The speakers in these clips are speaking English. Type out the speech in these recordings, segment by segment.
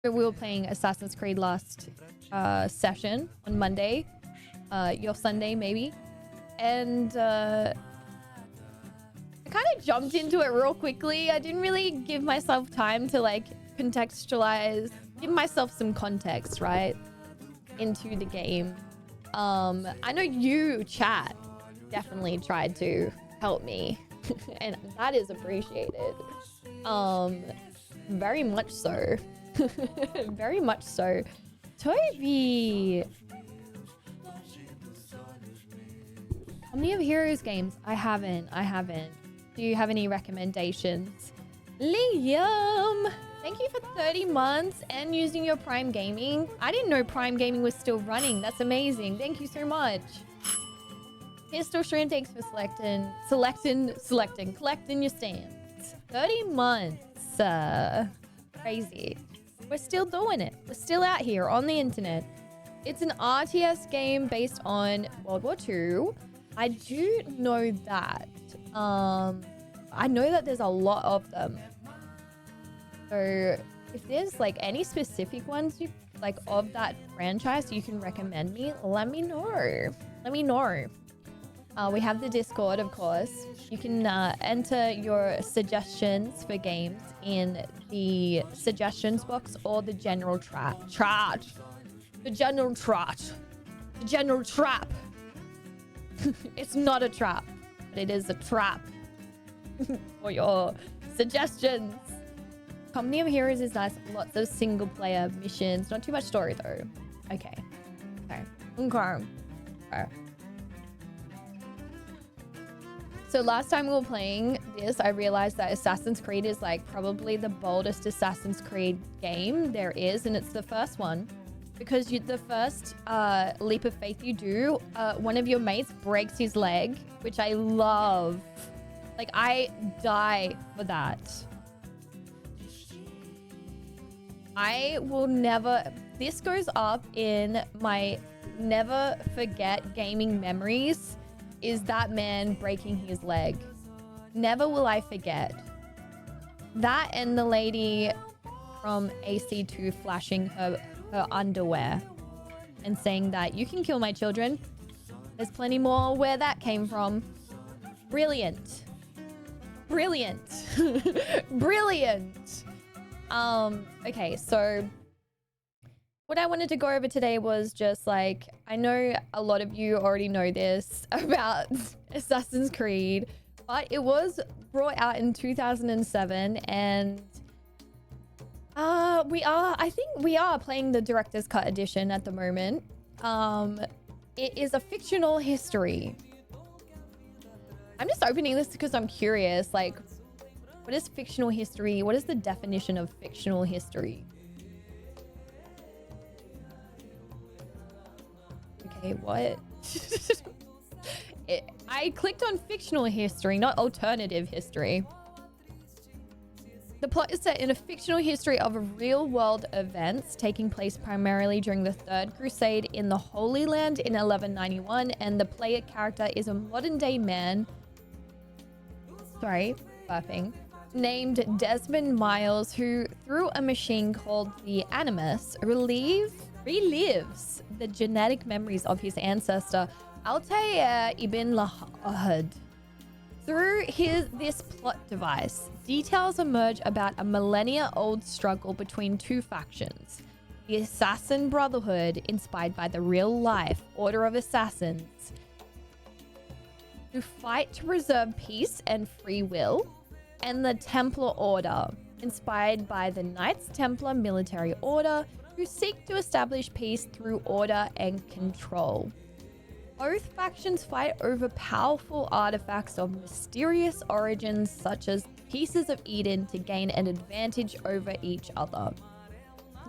we were playing Assassin's Creed last session on Monday, your Sunday maybe, and I kind of jumped into it real quickly. I didn't really give myself time to like contextualize, give myself some context, right, into the game. I know you, chat, definitely tried to help me, and that is appreciated. Very much so. Very much so. Toby! Company of Heroes games? I haven't. Do you have any recommendations? Liam! Thank you for 30 months and using your Prime Gaming. I didn't know Prime Gaming was still running. That's amazing. Thank you so much. Pistol Shrimp, thanks for collecting your stamps. 30 months. Crazy. We're still doing it. We're still out here on the internet. It's an RTS game based on World War II. I do know that. I know that there's a lot of them. So if there's like any specific ones you like of that franchise you can recommend me, let me know. Let me know. We have the Discord, of course. You can enter your suggestions for games in the suggestions box or the general trap. The general trap. It's not a trap, but it is a trap for your suggestions. Company of Heroes is nice. Lots of single player missions. Not too much story though. Okay. So last time we were playing this, I realized that Assassin's Creed is like probably the boldest Assassin's Creed game there is, and it's the first one. Because the first leap of faith you do, one of your mates breaks his leg, which I love. Like, I die for that. I will never... This goes up in my never forget gaming memories, is that man breaking his leg. Never will I forget. That and the lady from AC2 flashing her underwear and saying that you can kill my children. There's plenty more where that came from. Brilliant. Brilliant. Brilliant. Okay, so what I wanted to go over today was just like, I know a lot of you already know this about Assassin's Creed, but it was brought out in 2007 and I think we are playing the director's cut edition at the moment. It is a fictional history. I'm just opening this because I'm curious, like, what is fictional history? What is the definition of fictional history? Okay, what? I clicked on fictional history, not alternative history. The plot is set in a fictional history of real-world events taking place primarily during the Third Crusade in the Holy Land in 1191, and the player character is a modern-day man, named Desmond Miles, who, through a machine called the Animus, relives the genetic memories of his ancestor, Altair ibn Lahad. Through this plot device, details emerge about a millennia-old struggle between two factions. The Assassin Brotherhood, inspired by the real-life Order of Assassins, who fight to preserve peace and free will, and the Templar Order, inspired by the Knights Templar military order, who seek to establish peace through order and control. Both factions fight over powerful artifacts of mysterious origins, such as pieces of Eden, to gain an advantage over each other.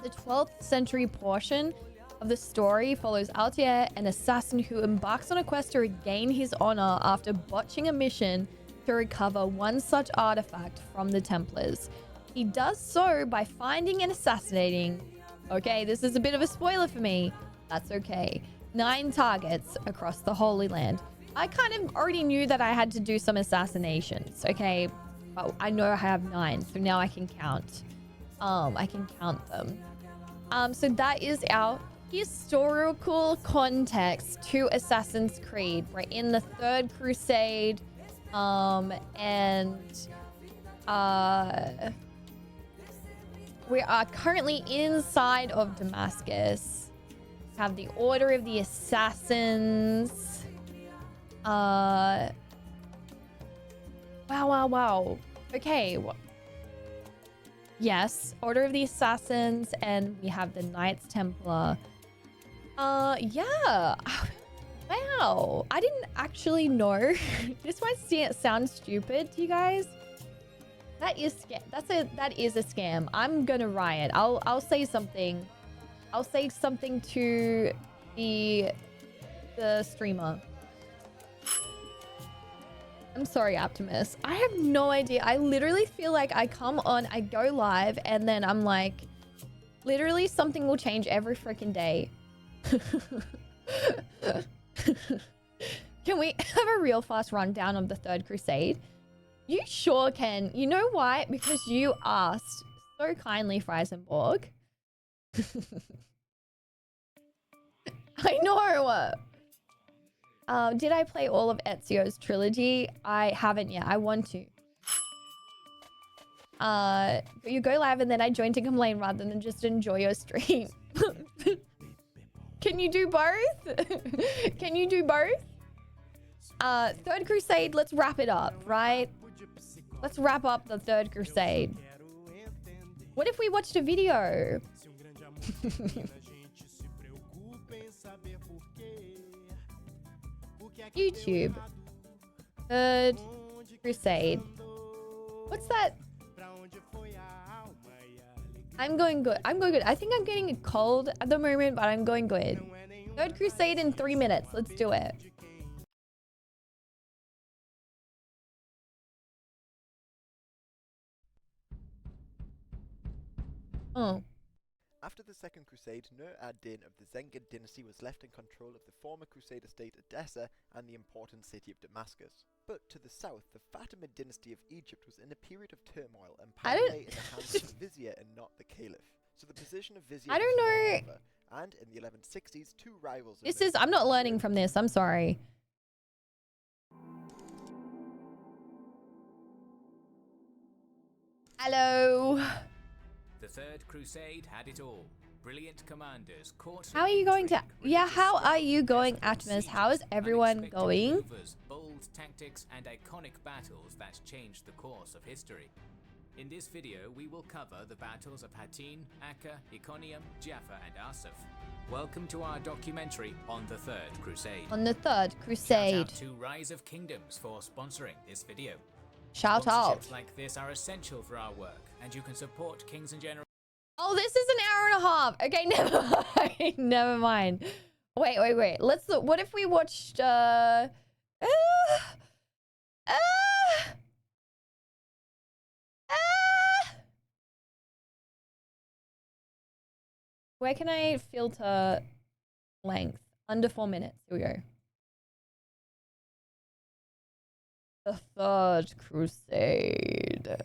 The 12th century portion of the story follows Altair, an assassin who embarks on a quest to regain his honor after botching a mission to recover one such artifact from the Templars. He does so by finding and assassinating... Okay, this is a bit of a spoiler for me. That's okay. 9 targets across the Holy Land. I kind of already knew that I had to do some assassinations, okay? But I know I have 9, so now I can count. I can count them. So that is our historical context to Assassin's Creed. We're in the Third Crusade, we are currently inside of Damascus. We have the Order of the Assassins. Wow. Okay. Yes, Order of the Assassins, and we have the Knights Templar. Yeah. Wow. I didn't actually know. This might sound stupid to you guys. That is a scam. I'm gonna riot. I'll say something. I'll say something to the streamer. I'm sorry, Optimus. I have no idea. I literally feel like I come on, I go live, and then I'm like, literally something will change every freaking day. Can we have a real fast rundown of the Third Crusade? You sure can. You know why? Because you asked so kindly, Freisenborg. I know. Did I play all of Ezio's trilogy? I haven't yet. I want to. You go live and then I join to complain rather than just enjoy your stream. Can you do both? Can you do both? Third Crusade, let's wrap it up, right? Let's wrap up the Third Crusade. What if we watched a video? YouTube. Third Crusade. What's that? I'm going good. I'm going good. I think I'm getting a cold at the moment, but I'm going good. Third Crusade in 3 minutes. Let's do it. Oh. After the Second Crusade, Nur ad-Din of the Zengid dynasty was left in control of the former Crusader state Edessa and the important city of Damascus. But to the south, the Fatimid dynasty of Egypt was in a period of turmoil and power lay in the hands of the vizier and not the caliph. So the position of vizier I don't know. over, and in the 1160s, two rivals... I'm not learning from this. I'm sorry. Hello. The Third Crusade had it all. Brilliant commanders, how are you going to... Yeah, how are you going, Atmos? How is everyone going? Maneuvers, bold tactics, and iconic battles that changed the course of history. In this video, we will cover the battles of Hattin, Acre, Iconium, Jaffa, and Asaf. Welcome to our documentary on the Third Crusade. On the Third Crusade. Shout out to Rise of Kingdoms for sponsoring this video. Shout out. Sponsorships like this are essential for our work, and you can support Kings and Generals. Oh, this is an hour and a half. Okay, never mind. Never mind. Wait. Let's look. What if we watched where can I filter length? Under 4 minutes. Here we go. The Third Crusade.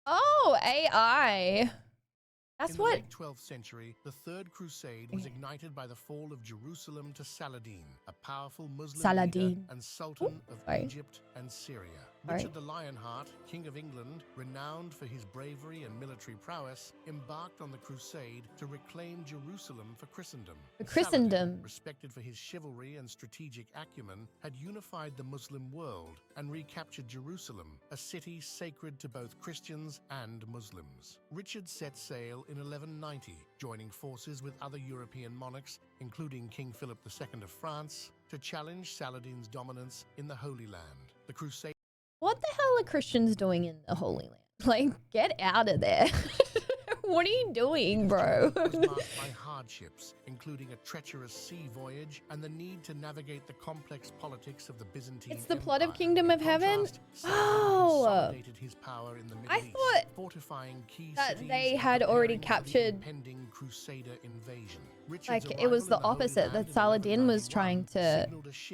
Oh, AI. That's in the what... late 12th century, the Third Crusade was ignited by the fall of Jerusalem to Saladin, a powerful Muslim leader and Sultan of Egypt and Syria. Richard the Lionheart, King of England, renowned for his bravery and military prowess, embarked on the crusade to reclaim Jerusalem for Christendom. Saladin, respected for his chivalry and strategic acumen, had unified the Muslim world and recaptured Jerusalem, a city sacred to both Christians and Muslims. Richard set sail in 1190, joining forces with other European monarchs, including King Philip II of France, to challenge Saladin's dominance in the Holy Land. The crusade... What the hell are Christians doing in the Holy Land? Like, get out of there. What are you doing, bro? was marked by hardships, including a treacherous sea voyage and the need to navigate the complex politics of the Byzantine It's the Empire. plot of Kingdom of Heaven? Oh! His power in the Middle I East, thought fortifying key that cities they and had already preparing for the captured... impending Crusader invasion. Like, it was the opposite, that Saladin was trying to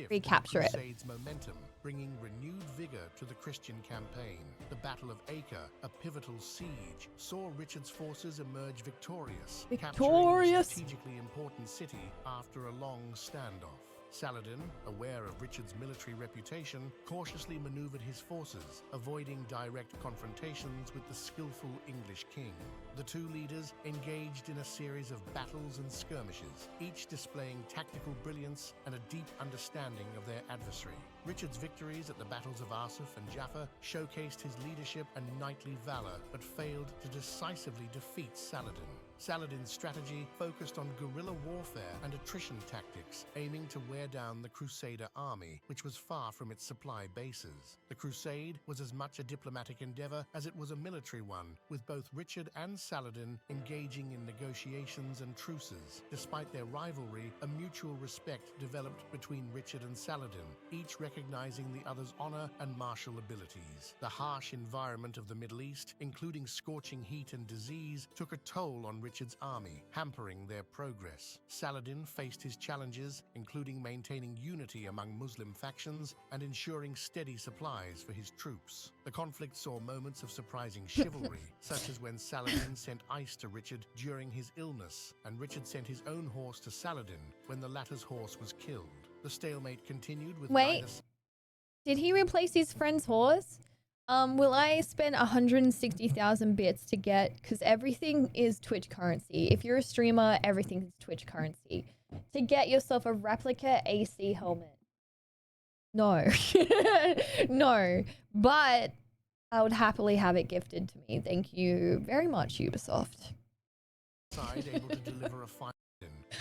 recapture it. Momentum, bringing renewed vigor to the Christian campaign. The Battle of Acre, a pivotal siege, saw Richard's forces emerge victorious, capturing a strategically important city after a long standoff. Saladin, aware of Richard's military reputation, cautiously maneuvered his forces, avoiding direct confrontations with the skillful English king. The two leaders engaged in a series of battles and skirmishes, each displaying tactical brilliance and a deep understanding of their adversary. Richard's victories at the battles of Arsuf and Jaffa showcased his leadership and knightly valor, but failed to decisively defeat Saladin. Saladin's strategy focused on guerrilla warfare and attrition tactics, aiming to wear down the Crusader army, which was far from its supply bases. The crusade was as much a diplomatic endeavor as it was a military one, with both Richard and Saladin engaging in negotiations and truces. Despite their rivalry, a mutual respect developed between Richard and Saladin, each recognizing the other's honor and martial abilities. The harsh environment of the Middle East, including scorching heat and disease, took a toll on Richard's army, hampering their progress. Saladin faced his challenges, including maintaining unity among Muslim factions and ensuring steady supplies for his troops. The conflict saw moments of surprising chivalry, such as when Saladin sent ice to Richard during his illness, and Richard sent his own horse to Saladin when the latter's horse was killed. The stalemate continued with Did he replace his friend's horse? Will I spend 160,000 bits to get, because everything is Twitch currency. If you're a streamer, everything is Twitch currency. To get yourself a replica AC helmet. No. No. But I would happily have it gifted to me. Thank you very much, Ubisoft. Able to deliver a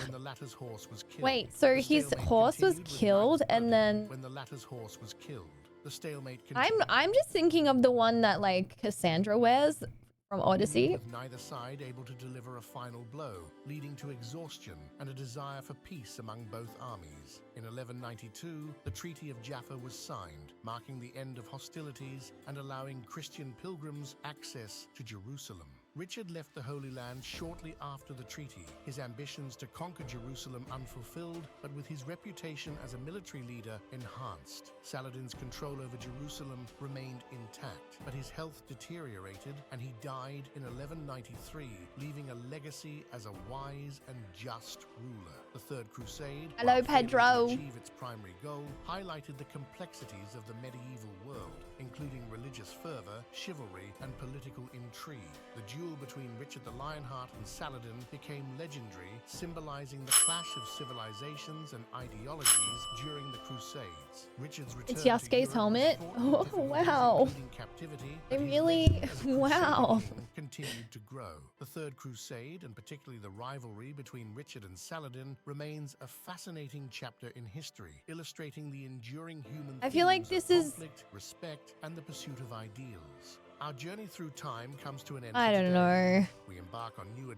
when the latter's horse was killed. Wait, so his horse was killed and then... When the latter's horse was killed. The stalemate I'm just thinking of the one that like Cassandra wears from Odyssey. With neither side able to deliver a final blow, leading to exhaustion and a desire for peace among both armies. In 1192, the Treaty of Jaffa was signed, marking the end of hostilities and allowing Christian pilgrims access to Jerusalem. Richard left the Holy Land shortly after the treaty, his ambitions to conquer Jerusalem unfulfilled, but with his reputation as a military leader enhanced. Saladin's control over Jerusalem remained intact, but his health deteriorated and he died in 1193, leaving a legacy as a wise and just ruler. The Third Crusade, hello Pedro, to achieve its primary goal, highlighted the complexities of the medieval world, including religious fervor, chivalry, and political intrigue. The duel between Richard the Lionheart and Saladin became legendary, symbolizing the clash of civilizations and ideologies during the Crusades. Richard's return it's Yasuke's helmet. Oh wow! Captivity, it really, wow! Continued to grow. The Third Crusade, and particularly the rivalry between Richard and Saladin, remains a fascinating chapter in history, illustrating the enduring human I feel like this is conflict, respect, and the pursuit of ideals. Our journey through time comes to an end. I don't know. We embark on new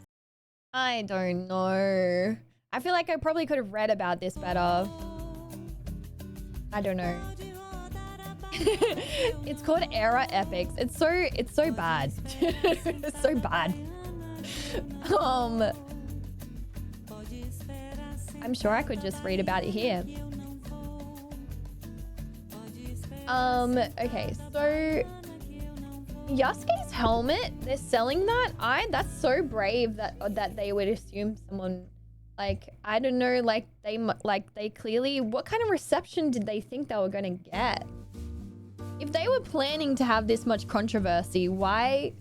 I don't know. I feel like I probably could have read about this better. I don't know. It's called Era Epics. It's so bad. It's so bad. I'm sure I could just read about it here. Okay, so Yasuke's helmet, they're selling that. That's so brave that they would assume someone, like, I don't know, like they clearly, what kind of reception did they think they were gonna get? If they were planning to have this much controversy, why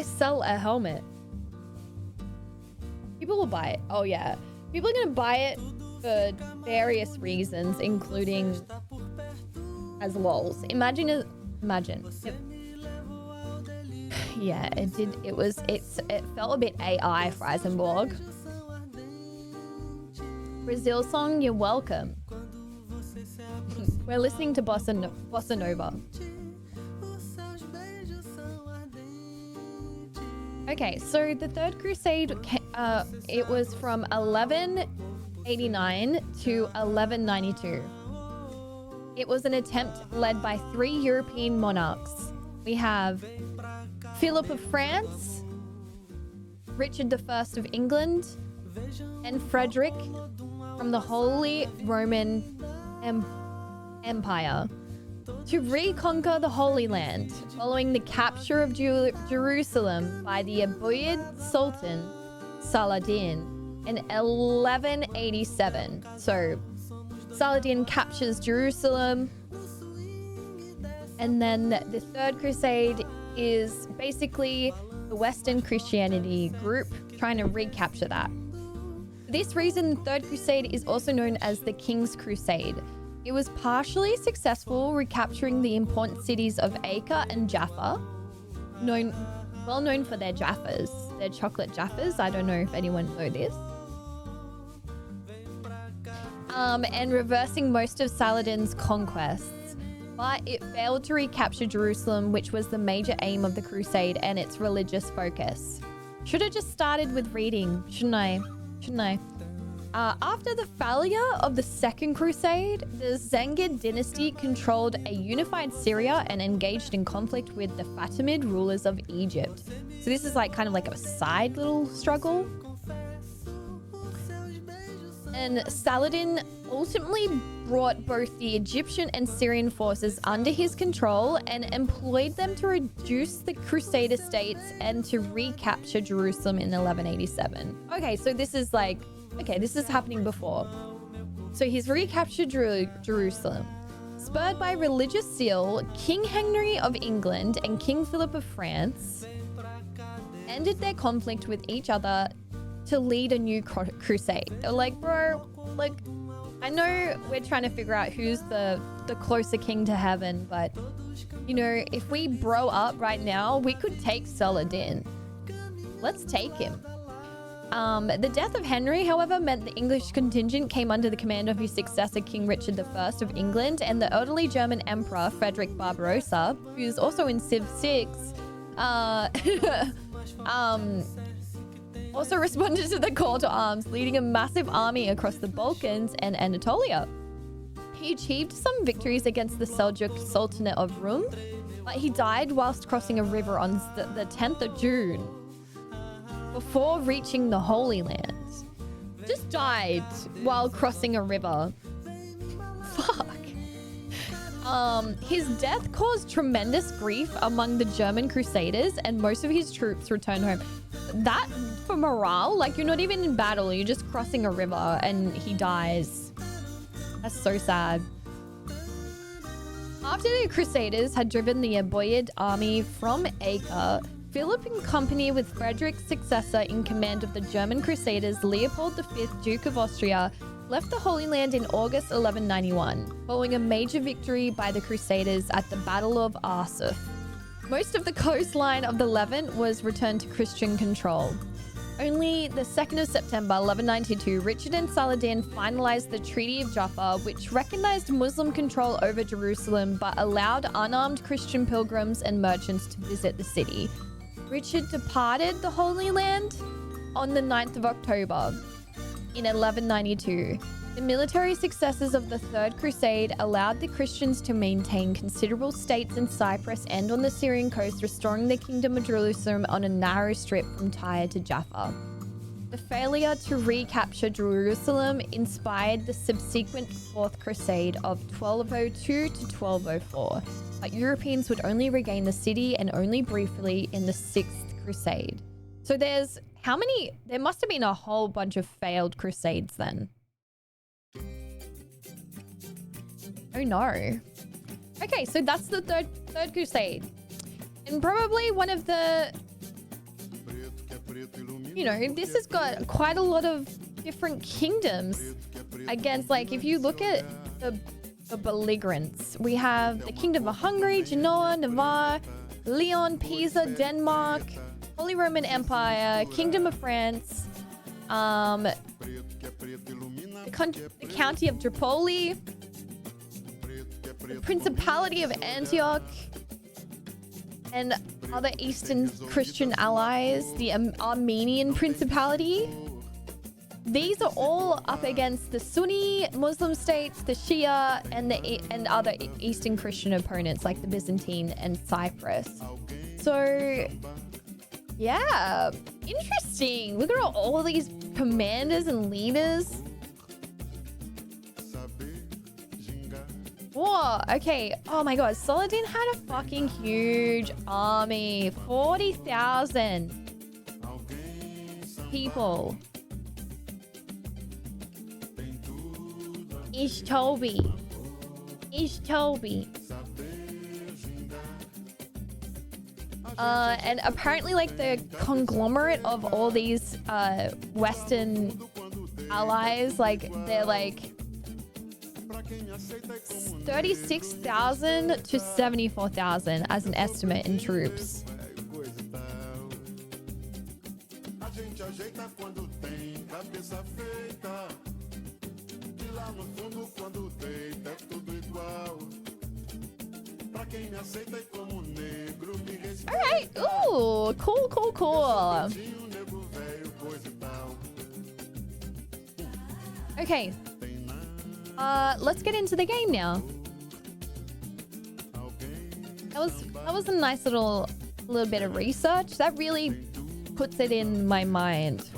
sell a helmet? People will buy it. Oh yeah, people are gonna buy it for various reasons, including as lols. Imagine. Yeah, it did. It felt a bit AI, Freisenborg. Brazil song, you're welcome. We're listening to Bossa Nova. Okay, so the Third Crusade, it was from 1189 to 1192. It was an attempt led by 3 European monarchs. We have Philip of France, Richard I of England, and Frederick from from the Holy Roman Empire to reconquer the Holy Land following the capture of Jerusalem by the Umayyad Sultan Saladin in 1187. So Saladin captures Jerusalem, and then the Third Crusade is basically the Western Christianity group trying to recapture that. For this reason, the Third Crusade is also known as the King's Crusade. It was partially successful, recapturing the important cities of Acre and Jaffa, well known for their Jaffas, their chocolate Jaffas. I don't know if anyone know this. And reversing most of Saladin's conquests, but it failed to recapture Jerusalem, which was the major aim of the crusade and its religious focus. Should have just started with reading, shouldn't I? After the failure of the Second Crusade, the Zengid dynasty controlled a unified Syria and engaged in conflict with the Fatimid rulers of Egypt. So this is like kind of like a side little struggle. And Saladin ultimately brought both the Egyptian and Syrian forces under his control and employed them to reduce the Crusader states and to recapture Jerusalem in 1187. Okay, so this is like, okay, this is happening before. So he's recaptured Jerusalem. Spurred by religious zeal, King Henry of England and King Philip of France ended their conflict with each other to lead a new crusade. They're like, bro, like, I know we're trying to figure out who's the closer king to heaven, but, you know, if we bro up right now, we could take Saladin. Let's take him. The death of Henry, however, meant the English contingent came under the command of his successor, King Richard I of England, and the elderly German Emperor, Frederick Barbarossa, who's also in Civ 6, also responded to the call to arms, leading a massive army across the Balkans and Anatolia. He achieved some victories against the Seljuk Sultanate of Rum, but he died whilst crossing a river on the 10th of June before reaching the Holy Land. Just died while crossing a river. Fuck. His death caused tremendous grief among the German Crusaders, and most of his troops returned home. That, for morale, like, you're not even in battle, you're just crossing a river and he dies. That's so sad. After the Crusaders had driven the Umayyad army from Acre, Philip, in company with Frederick's successor in command of the German Crusaders, Leopold V, Duke of Austria, left the Holy Land in August 1191, following a major victory by the Crusaders at the Battle of Arsuf. Most of the coastline of the Levant was returned to Christian control. Only the 2nd of September 1192, Richard and Saladin finalized the Treaty of Jaffa, which recognized Muslim control over Jerusalem but allowed unarmed Christian pilgrims and merchants to visit the city. Richard departed the Holy Land on the 9th of October in 1192. The military successes of the Third Crusade allowed the Christians to maintain considerable states in Cyprus and on the Syrian coast, restoring the Kingdom of Jerusalem on a narrow strip from Tyre to Jaffa. The failure to recapture Jerusalem inspired the subsequent Fourth Crusade of 1202 to 1204, but Europeans would only regain the city and only briefly in the Sixth Crusade. So there's how many? There must have been a whole bunch of failed crusades then. Oh no. Okay, so that's the third crusade. And probably one of the, you know, this has got quite a lot of different kingdoms against, like, if you look at the belligerents, we have the Kingdom of Hungary, Genoa, Navarre, Leon, Pisa, Denmark, Holy Roman Empire, Kingdom of France, the County of Tripoli, the Principality of Antioch, and other Eastern Christian allies, the Armenian Principality. These are all up against the Sunni Muslim states, the Shia, and other Eastern Christian opponents like the Byzantine and Cyprus. So, yeah, interesting. Look at all these commanders and leaders. Whoa, okay. Oh my god, Saladin had a fucking huge army. 40,000 people. Ishtobi. And apparently like the conglomerate of all these Western allies, like they're like 36,000 to 74,000 as an estimate in troops. Alright, ooh, cool. Okay. Let's get into the game now. That was a nice little bit of research. That really puts it in my mind.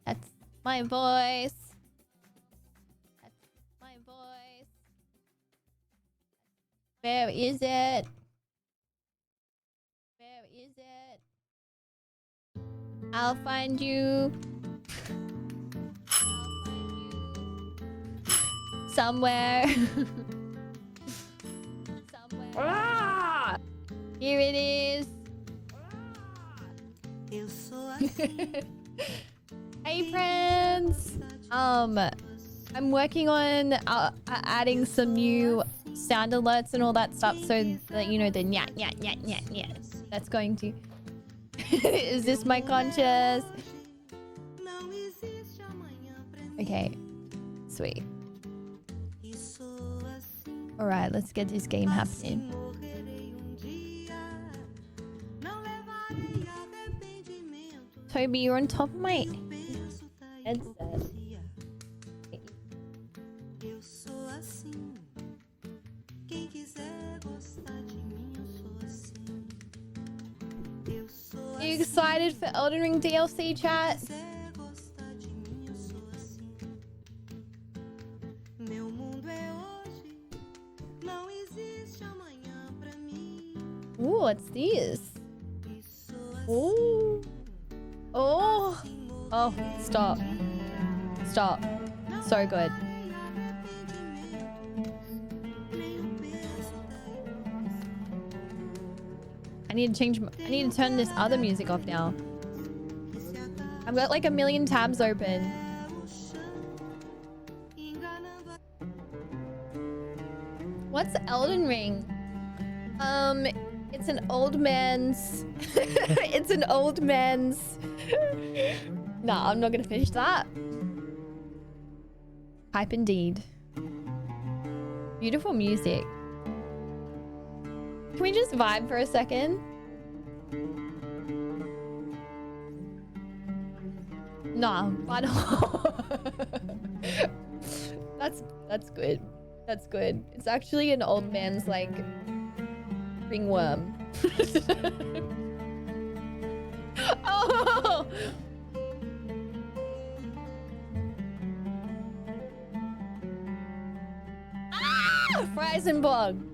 That's my voice. Where is it? I'll find you. Somewhere. Ah! Here it is. Hey friends. I'm working on adding some new sound alerts and all that stuff, so that you know the nyat nyat nyat nyat nyat. That's going to. Is this my conscious? Okay. sweet. Alright, let's get this game happening. Toby, you're on top of my headset. Are you excited for Elden Ring DLC, chat? Ooh, what's this? Oh. Oh. Oh, stop. Stop. So good. I need to turn this other music off now. I've got like a million tabs open. What's Elden Ring? It's an old man's it's an old man's Nah, I'm not gonna finish that. Hype indeed. Beautiful music. Can we just vibe for a second? Nah, but that's good. That's good. It's actually an old man's like ringworm. Oh! Ah! Freisenberg.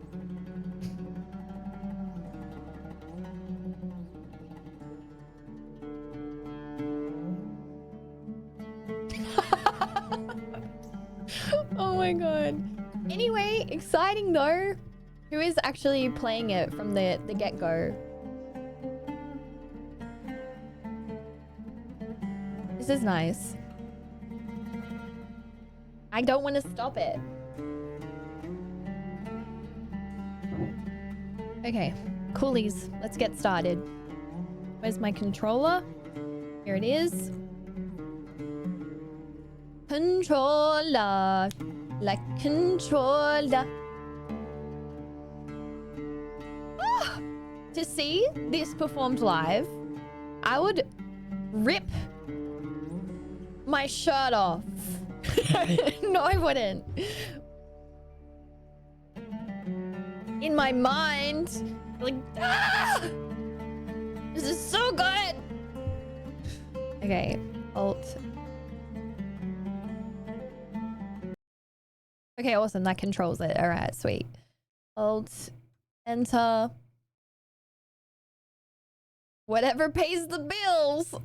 Oh my god. Anyway, exciting though. Who is actually playing it from the get-go? This is nice. I don't want to stop it. Okay, coolies. Let's get started. Where's my controller? Here it is. Controller. Like controller. To see this performed live, I would rip my shirt off. No, I wouldn't. In my mind, like, ah! This is so good. Okay, Alt. Okay, awesome. That controls it. All right, sweet. Alt, enter. Whatever pays the bills.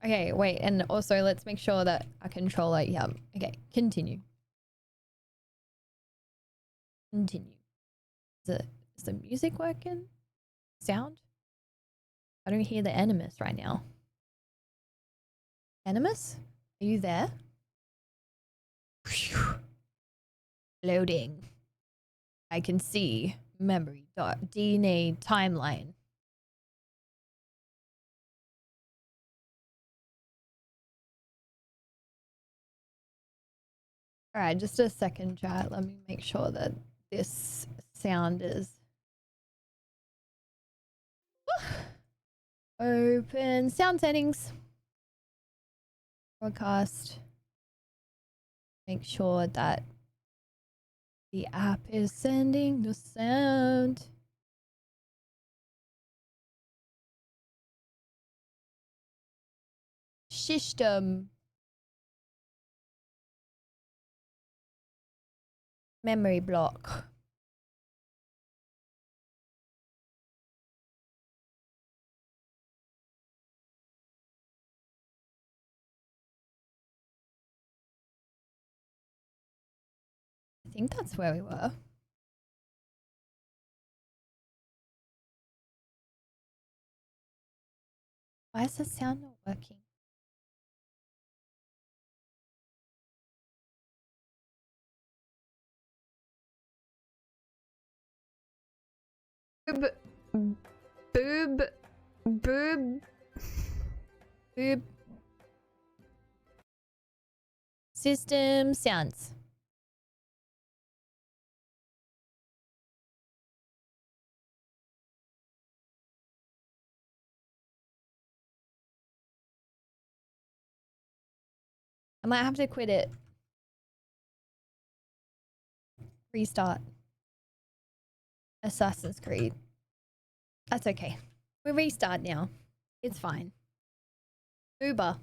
Okay, wait. And also, let's make sure that our controller... Yeah, okay. Continue. Continue. Is the music working? Sound? I don't hear the Animus right now. Animus? Are you there? Loading. I can see memory dot DNA timeline. All right, just a second, chat. Let me make sure that this sound is open. Sound settings. Broadcast. Make sure that the app is sending the sound. System. Memory block. I think that's where we were. Why is the sound not working? Boob. System sounds. I might have to quit it. Restart. Assassin's Creed. That's okay. We restart now. It's fine. Booba.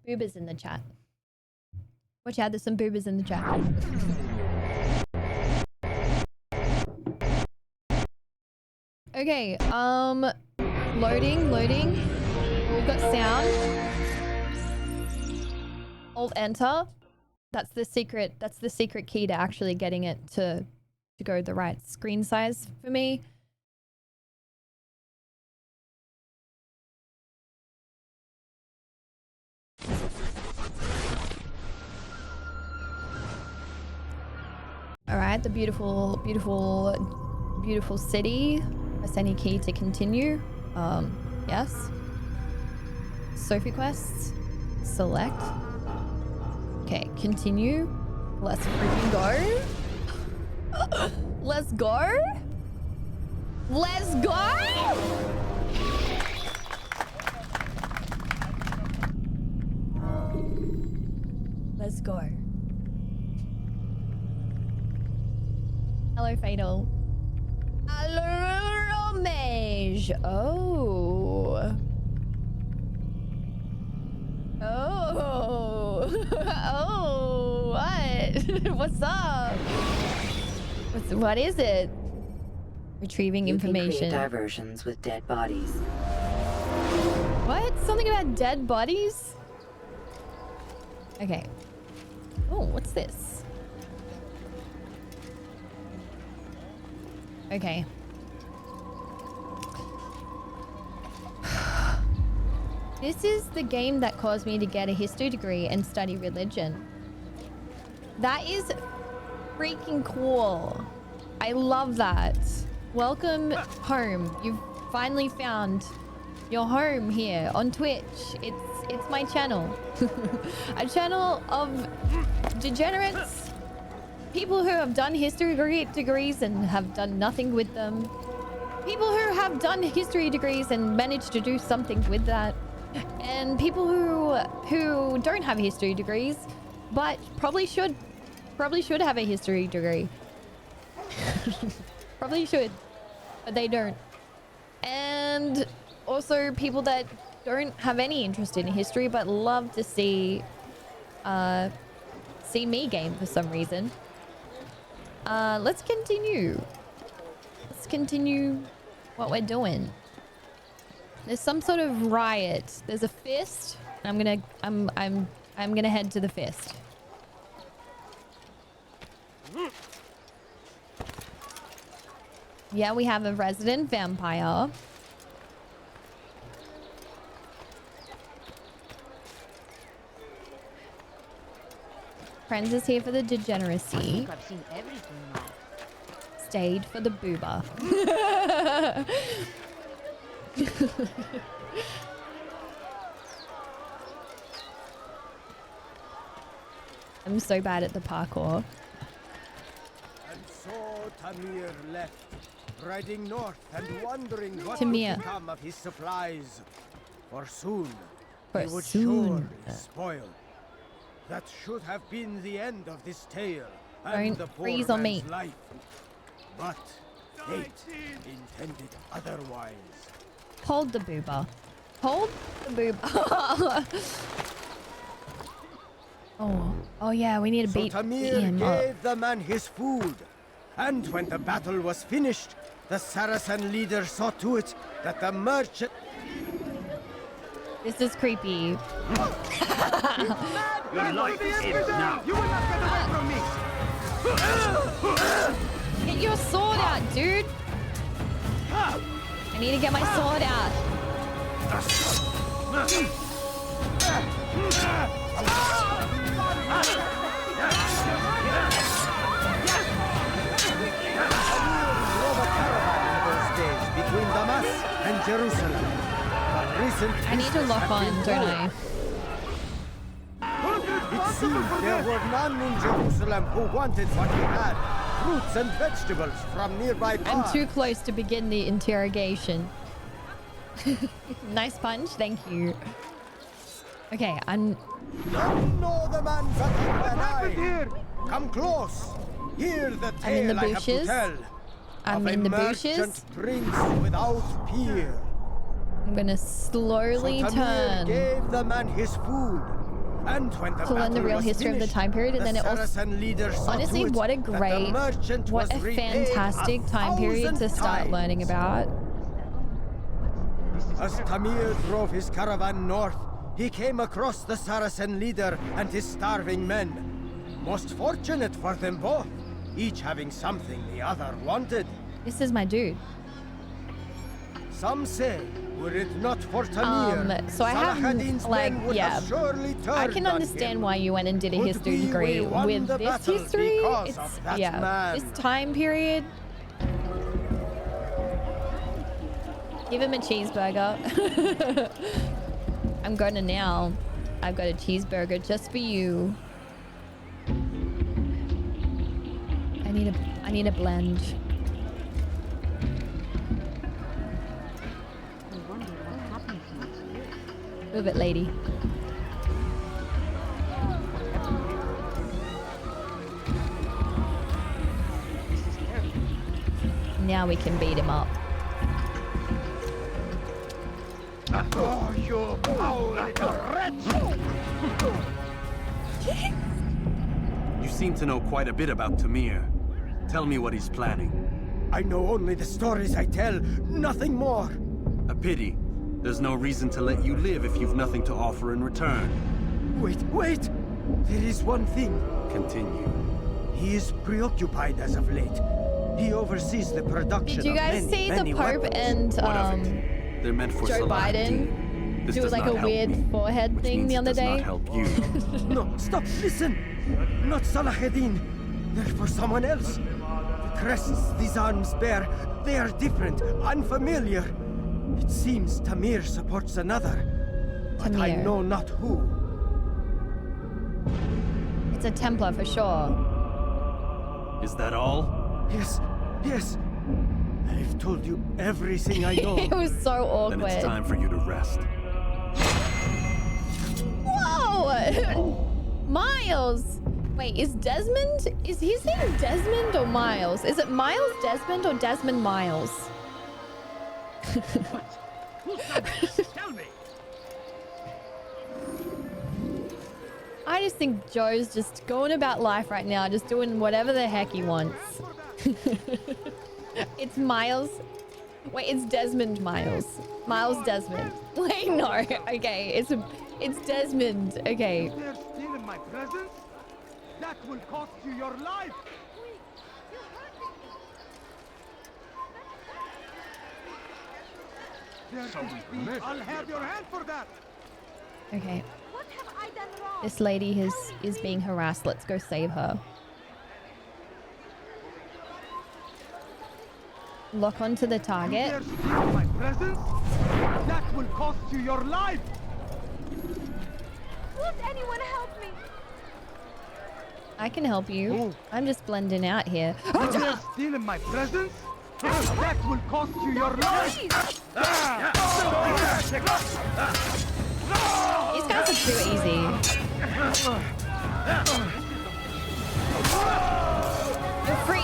Booba's in the chat. Watch out, there's some boobas in the chat. Okay, loading. We've got sound. Alt enter. That's the secret key to actually getting it to go the right screen size for me. All right, the beautiful city. Press any key to continue. Yes. Sophie quests. Select. Okay, continue. Let's freaking go. Let's go. Let's go. Let's go. Hello, Fatal. Hello, Romage. Oh. Oh. Oh. What? What's up? What is it? Retrieving information. You can create diversions with dead bodies. What? Something about dead bodies? Okay. Oh, what's this? Okay. This is the game that caused me to get a history degree and study religion. That is freaking cool. I love that. Welcome home. You've finally found your home here on Twitch. It's my channel. A channel of degenerates. People who have done history degrees and have done nothing with them. People who have done history degrees and managed to do something with that. And people who don't have history degrees, but probably should have a history degree. Probably should, but they don't. And also people that don't have any interest in history but love to see me game for some reason. Let's continue. Let's continue what we're doing. There's some sort of riot. There's a fist. I'm gonna head to the fist. Yeah, we have a resident vampire. Friends is here for the degeneracy. I think I've seen everything now. Stayed for the booba. I'm so bad at the parkour. And so Tamir left, riding north and wondering what Tamir. would become of his supplies. For soon, For he would soon. surely spoil. That should have been the end of this tale and Don't the poor freeze on man's me. life. But fate intended otherwise. Hold the booba. Hold the booba. Oh yeah, we need to So beat Tamir him gave up. the man his food. And when the battle was finished, the Saracen leader saw to it that the merchant... This is creepy. Your life ends now. You will not get away from me! Get your sword out, dude. I need to get my sword out. Between Damas and Jerusalem. But recent I need to lock on, don't I? It seemed there were none in Jerusalem who wanted what he had. Fruits and vegetables from nearby I'm parks. too close to begin the interrogation. Nice punch, thank you. Okay, None know the man better than I. Come close. Hear the I'm in the tale I have to bushes. tell. I'm of in a the merchant bushes. prince without peer. I'm gonna slowly So Tamir turn gave the man his food. And when the to learn the battle real was history of the finished, time period, and then it also Saracen leader saw honestly, to it what a that the great, merchant what was a repaid fantastic time period to 1,000 start times. learning about. As Tamir drove his caravan north, he came across the Saracen leader and his starving men. Most fortunate for them both, each having something the other wanted. This is my dude. Some say, were it not for Tamir, So I have, Salahadin's like, men would yeah, have surely turned I can on understand him. why you went and did a Could history be degree we won with the this battle history. because It's of that yeah, man. this time period. Give him a cheeseburger. I'm gonna now. I've got a cheeseburger just for you. I need a blend. Move it, lady. Now we can beat him up. Oh, you foul little wretch! You seem to know quite a bit about Tamir. Tell me what he's planning. I know only the stories I tell, nothing more. A pity. There's no reason to let you live if you've nothing to offer in return. Wait! There is one thing. Continue. He is preoccupied as of late. He oversees the production Did you guys of many, see the many Pope weapons. and What of it? They're meant for Joe Salahadin. Biden This do does like not a help weird me, forehead which thing means the it other does day? not help you. No, stop, listen! Not Salahadin. They're for someone else. The crests these arms bear, they are different, unfamiliar. It seems Tamir supports another, but I Tamir. know not who. It's a Templar for sure. Is that all? Yes. I've told you everything I know. It was so awkward. Then it's time for you to rest. Whoa! Miles! Wait, is his name Desmond or Miles? Is it Miles Desmond or Desmond Miles? Who's done this? Tell me! I just think Joe's just going about life right now, just doing whatever the heck he wants. It's Miles. Wait, it's Desmond Miles. Miles Desmond. Wait, no. Okay, it's Desmond. Okay. They're stealing my presents? That will cost you your life! I'll have your hand for that! Okay. What have I done wrong? This lady is being harassed. Let's go save her. Lock onto the target. They're stealing my presents? That will cost you your life! Won't anyone help me? I can help you. Oh. I'm just blending out here. They're stealing my presents? That will cost you your life! These guys are too easy. You're free.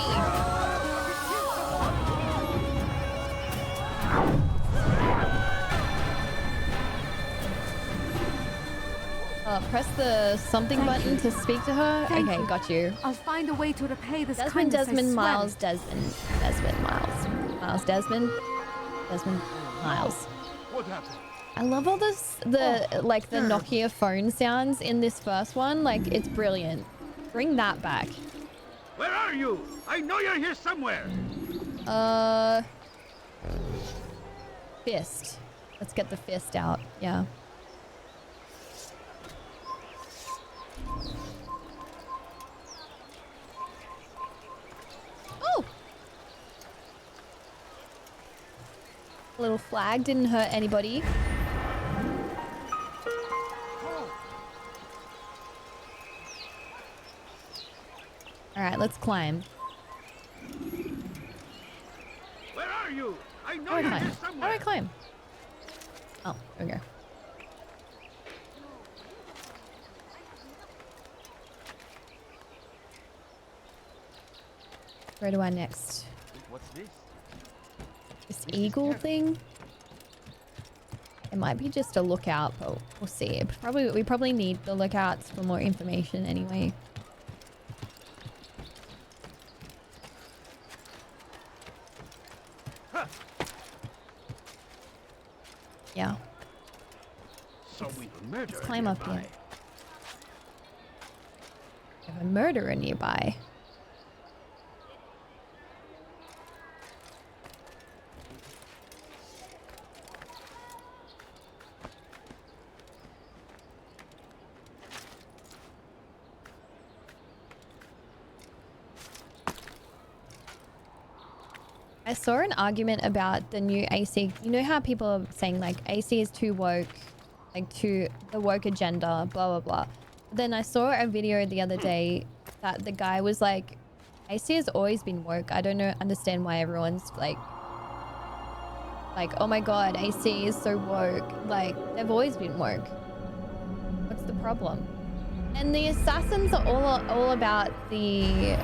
Press the something button to speak to her. Thank Okay, you. got you. I'll find a way to repay this Desmond, kindness, I Desmond, swear. Miles, Desmond, Miles. Miles, Desmond, Miles. What happened? I love all the Nokia phone sounds in this first one. Like, it's brilliant. Bring that back. Where are you? I know you're here somewhere! Fist. Let's get the fist out. Yeah. Oh! Little flag didn't hurt anybody. right, let's climb. Where are you? I know How do I you're climb? here How do somewhere. I climb? Oh, there we go. Where do I next? What's this? This eagle thing? It might be just a lookout, but we'll see. We probably need the lookouts for more information anyway. Yeah. So we murder. Let's climb up here. We have a murderer nearby. I saw an argument about the new AC. You know how people are saying like AC is too woke, like the woke agenda, blah, blah, blah. But then I saw a video the other day that the guy was like, AC has always been woke. I don't understand why everyone's like, oh my God, AC is so woke. Like, they've always been woke. What's the problem? And the assassins are all about the,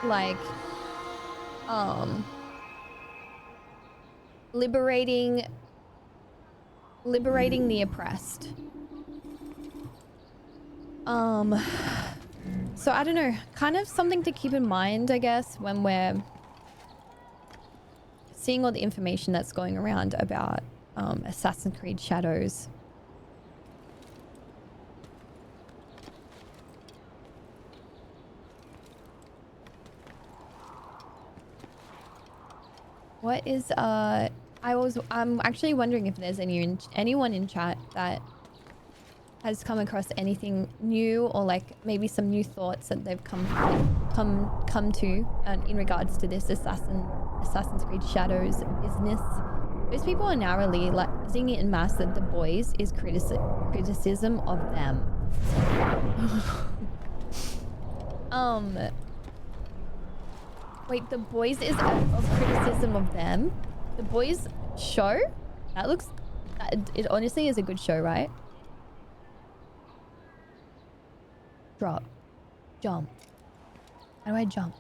like, liberating the oppressed. So I don't know, kind of something to keep in mind, I guess, when we're seeing all the information that's going around about Assassin's Creed Shadows. What is I'm actually wondering if there's anyone in chat that has come across anything new, or like maybe some new thoughts that they've come to in regards to this Assassin's Creed Shadows business. Most people are now realizing it en masse that The Boys is criticism of them. Wait, The Boys is of criticism of them? The Boys show? It honestly is a good show, right? Drop. Jump. How do I jump?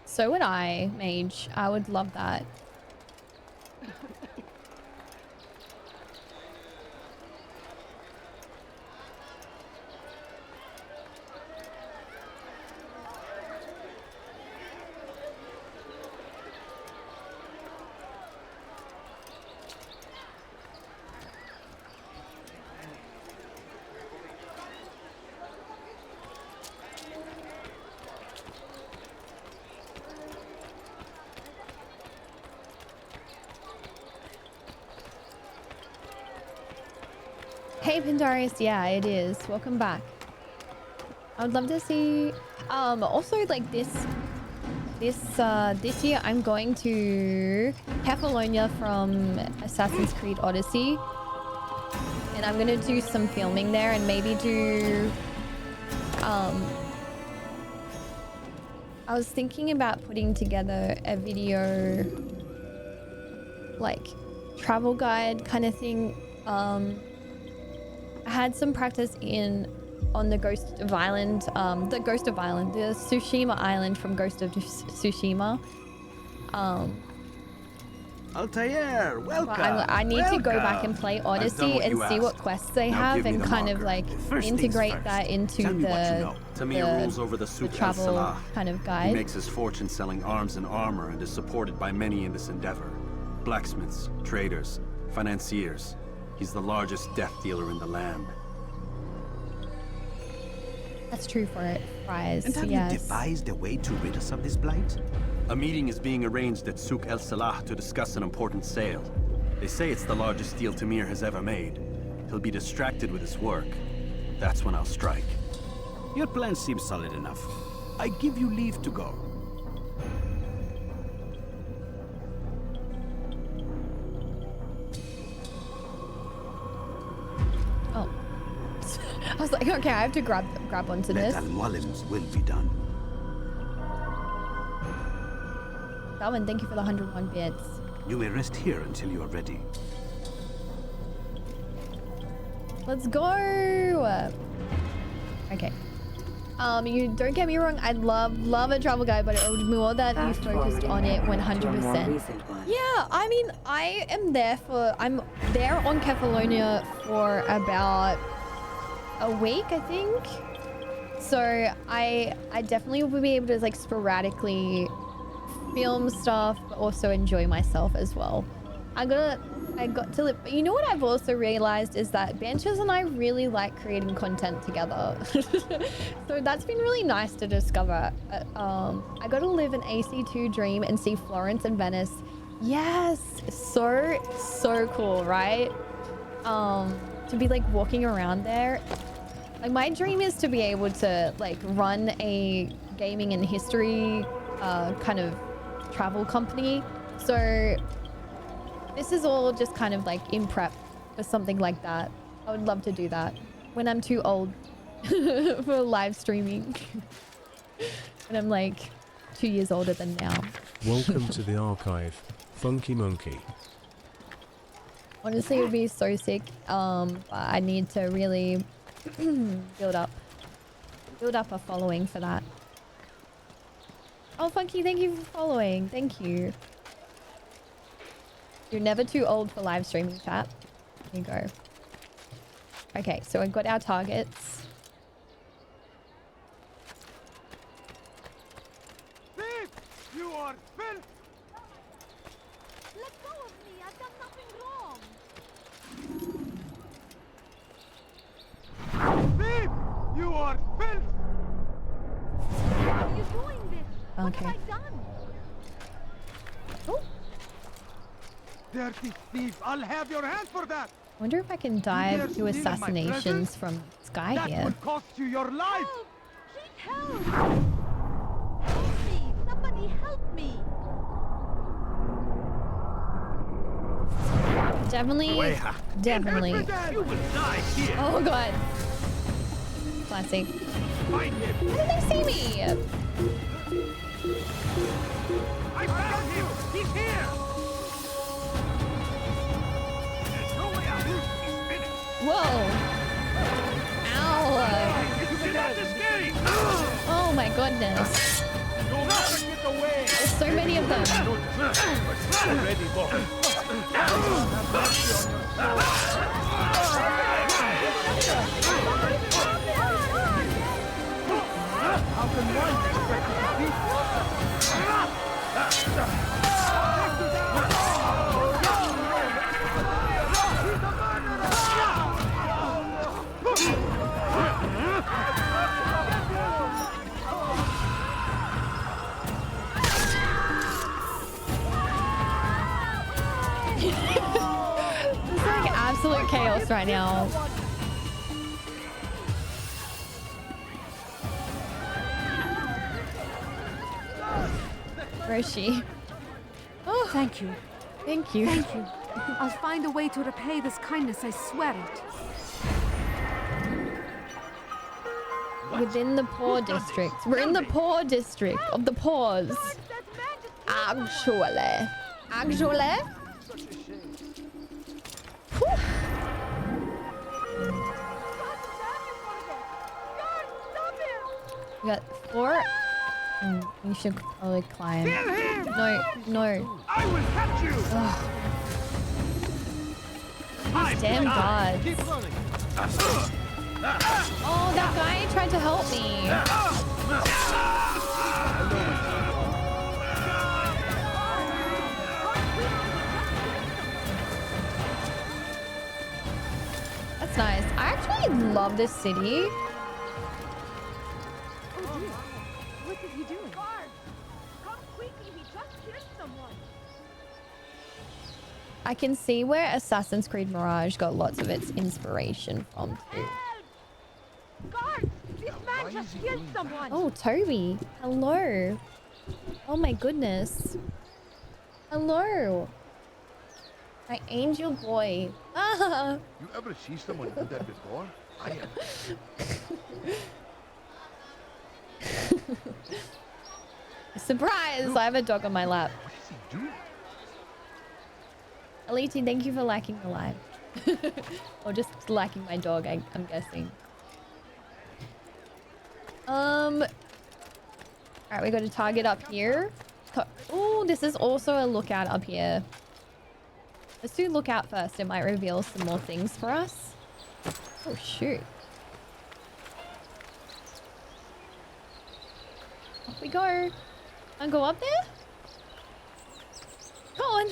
So would I, Mage. I would love that. Hey Pandarius, yeah, it is. Welcome back. I would love to see also like this year I'm going to Kefalonia from Assassin's Creed Odyssey. And I'm gonna do some filming there and maybe do I was thinking about putting together a video like travel guide kind of thing. I had some practice on the Ghost of Island, the Tsushima Island from Ghost of Tsushima. Altair, welcome. I need to go back and play Odyssey and see what quests they have and kind of like integrate that into the Tamir rules over the Souk travel el-Salah. kind of guide. He makes his fortune selling arms and armor and is supported by many in this endeavor. Blacksmiths, traders, financiers. He's the largest death dealer in the land. That's true for it, Fries. And have yes. you devised a way to rid us of this blight? A meeting is being arranged at Souk el-Salah to discuss an important sale. They say it's the largest deal Tamir has ever made. He'll be distracted with his work. That's when I'll strike. Your plan seems solid enough. I give you leave to go. Oh. I was like, okay, I have to grab onto this. Let Al-Mualim's will be done. Darwin, thank you for the 101 bits. You may rest here until you are ready. Let's go. Okay. You don't get me wrong. I love a travel guide, but it would be more that you focused on it 100%. Yeah, I mean, I'm there on Kefalonia for about a week, I think. So I definitely will be able to like sporadically film stuff, but also enjoy myself as well. I got to live. But you know what I've also realized is that Banchers and I really like creating content together. So that's been really nice to discover. I got to live an AC2 dream and see Florence and Venice. Yes, so cool, right? To be like walking around there. Like my dream is to be able to like run a gaming and history kind of travel company. So this is all just kind of like in prep for something like that. I would love to do that when I'm too old for live streaming. When I'm like 2 years older than now. Welcome to the archive, Funky Monkey. Honestly, it would be so sick. I need to really build up a following for that. Oh, Funky, thank you for following. Thank you. You're never too old for live streaming, chat. Here you go. Okay, so we've got our targets. Thief! You are filth! Let go of me! I've done nothing wrong! Thief! You are filth! Why are you doing this? What Okay. have I done? Oh. Dirty thief! I'll have your hands for that! I wonder if I can dive to assassinations from Sky That here. will cost you your life! Help! Help me! Somebody help me! Definitely. You will die here! Oh god. Classic. Find him! How did they see me? I found him! He's here! There's no way out! He's finished! Whoa. Ow. You cannot escape! Oh my goodness. You'll never get away! There's so many of them. Already gone. How can one expect to beat? It's like absolute chaos right now. Where is she? Oh, thank you. Thank you. Thank you. I'll find a way to repay this kindness, I swear it. Within the poor district. We're in the poor district of the pores. Actually. Whew. We got 4. You should probably climb. No. I will catch you! These damn gods. Keep running. Oh, that guy tried to help me. That's nice. I actually love this city. What is he doing? Come quickly, he just killed someone. I can see where Assassin's Creed Mirage got lots of its inspiration from too. Guards! This man man just killed someone. Oh, Toby. Hello. Oh my goodness. Hello. My angel boy. Ah. You ever see someone do that before? I am. Surprise! I have a dog on my lap. What is he doing? Aliti, thank you for liking the live. Or just liking my dog, I'm guessing. Alright, we got a target up here. Oh, this is also a lookout up here. Let's do lookout first. It might reveal some more things for us. Oh, shoot. Off we go. And go up there? Go on.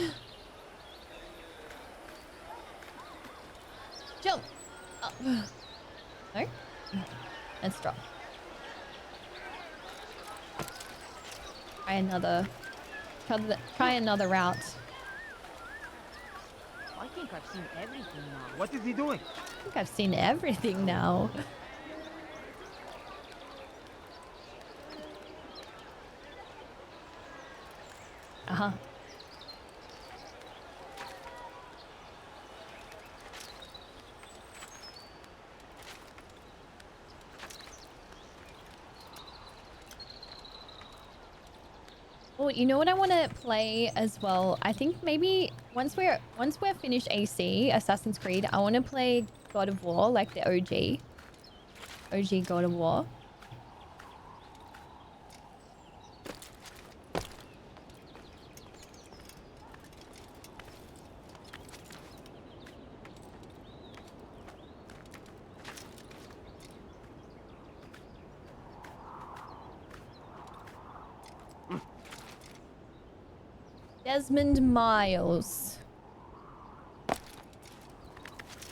Jump. Up. No? Let's drop. Try another route. I think I've seen everything now. What is he doing? I think I've seen everything now. Uh-huh. Oh, you know what I want to play as well? I think maybe once we're finished AC, Assassin's Creed, I want to play God of War, like the OG God of War. Desmond Miles.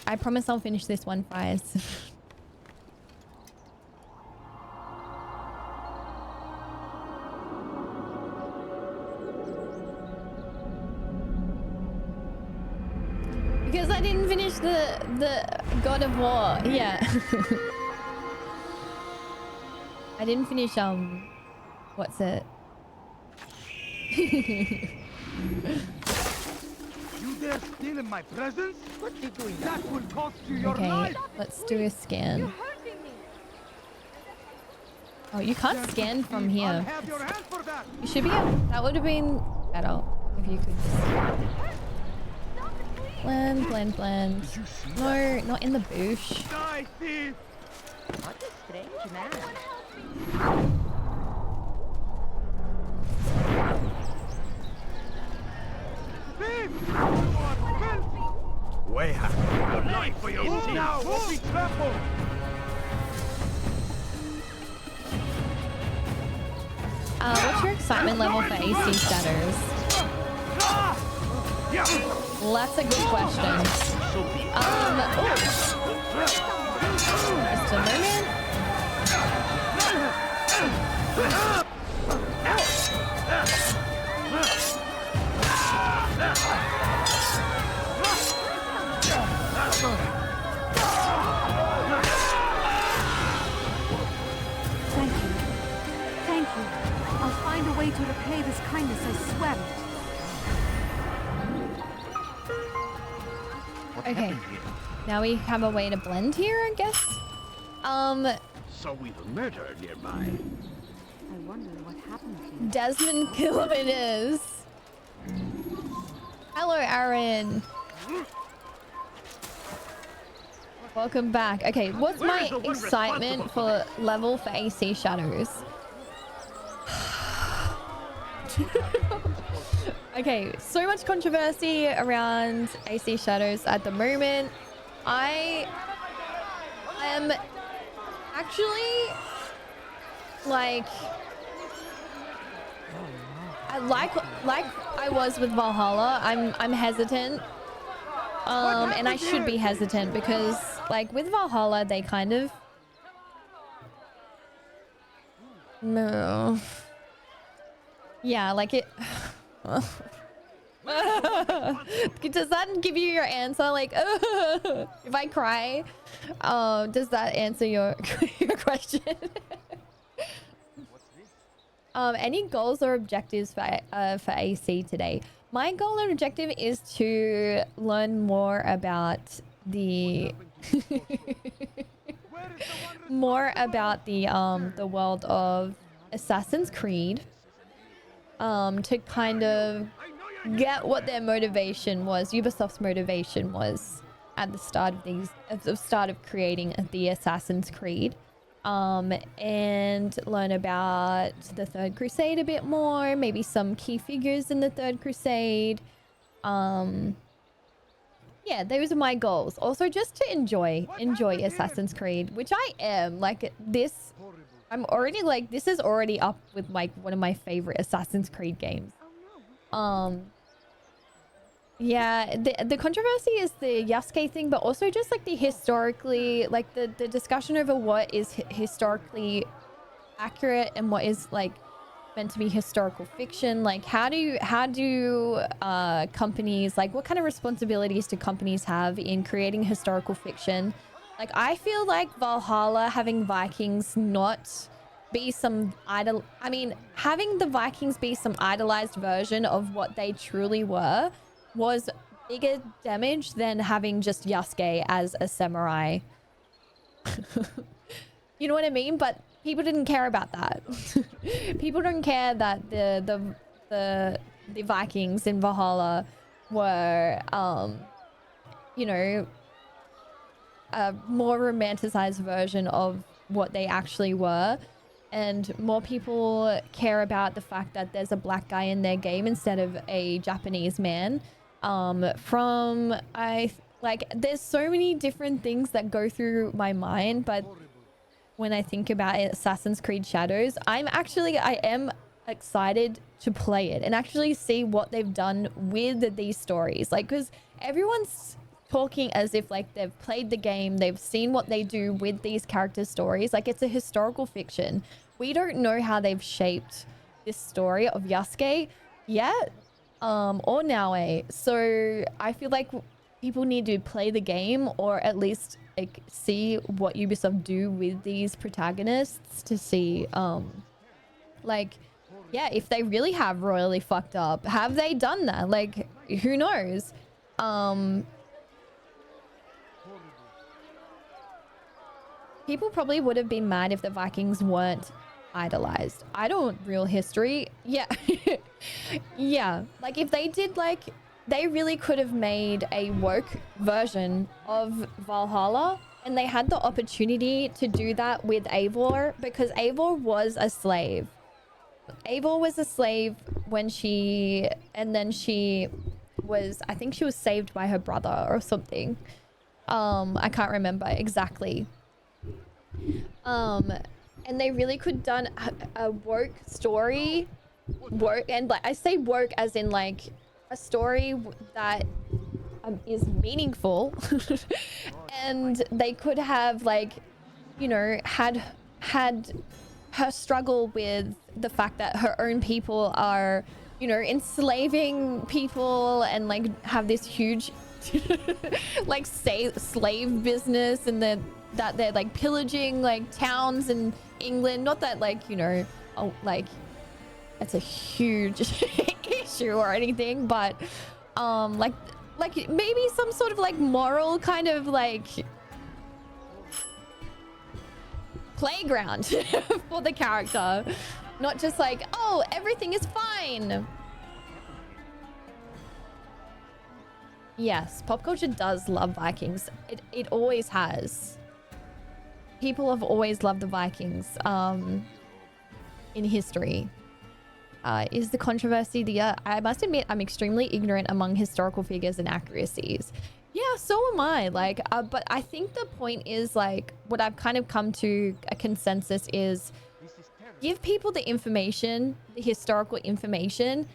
I promise I'll finish this one, Fries. Because I didn't finish the God of War. Yeah. I didn't finish what's it? You dare steal in my presence? What's he doing? That will cost you your life. Okay, let's do a scan. Oh, you can't scan from here. You should be able. That would have been better if you could just blend. No, not in the bush. Die, thief! What a strange man. Wayhack, your life for your team. Now, won't be trampled. What's your excitement level for AC Shadows? That's a good question. Just a moment. Thank you. I'll find a way to repay this kindness, I swear it. Okay. Now we have a way to blend here, I guess. So we've a murderer nearby. I wonder what happened here. Desmond Gilbert is. Hello, Aaron. Welcome back. Okay, what's my excitement for level for AC Shadows? Okay, so much controversy around AC Shadows at the moment. I am actually like I was with Valhalla. I'm hesitant. And I should be hesitant because like with Valhalla they kind of no. Yeah, like it Does that give you your answer? Like, if I cry, does that answer your your question? Any goals or objectives for AC today? My goal and objective is to learn more about the the world of Assassin's Creed. To kind of get what their motivation was, Ubisoft's motivation was at the start of creating the Assassin's Creed. And learn about the Third Crusade a bit more, maybe some key figures in the Third Crusade. Yeah, those are my goals. Also, just to enjoy Assassin's Creed, which I am. Like, this, I'm already like, this is already up with like one of my favorite Assassin's Creed games. Yeah, the controversy is the Yasuke thing, but also just like the historically, like the discussion over what is historically accurate and what is like meant to be historical fiction. Like, how do companies, like, what kind of responsibilities do companies have in creating historical fiction? Like, I feel like Valhalla having Vikings not be some having the Vikings be some idolized version of what they truly were was bigger damage than having just Yasuke as a samurai. You know what I mean? But people didn't care about that. People don't care that the Vikings in Valhalla were you know, a more romanticized version of what they actually were. And more people care about the fact that there's a black guy in their game instead of a Japanese man. There's so many different things that go through my mind, but when I think about it, Assassin's Creed Shadows, I am excited to play it and actually see what they've done with these stories. Like, because everyone's talking as if like they've played the game, they've seen what they do with these character stories. Like, it's a historical fiction. We don't know how they've shaped this story of Yasuke yet, or Naoe. So I feel like people need to play the game, or at least like see what Ubisoft do with these protagonists to see, like, yeah, if they really have royally fucked up, have they done that? Like, who knows? People probably would have been mad if the Vikings weren't idolized. I don't real history. Yeah. Yeah. Like, if they did, like, they really could have made a woke version of Valhalla, and they had the opportunity to do that with Eivor, because Eivor was a slave. Eivor was a slave when and then she was, I think she was saved by her brother or something. I can't remember exactly. And they really could have done a woke story, and like, I say woke as in like a story that is meaningful, and they could have, like, you know, had her struggle with the fact that her own people are, you know, enslaving people, and like have this huge like slave business, and then that they're like pillaging like towns in England. Not that, like, you know, like it's a huge issue or anything, but like maybe some sort of like moral kind of like playground for the character, not just like, oh, everything is fine. Yes, pop culture does love Vikings. It always has. People have always loved the Vikings in history. Is the controversy I must admit, I'm extremely ignorant among historical figures and accuracies. Yeah, so am I. Like, but I think the point is, like, what I've kind of come to a consensus is give people the information, the historical information.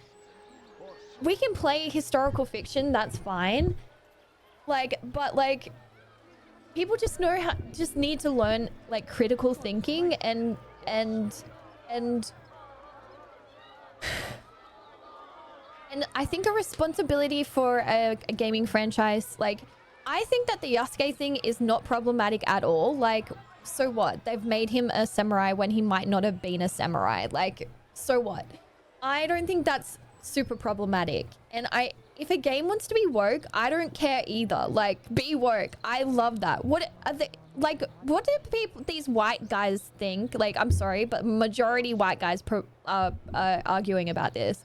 We can play historical fiction, that's fine. Like, but like, people just need to learn like critical thinking and And I think a responsibility for a gaming franchise, like, I think that the Yasuke thing is not problematic at all. Like, so what? They've made him a samurai when he might not have been a samurai. Like, so what? I don't think that's super problematic. And if a game wants to be woke, I don't care either. Like, be woke. I love that. What are they, like, what do people, these white guys think? Like, I'm sorry, but majority white guys are arguing about this.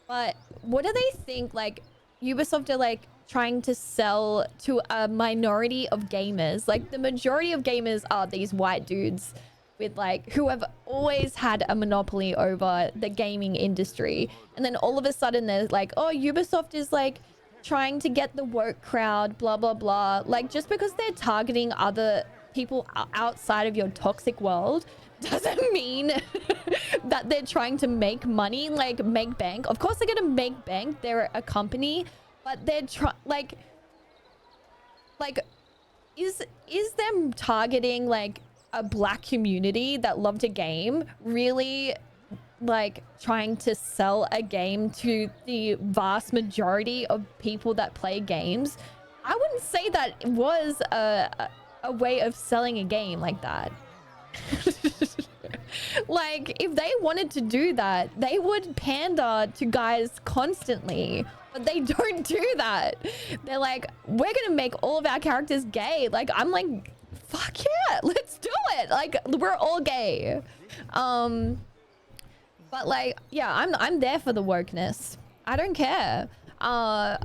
But what do they think, like, Ubisoft are, like, trying to sell to a minority of gamers? Like, the majority of gamers are these white dudes with, like, who have always had a monopoly over the gaming industry. And then all of a sudden they're like, oh, Ubisoft is, like, trying to get the woke crowd, blah, blah, blah. Like, just because they're targeting other people outside of your toxic world doesn't mean that they're trying to make money, like make bank. Of course they're gonna make bank. They're a company, but they're like is them targeting like a black community that loved a game really like trying to sell a game to the vast majority of people that play games? I wouldn't say that it was a way of selling a game like that. Like, if they wanted to do that, they would pander to guys constantly, but they don't do that. They're like, we're gonna make all of our characters gay. Like, I'm like, fuck yeah, let's do it. Like, we're all gay. But like, yeah, I'm there for the wokeness. I don't care. I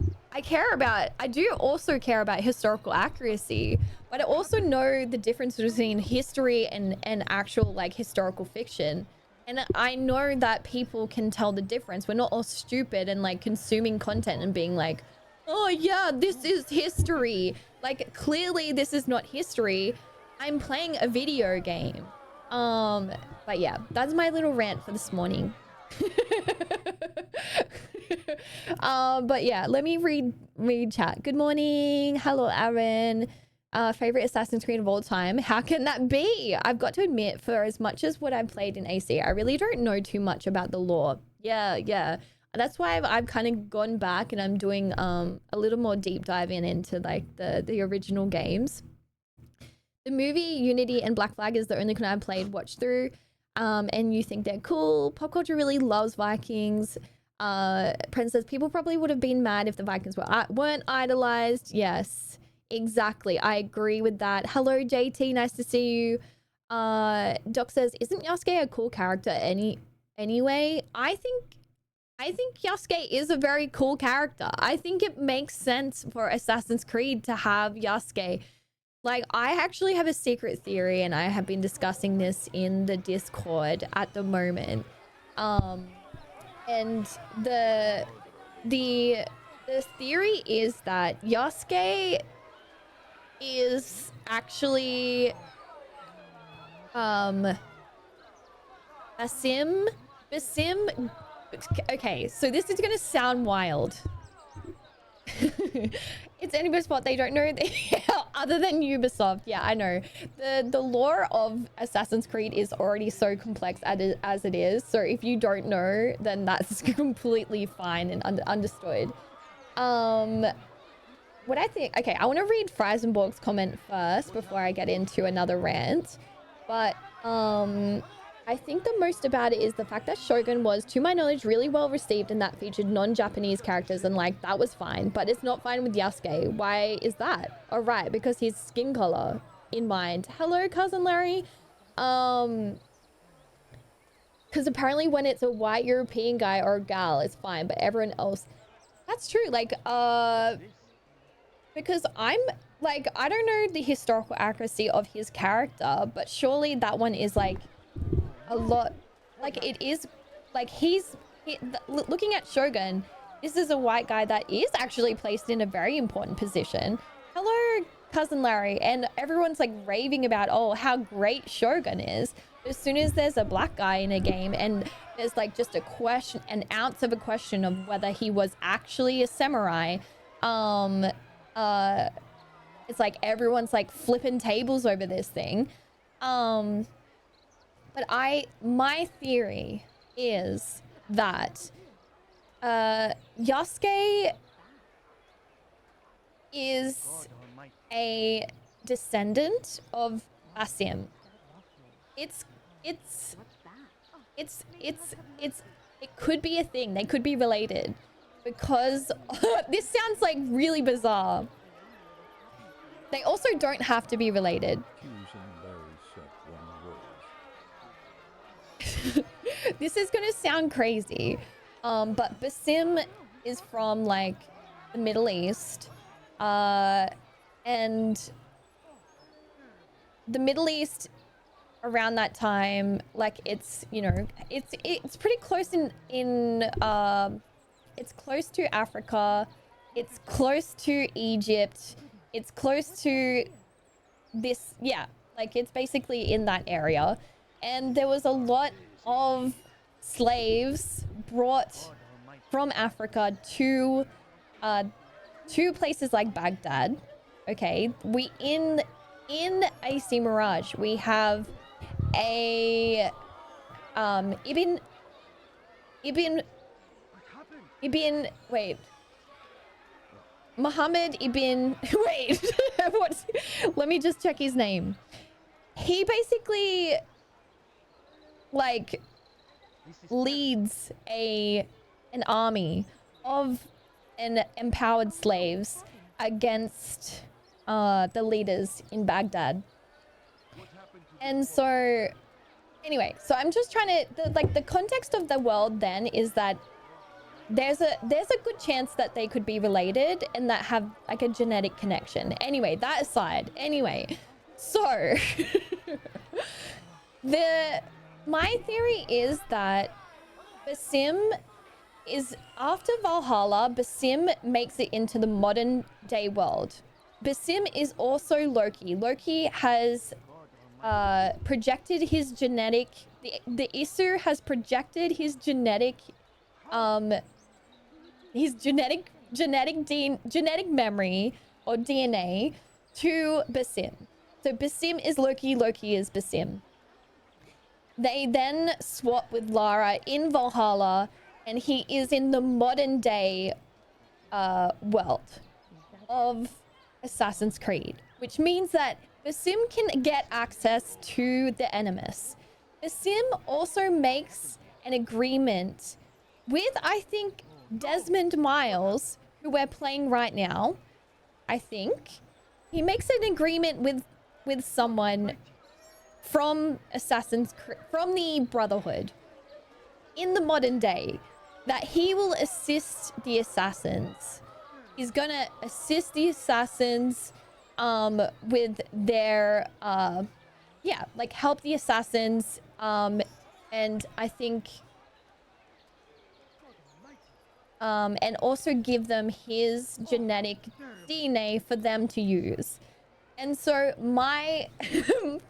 do also care about historical accuracy, but I also know the difference between history and actual like historical fiction. And I know that people can tell the difference. We're not all stupid and like consuming content and being like, oh yeah, this is history. Like, clearly this is not history. I'm playing a video game. But yeah, that's my little rant for this morning. But yeah, let me read chat. Good morning. Hello, Aaron. Favorite Assassin's Creed of all time. How can that be? I've got to admit, for as much as what I've played in AC, I really don't know too much about the lore. Yeah. That's why I've kind of gone back and I'm doing a little more deep diving into like the original games. The movie Unity and Black Flag is the only one I've watched through. And you think they're cool. Pop culture really loves Vikings. Prince says people probably would have been mad if the Vikings weren't idolized. Yes, exactly. I agree with that. Hello, JT. Nice to see you. Doc says, isn't Yasuke a cool character anyway? I think Yasuke is a very cool character. I think it makes sense for Assassin's Creed to have Yasuke. Like, I actually have a secret theory, and I have been discussing this in the Discord at the moment. And the theory is that Yasuke is actually Basim. Okay, so this is gonna sound wild. It's anybody's fault they don't know other than Ubisoft. Yeah, I know. The lore of Assassin's Creed is already so complex as it is. So if you don't know, then that's completely fine and understood. What I think... Okay, I want to read Freisenborg's comment first before I get into another rant. But I think the most about it is the fact that Shogun was, to my knowledge, really well received and that featured non-Japanese characters, and like that was fine, but it's not fine with Yasuke. Why is that? All right, because his skin color in mind. Hello, cousin Larry. Because apparently when it's a white European guy or a gal, it's fine, but everyone else, that's true. Like, because I'm like, I don't know the historical accuracy of his character, but surely that one is like a lot, like it is, like looking at Shogun, this is a white guy that is actually placed in a very important position. Hello, cousin Larry. And everyone's like raving about, oh, how great Shogun is. As soon as there's a black guy in a game and there's like just a question, an ounce of a question of whether he was actually a samurai, it's like everyone's like flipping tables over this thing. But my theory is that Yasuke is a descendant of Basim. It could be a thing. They could be related because this sounds like really bizarre. They also don't have to be related. This is gonna sound crazy, but Basim is from like the Middle East, and the Middle East around that time, like it's, you know, it's pretty close it's close to Africa, it's close to Egypt, it's close to this, yeah, like it's basically in that area. And there was a lot of slaves brought from Africa to places like Baghdad. Okay, we in AC Mirage we have a Muhammad ibn wait what's, let me just check his name. He basically like leads an army of empowered slaves against the leaders in Baghdad. And so anyway, so I'm just trying to the context of the world then is that there's a good chance that they could be related and that have like a genetic connection. Anyway, that aside, anyway, so my theory is that Basim is, after Valhalla, Basim makes it into the modern day world. Basim is also Loki. Loki has projected his genetic, the Isu has projected his genetic memory or DNA to Basim. So Basim is Loki, Loki is Basim. They then swap with Lara in Valhalla, and he is in the modern day world of Assassin's Creed, which means that Basim can get access to the Animus. Basim also makes an agreement with, I think, Desmond Miles, who we're playing right now. I think he makes an agreement with someone from from the Brotherhood in the modern day that he will assist the assassins. He's gonna assist the assassins with their like help the assassins, and I think and also give them his genetic DNA for them to use. And so my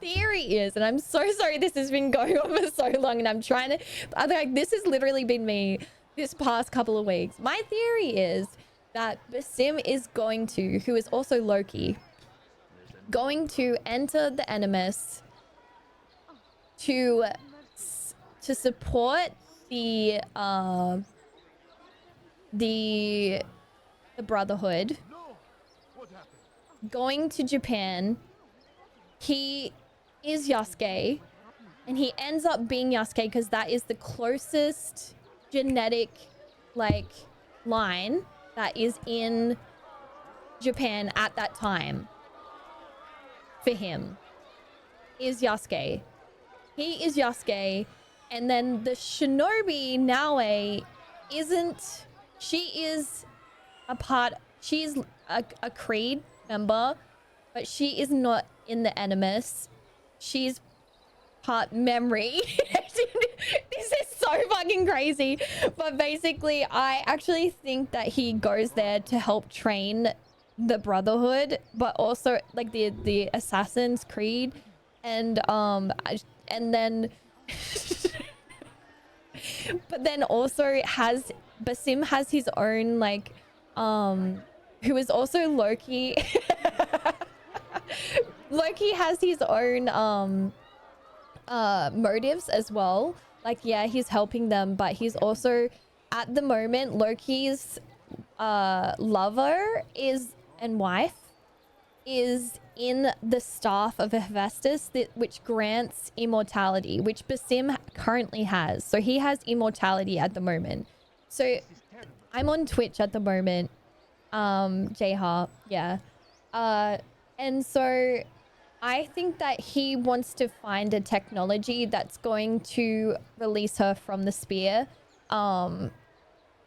theory is, and I'm so sorry this has been going on for so long, and I'm trying to, like, this has literally been me this past couple of weeks. My theory is that Basim is going to, who is also Loki, going to enter the Animus to support the Brotherhood. Going to Japan, he is Yasuke, and he ends up being Yasuke because that is the closest genetic like line that is in Japan at that time. For him is Yasuke. He is Yasuke, and then the shinobi Naoe isn't, she is a part, she's a Creed member, but she is not in the Animus. She's part memory. This is so fucking crazy. But basically, I actually think that he goes there to help train the Brotherhood, but also like the Assassin's Creed, and then but then also Basim has his own like who is also Loki. Loki has his own motives as well. Like, yeah, he's helping them, but he's also at the moment, Loki's lover and wife is in the staff of Hephaestus, which grants immortality, which Basim currently has. So he has immortality at the moment. So I'm on Twitch at the moment, J-Harp, yeah. And so I think that he wants to find a technology that's going to release her from the spear.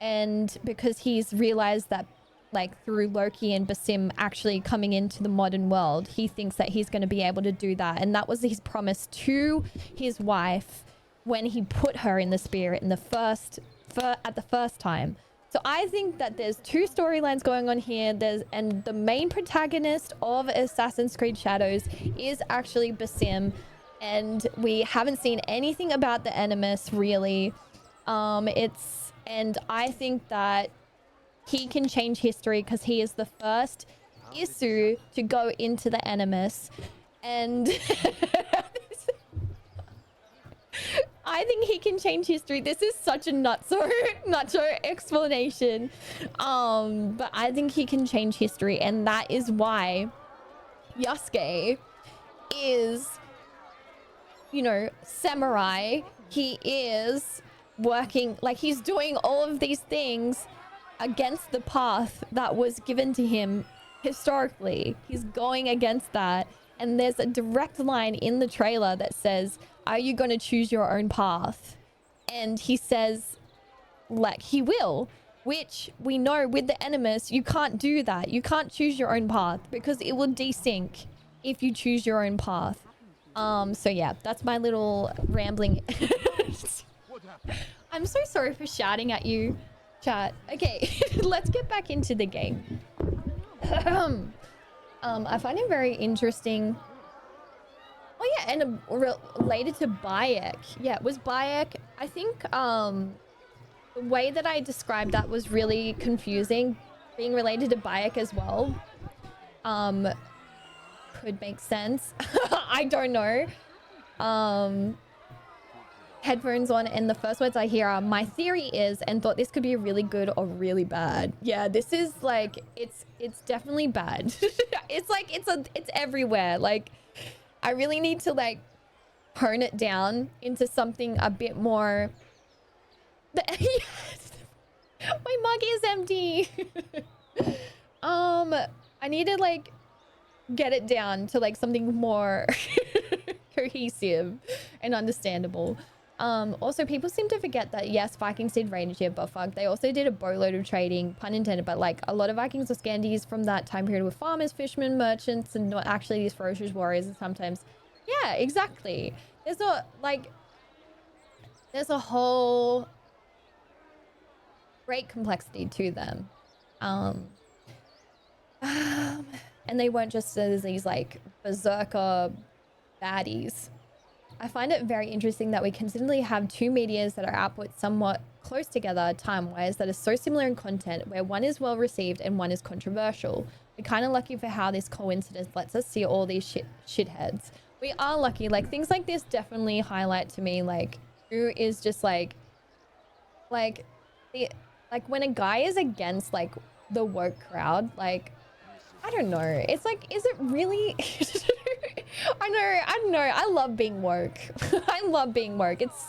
And because he's realized that, like, through Loki and Basim actually coming into the modern world, he thinks that he's going to be able to do that. And that was his promise to his wife when he put her in the spear in the first time. So I think that there's two storylines going on here. And the main protagonist of Assassin's Creed Shadows is actually Basim, and we haven't seen anything about the Animus really. And I think that he can change history because he is the first Isu to go into the Animus, and I think he can change history. This is such a nacho explanation, but I think he can change history, and that is why Yasuke is, you know, samurai. He is working, like, he's doing all of these things against the path that was given to him historically. He's going against that, and there's a direct line in the trailer that says, are you going to choose your own path? And he says, like, he will, which we know with the Animus, you can't do that. You can't choose your own path because it will desync if you choose your own path. So yeah, that's my little rambling. I'm so sorry for shouting at you, chat. Okay, let's get back into the game. I find it very interesting. Oh yeah, and related to Bayek. Yeah, it was Bayek. I think the way that I described that was really confusing. Being related to Bayek as well could make sense. I don't know. Headphones on, and the first words I hear are, my theory is, and thought this could be really good or really bad. Yeah, this is like, it's definitely bad. It's like, it's everywhere. Like, I really need to, like, hone it down into something a bit more. Yes. My mug is empty. I need to, like, get it down to, like, something more cohesive and understandable. Also, people seem to forget that, yes, Vikings did raid ship, but fuck, they also did a boatload of trading, pun intended, but, like, a lot of Vikings were Scandies from that time period with farmers, fishermen, merchants, and not actually these ferocious warriors. And sometimes, yeah, exactly. There's a whole great complexity to them. And they weren't just as these, like, berserker baddies. I find it very interesting that we consistently have two medias that are output somewhat close together time-wise that are so similar in content, where one is well received and one is controversial. We're kind of lucky for how this coincidence lets us see all these shitheads. We are lucky. Like, things like this definitely highlight to me, like, who is just like when a guy is against, like, the woke crowd, like, I don't know. It's like, is it really? I know. I love being woke. I love being woke. It's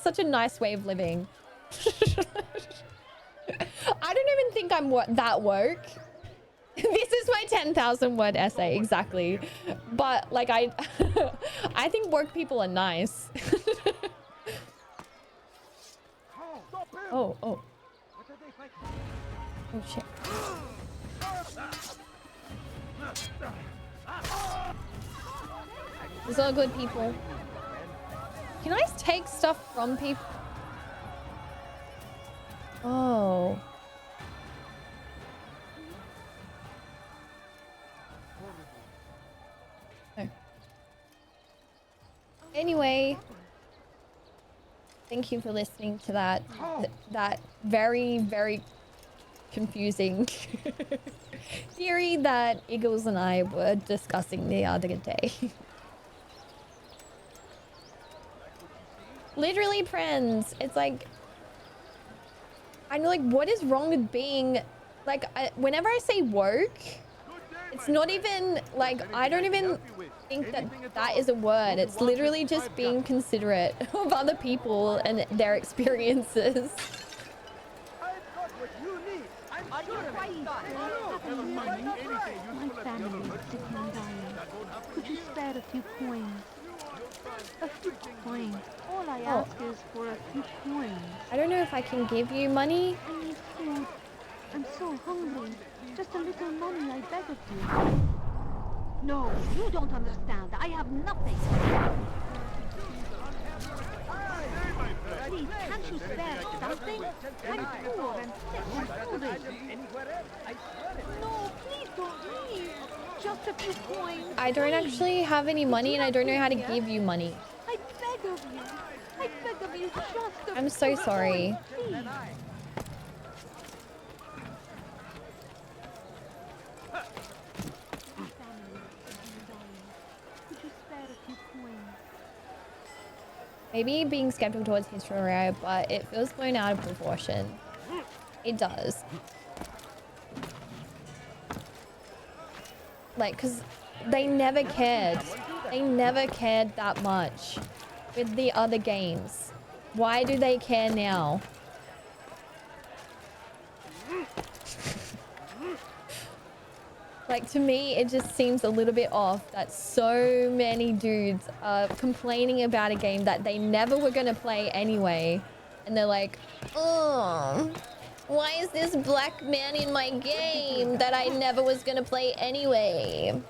such a nice way of living. I don't even think I'm that woke. This is my 10,000 word essay, exactly. But, like, I think woke people are nice. Oh. Oh shit. It's all good, people. Can I take stuff from people? Oh. No. Anyway, thank you for listening to that. That very, very confusing theory that Eagles and I were discussing the other day. Literally, friends. It's like, I'm like, what is wrong with being like, whenever I say woke, it's not even like, I don't even think that that is a word. It's literally just being considerate of other people and their experiences. My family is sick and dying. Could you spare a few coins? A few coins. All I ask is for a few coins. I don't know if I can give you money. I need food. I'm so hungry. Just a little money, I beg of you. No, you don't understand. I have nothing. Please, can't you spare something? I'm poor and sick and hungry. No, please don't leave. Just a few coins. I don't actually have any money and I don't know how to give you money. I beg of you. I beg of you, just a I'm so sorry. please. Maybe being skeptical towards history, right? But it feels blown out of proportion. It does. Like, because they never cared. They never cared that much with the other games. Why do they care now? Like, to me, it just seems a little bit off that so many dudes are complaining about a game that they never were going to play anyway. And they're like, oh, why is this black man in my game that I never was going to play anyway?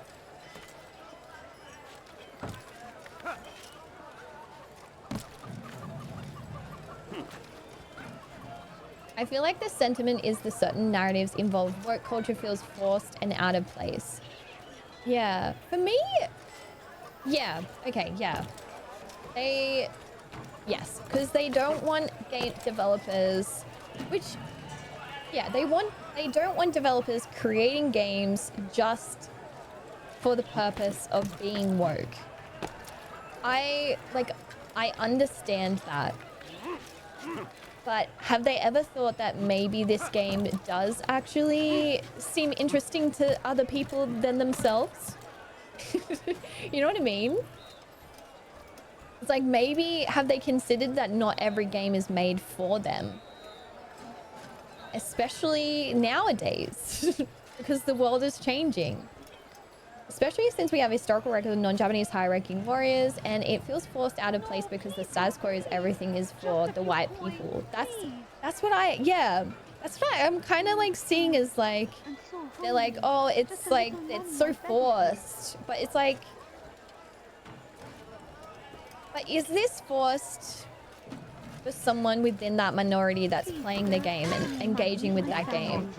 I feel like the sentiment is the certain narratives involved woke culture feels forced and out of place. Yeah, for me, yeah, okay, yeah. Yes, because they don't want game developers, which, yeah, they don't want developers creating games just for the purpose of being woke. I understand that. But have they ever thought that maybe this game does actually seem interesting to other people than themselves? You know what I mean? It's like, maybe have they considered that not every game is made for them? Especially nowadays, because the world is changing. Especially since we have historical record of non-Japanese high-ranking warriors, and it feels forced out of place because the status quo is everything is for the white people. That's what I'm kind of like seeing as like, they're like, oh, it's like, it's so forced. But it's like, but is this forced for someone within that minority that's playing the game and engaging with that game?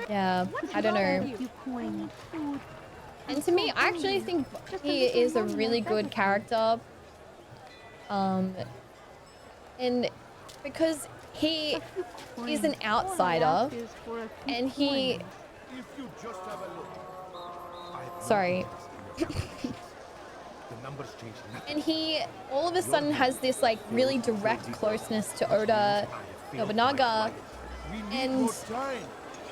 Yeah, I don't know. And to me, I actually think he is a really good character. And because he is an outsider and he... Sorry. And he all of a sudden has this like really direct closeness to Oda Nobunaga, and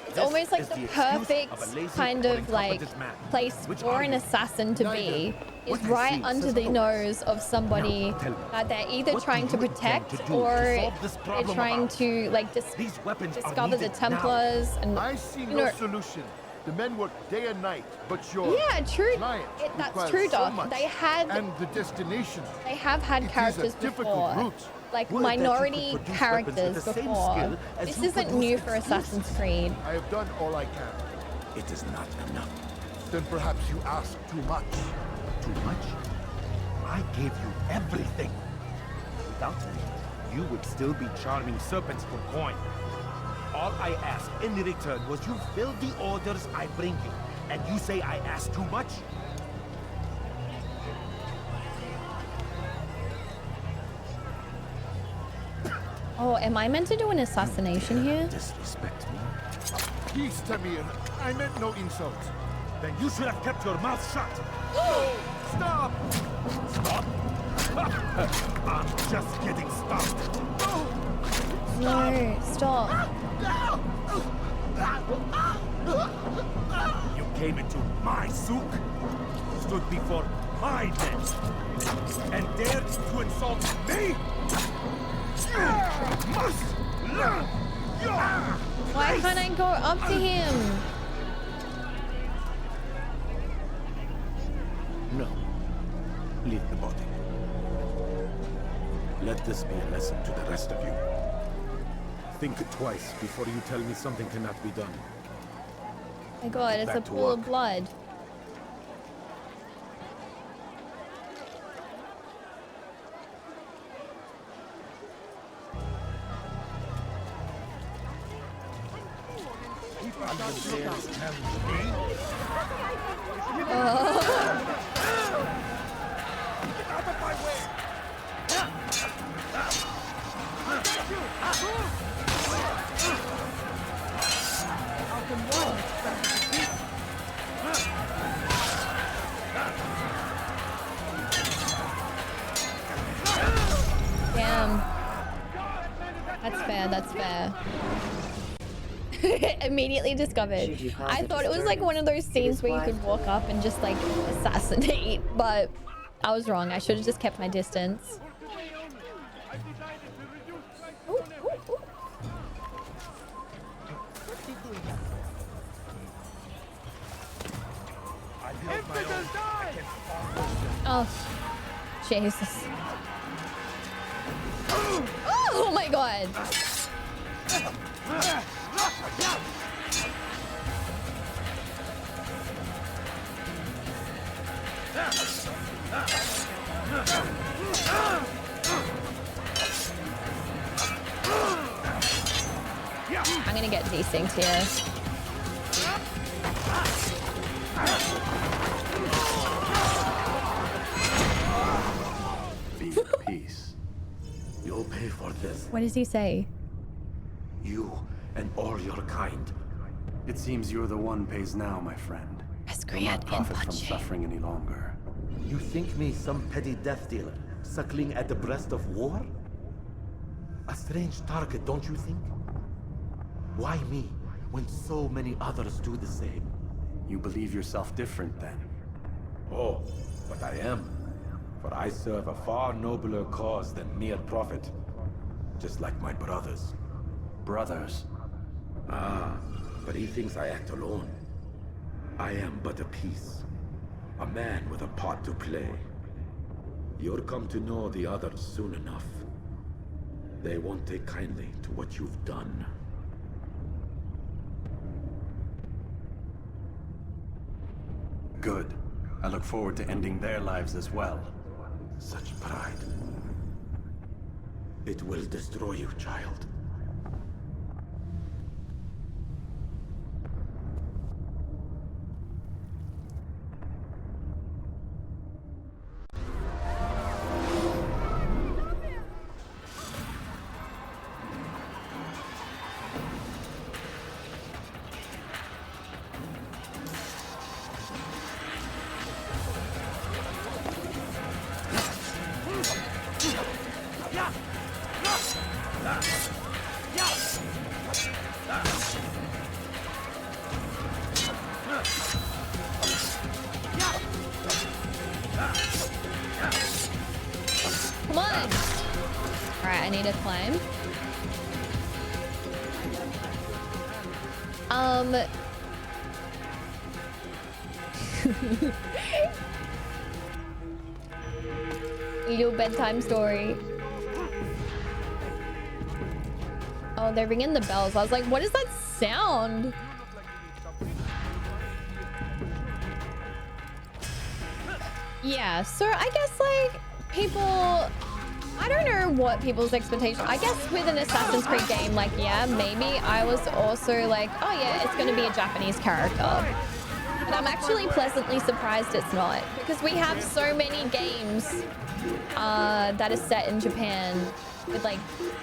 it's almost like the perfect kind of like place for an assassin to be, is right under the nose of somebody that they're either trying to protect or they're trying to like discover the Templars. And I see no solution. The men work day and night, but that's true, Doc. They had and the destination. They have had characters before. Like minority characters before. This isn't new for Assassin's Creed. I have done all I can. It is not enough. Then perhaps you ask too much. Too much? I gave you everything. Without me, you would still be charming serpents for coin. All I ask in return was you fill the orders I bring you. And you say I ask too much? Oh, am I meant to do an assassination here? Disrespect me. Peace, Tamir. I meant no insult. Then you should have kept your mouth shut. Stop! Stop? I'm just getting started. No, stop. came into my souk, stood before my den, and dared to insult me? You must learn your Why can't I go up to him? No. Leave the body. Let this be a lesson to the rest of you. Think twice before you tell me something cannot be done. My God, it's a pool of blood. Damn. That's fair, that's fair. Immediately discovered. I thought it was like one of those scenes where you could walk up and just like assassinate, but I was wrong. I should have just kept my distance. Ooh, ooh, ooh. Oh, Jesus. Oh my God. I'm gonna get desynced here. Be at peace. You'll pay for this. What does he say? You and all your kind. It seems you're the one pays now, my friend. You'll not profit from suffering any longer. You think me some petty death dealer, suckling at the breast of war? A strange target, don't you think? Why me, when so many others do the same? You believe yourself different, then? Oh, but I am. For I serve a far nobler cause than mere profit. Just like my brothers. Brothers? Ah, but he thinks I act alone. I am but a piece. A man with a part to play. You'll come to know the others soon enough. They won't take kindly to what you've done. Good. I look forward to ending their lives as well. Such pride. It will destroy you, child. Come on. All right, I need to climb. Little bedtime story. Oh, they're ringing the bells. I was like, what is that sound? Yeah, so I guess like people, I don't know what people's expectations. I guess with an Assassin's Creed game, like, yeah, maybe I was also like, oh yeah, it's going to be a Japanese character. But I'm actually pleasantly surprised it's not, because we have so many games that are set in Japan with like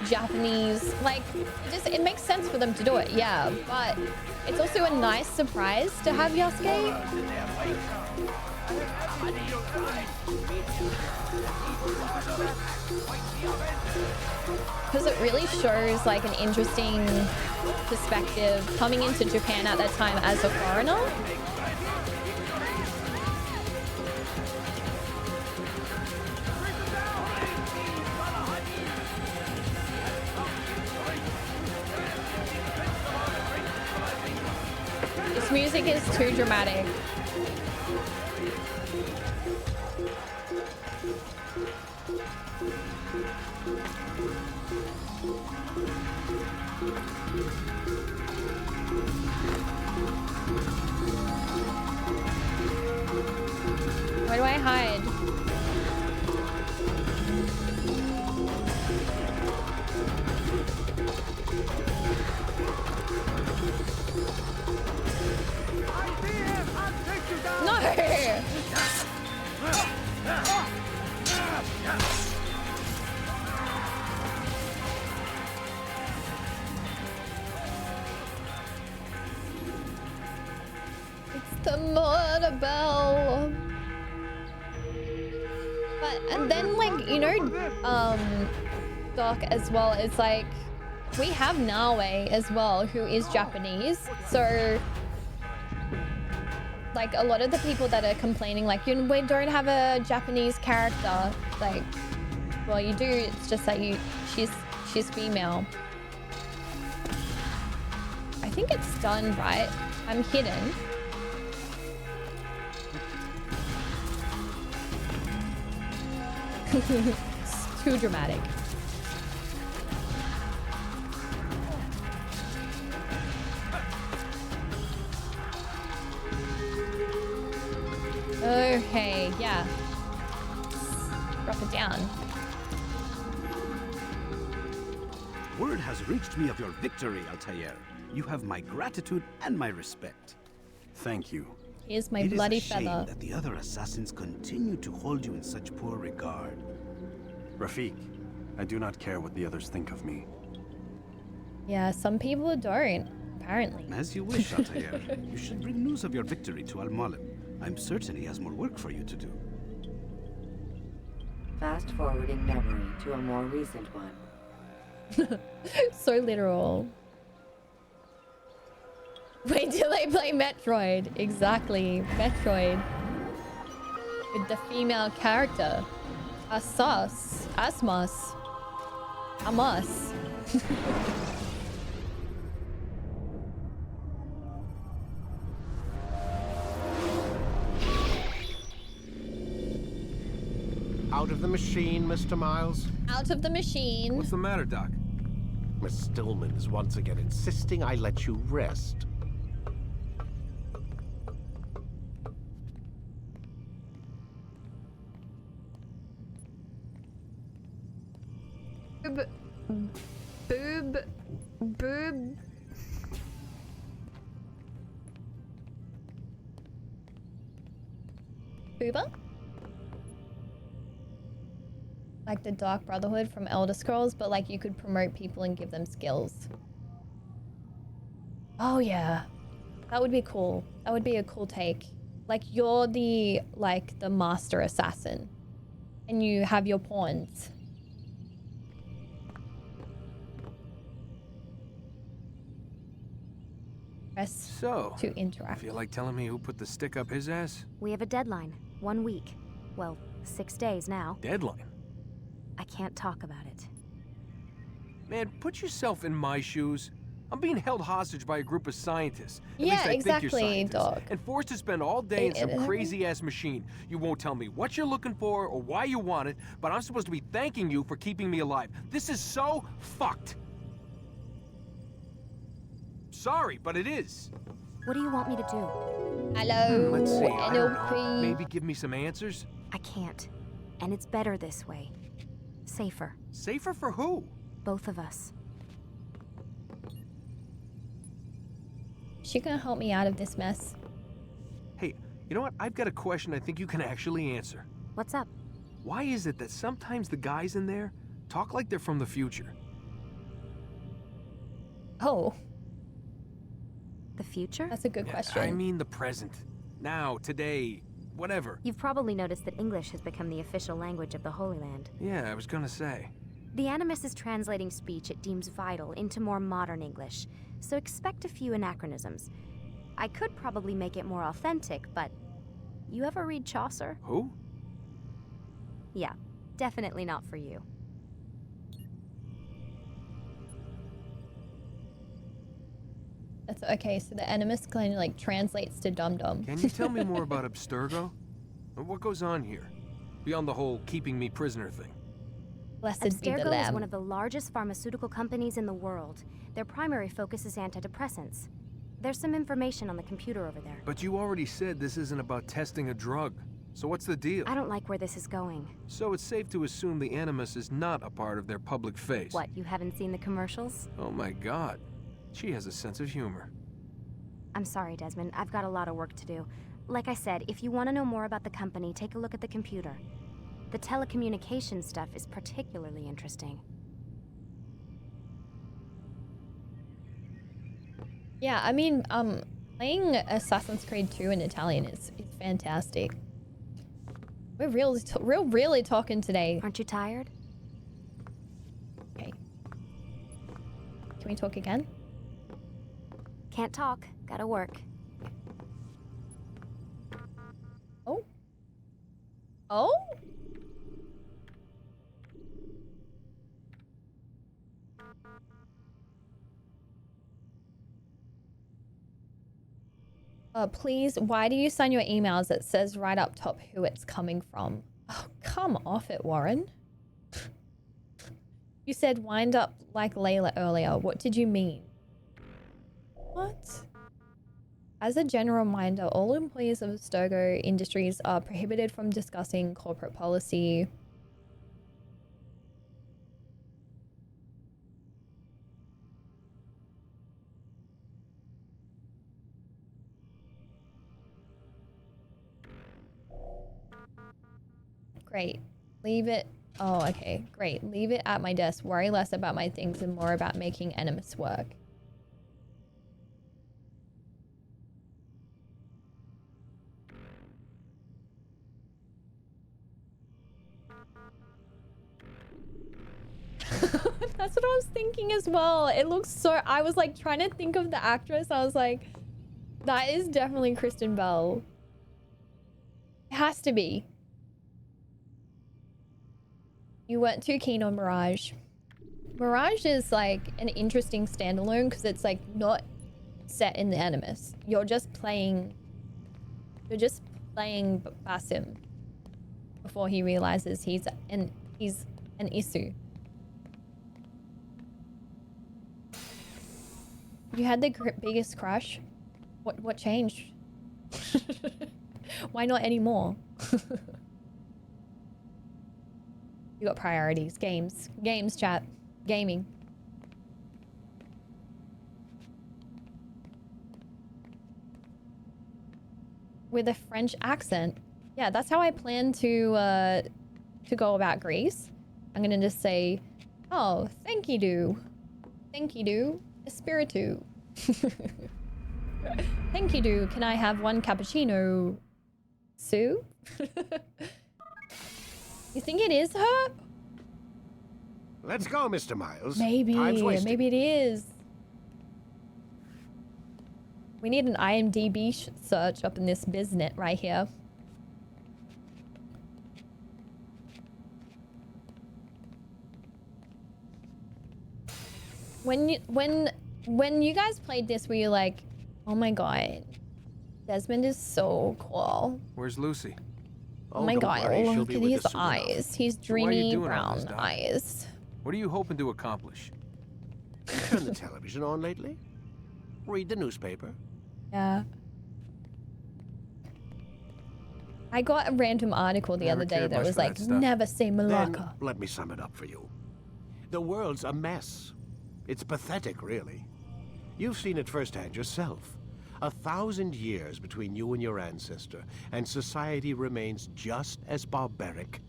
Japanese, like it makes sense for them to do it, yeah. But it's also a nice surprise to have Yasuke. because it really shows like an interesting perspective coming into Japan at that time as a foreigner. This music is too dramatic. Where do I hide? No! It's the murder bell. But and then like, you know, Doc as well, it's like we have Nawe as well, who is Japanese. So like a lot of the people that are complaining like, you know, we don't have a Japanese character, like, well, you do, it's just that she's female. I think it's done right. I'm hidden. It's too dramatic. Okay, yeah. Drop it down. Word has reached me of your victory, Altair. You have my gratitude and my respect. Thank you. Here's my bloody It is a shame feather. that the other assassins continue to hold you in such poor regard. Rafik, I do not care what the others think of me. Yeah, some people don't, apparently. As you wish, Altair. You should bring news of your victory to Al-Mualim. I'm certain he has more work for you to do. Fast forwarding memory to a more recent one. So literal. Wait till they play Metroid. Exactly, Metroid. With the female character. Asmus. Amos. Out of the machine, Mr. Miles. Out of the machine. What's the matter, Doc? Miss Stillman is once again insisting I let you rest. Boob. Booba? Like the Dark Brotherhood from Elder Scrolls, but like you could promote people and give them skills. Oh yeah. That would be cool. That would be a cool take. Like you're the master assassin. And you have your pawns. Press to interact. Feel like telling me who put the stick up his ass? We have a deadline. 1 week. Well, 6 days now. Deadline? I can't talk about it. Man, put yourself in my shoes. I'm being held hostage by a group of scientists. At Yeah, least I exactly, think you're scientists. Doc. And forced to spend all day in some crazy-ass machine. You won't tell me what you're looking for or why you want it, but I'm supposed to be thanking you for keeping me alive. This is so fucked. Sorry, but it is. What do you want me to do? Hello, Let's see. I don't know. NLP. Maybe give me some answers? I can't. And it's better this way. Safer. Safer for who? Both of us. She gonna help me out of this mess. Hey, you know what? I've got a question I think you can actually answer. What's up? Why is it that sometimes the guys in there talk like they're from the future? Oh. The future? That's a good question. I mean the present. Now, today, whatever. You've probably noticed that English has become the official language of the Holy Land. Yeah, I was gonna say. The Animus is translating speech it deems vital into more modern English, so expect a few anachronisms. I could probably make it more authentic, but you ever read Chaucer? Who? Yeah, definitely not for you. That's okay, so the Animus kind of like translates to dum-dum. Can you tell me more about Abstergo? What goes on here? Beyond the whole keeping me prisoner thing. Blessed be the Abstergo is Lamb. one of the largest pharmaceutical companies in the world. Their primary focus is antidepressants. There's some information on the computer over there. But you already said this isn't about testing a drug. So what's the deal? I don't like where this is going. So it's safe to assume the Animus is not a part of their public face. What, you haven't seen the commercials? Oh my god. She has a sense of humor. I'm sorry, Desmond. I've got a lot of work to do. Like I said, if you want to know more about the company, take a look at the computer. The telecommunications stuff is particularly interesting. Yeah, I mean, playing Assassin's Creed 2 in Italian is fantastic. We're really talking today. Aren't you tired? Okay. Can we talk again? Can't talk. Gotta work. Oh? Oh? Please, why do you sign your emails? It says right up top who it's coming from. Oh, come off it, Warren. You said wind up like Layla earlier. What did you mean? What? As a general reminder, all employees of Abstergo Industries are prohibited from discussing corporate policy. Great. Leave it. Oh, okay. Great. Leave it at my desk. Worry less about my things and more about making Animus work. That's what I was thinking as well. It looks so... I was like trying to think of the actress. I was like, that is definitely Kristen Bell. It has to be. You weren't too keen on Mirage. Mirage is like an interesting standalone because it's like not set in the Animus. You're just playing Basim before he realizes he's an Isu. You had the biggest crush? What changed? Why not anymore? You got priorities. Games, chat. Gaming. With a French accent. Yeah, that's how I plan to go about Greece. I'm gonna just say, oh, thank you do. Thank you do. Espiritu. Thank you do. Can I have one cappuccino? Sue? You think it is her? Let's go, Mr. Miles. Maybe. Time's wasting. Maybe it is. We need an IMDb search up in this biznit right here. When you guys played this, were you like, oh my god, Desmond is so cool. Where's Lucy? Oh my god, look at his eyes. He's dreamy brown eyes. What are you hoping to accomplish? Turn the television on lately? Read the newspaper? Yeah. I got a random article the other day that was like, never say Malacca. Then let me sum it up for you. The world's a mess. It's pathetic, really. You've seen it firsthand yourself. 1,000 years between you and your ancestor, and society remains just as barbaric,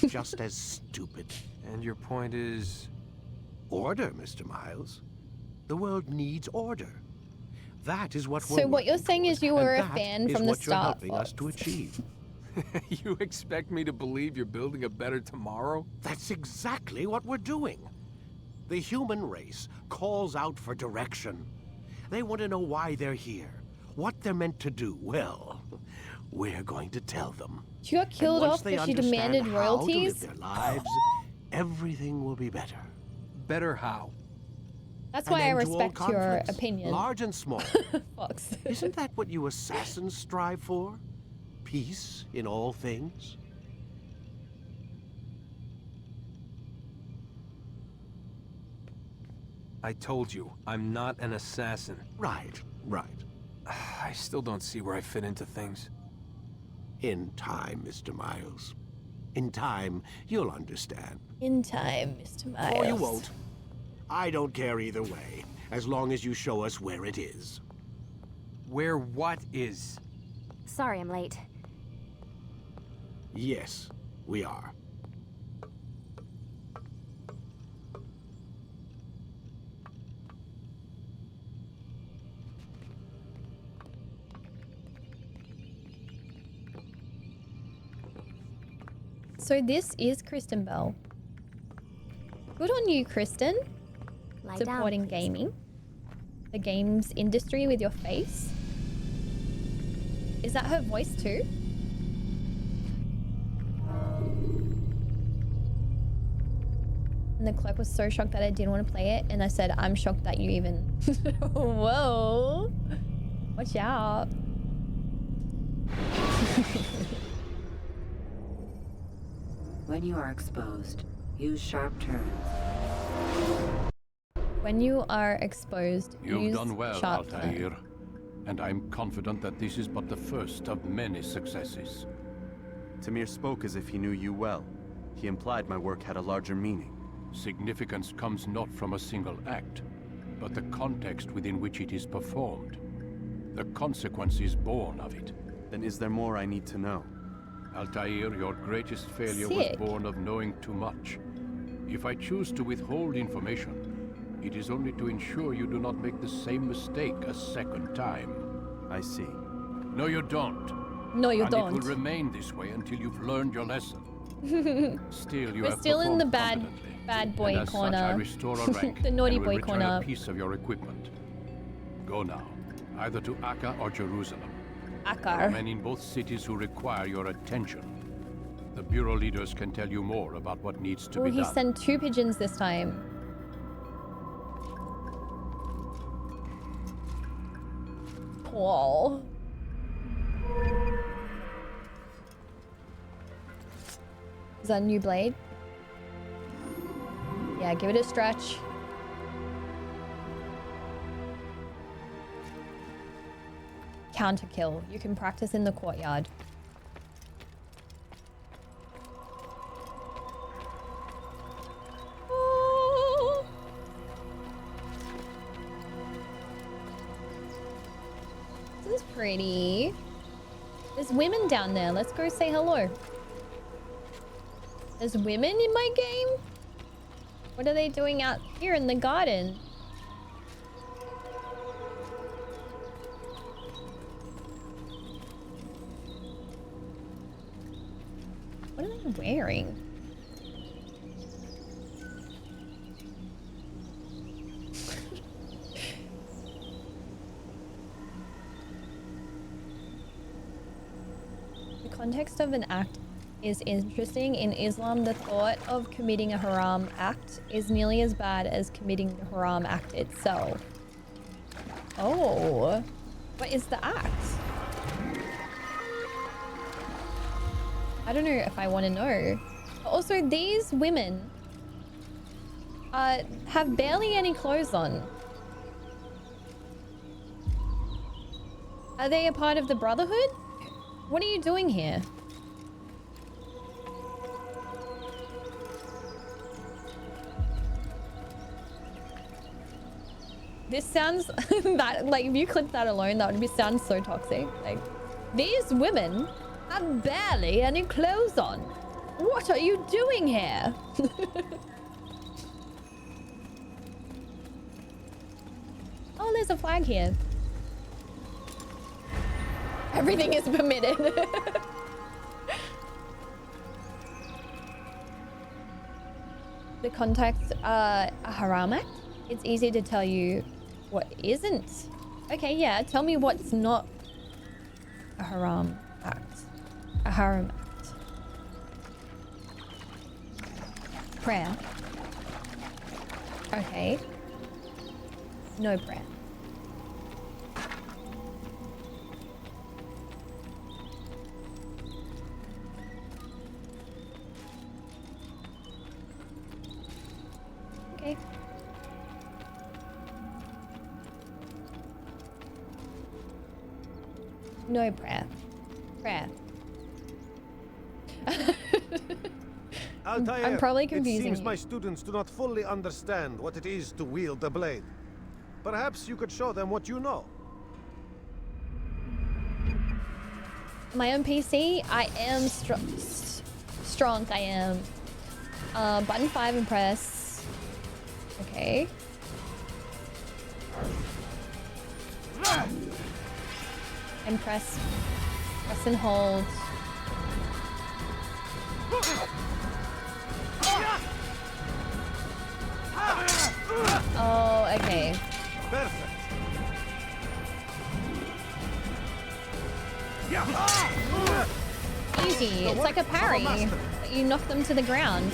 just as stupid. And your point is? Order, Mr. Miles. The world needs order. That is what So what you're saying is you were a fan from the start. Helping us to achieve. You expect me to believe you're building a better tomorrow? That's exactly what we're doing. The human race calls out for direction. They want to know why they're here, what they're meant to do. Well, we're going to tell them. She got killed off because she demanded royalties? How to live their lives, everything will be better. Better how? That's why I respect your opinion. Large and small. Fox. Isn't that what you assassins strive for? Peace in all things? I told you, I'm not an assassin. Right. I still don't see where I fit into things. In time, Mr. Miles. In time, you'll understand. In time, Mr. Miles. Or you won't. I don't care either way, as long as you show us where it is. Where what is? Sorry I'm late. Yes, we are. So this is Kristen Bell. Good on you, Kristen. Lie Supporting down, gaming. The games industry with your face. Is that her voice too? And the clerk was so shocked that I didn't want to play it, and I said, I'm shocked that you even... Whoa! Watch out. When you are exposed, use sharp turns. When you are exposed, You've use done well, sharp Altair, and I'm confident that this is but the first of many successes. Tamir spoke as if he knew you well. He implied my work had a larger meaning. Significance comes not from a single act, but the context within which it is performed. The consequences born of it. Then is there more I need to know? Altair, your greatest failure Sick. was born of knowing too much. If I choose to withhold information, it is only to ensure you do not make the same mistake a second time. I see. No, you don't. No, you and don't. it will remain this way until you've learned your lesson. Still, you We're have still in the performed bad boy and as corner. Such, I restore a rank The naughty and will boy return corner. a piece of your equipment. Go now, either to Acre or Jerusalem. There are Acre. men in both cities who require your attention. The Bureau leaders can tell you more about what needs to Oh, be he done. sent 2 pigeons this time. Whoa. Is that a new blade? Yeah, give it a stretch. Counter kill. You can practice in the courtyard. Oh. This is pretty. There's women down there. Let's go say hello. There's women in my game? What are they doing out here in the garden? What are they wearing? The context of an act is interesting. In Islam, the thought of committing a haram act is nearly as bad as committing the haram act itself. Oh, what is the act? I don't know if I want to know. Also, these women have barely any clothes on. Are they a part of the Brotherhood? What are you doing here? This sounds that like if you clip that alone, that would sound so toxic. Like, these women have barely any clothes on. What are you doing here? Oh, there's a flag here. Everything is permitted. the context a haram act, it's easy to tell you what isn't. Okay, yeah, tell me what's not a haram act. A haram act. Prayer. Okay. No prayer. Okay. No prayer. Prayer. Altair, I'm probably confusing it seems you. my students do not fully understand what it is to wield a blade. Perhaps you could show them what you know. My own PC, I am strong. I am. Button 5 and press. Okay. And press and hold. Oh, okay. Perfect. Easy. It's like a parry. But you knock them to the ground.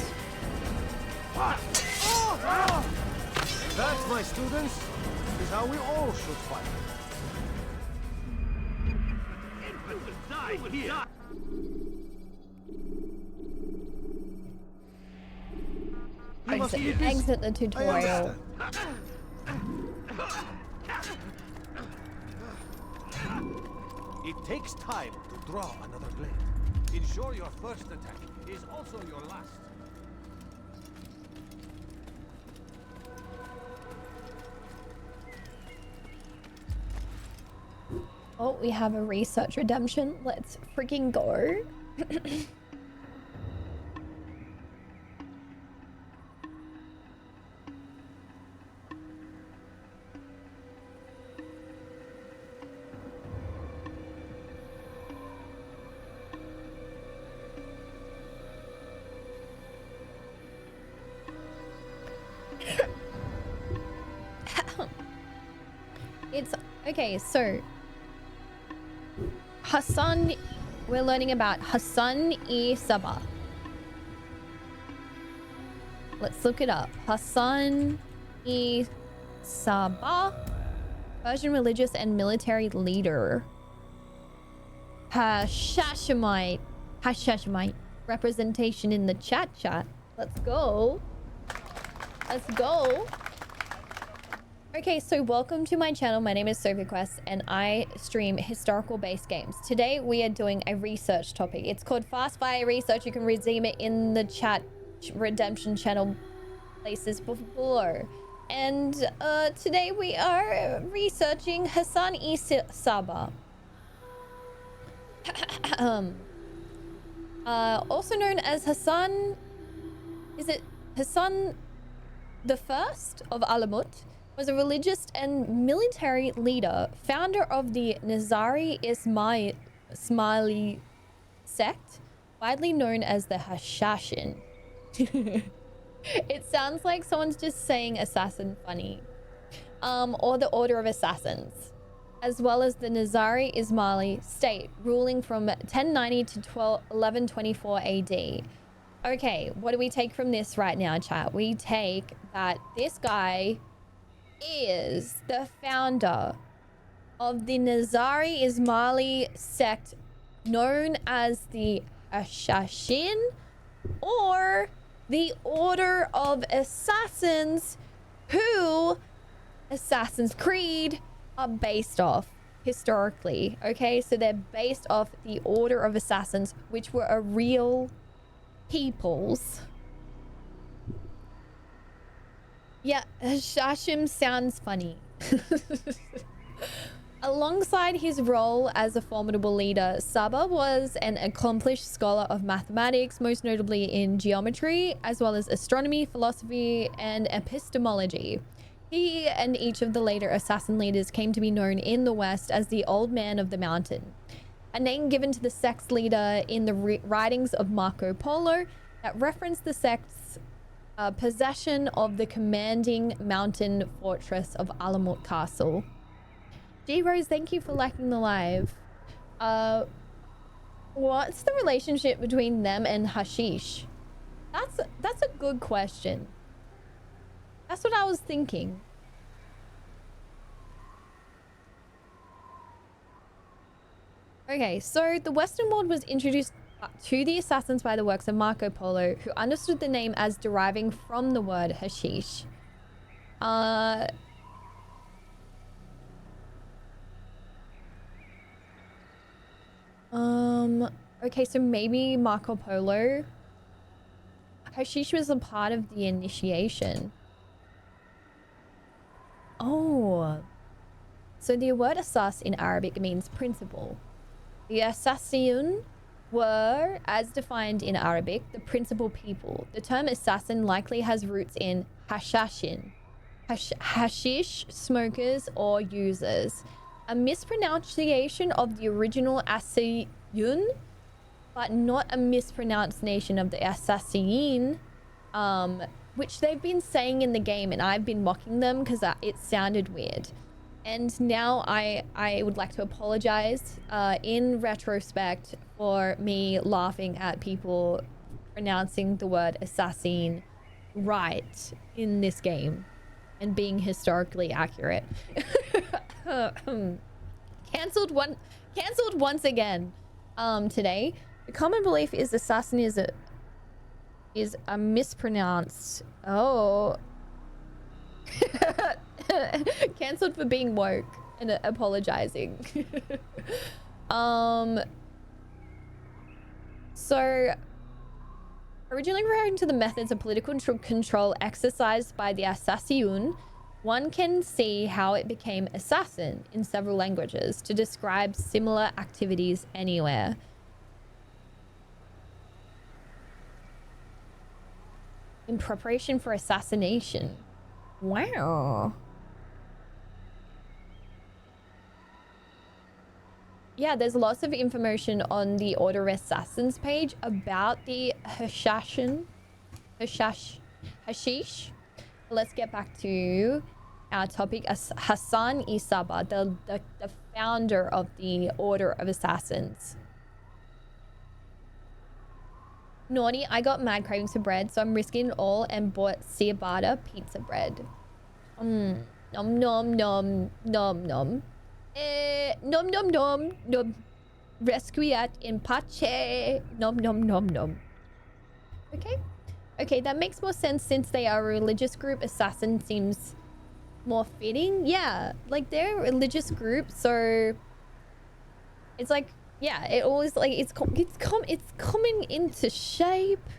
That, my students, is how we all should fight. Exit the tutorial. It takes time to draw another blade. Ensure your first attack is also your last. Oh, we have a research redemption. Let's freaking go. It's okay, so Hassan, we're learning about Hassan-i-Sabbah. Let's look it up. Hassan-i-Sabbah, Persian religious and military leader. Hashashemite representation in the chat. Let's go. Let's go. Okay, so welcome to my channel. My name is SophieQuest and I stream historical based games. Today we are doing a research topic. It's called Fast Fire Research. You can redeem it in the chat redemption channel places below. And today we are researching Hassan-i-Sabbah. Also known as Hassan, is it Hassan the First of Alamut, was a religious and military leader, founder of the Nizari Ismaili sect, widely known as the Hashashin. It sounds like someone's just saying assassin funny. Or the Order of Assassins, as well as the Nizari Ismaili state, ruling from 1090 to 1124 AD. Okay, what do we take from this right now, chat? We take that this guy is the founder of the Nizari Ismaili sect known as the Hashashin, or the Order of Assassins, who Assassin's Creed are based off historically. Okay, so they're based off the Order of Assassins, which were a real peoples. Yeah, Hashim sounds funny. Alongside his role as a formidable leader, Sabbah was an accomplished scholar of mathematics, most notably in geometry, as well as astronomy, philosophy, and epistemology. He and each of the later assassin leaders came to be known in the West as the Old Man of the Mountain, a name given to the sect's leader in the writings of Marco Polo that reference the sect's possession of the commanding mountain fortress of Alamut Castle. G Rose, thank you for liking the live. What's the relationship between them and hashish? That's a good question. That's what I was thinking. Okay, so the Western world was introduced to the assassins by the works of Marco Polo, who understood the name as deriving from the word hashish. Okay, so maybe Marco Polo. Hashish was a part of the initiation. Oh. So the word asas in Arabic means principal. The Assassiyun were, as defined in Arabic, the principal people. The term assassin likely has roots in hashashin, hashish smokers or users. A mispronunciation of the original Assassiyun, but not a mispronunciation of the Assassin, which they've been saying in the game, and I've been mocking them because it sounded weird. And now I would like to apologize in retrospect for me laughing at people pronouncing the word assassin right in this game and being historically accurate. Cancelled once again today. The common belief is assassin is a mispronounced. Oh. Cancelled for being woke and apologizing. So originally referring to the methods of political control exercised by the Assassiyun, one can see how it became assassin in several languages to describe similar activities anywhere. In preparation for assassination. Wow. Yeah, there's lots of information on the Order of Assassins page about the hashish. Let's get back to our topic. Hassan I Sabbah, the founder of the Order of Assassins. Naughty, I got mad cravings for bread, so I'm risking it all and bought ciabatta pizza bread. Nom nom nom nom nom. Nom nom nom nom. Requiescat in pace. Nom nom nom nom. Okay, that makes more sense since they are a religious group. Assassin seems more fitting. Yeah, like they're a religious group, so it's like, yeah, it always like it's coming into shape,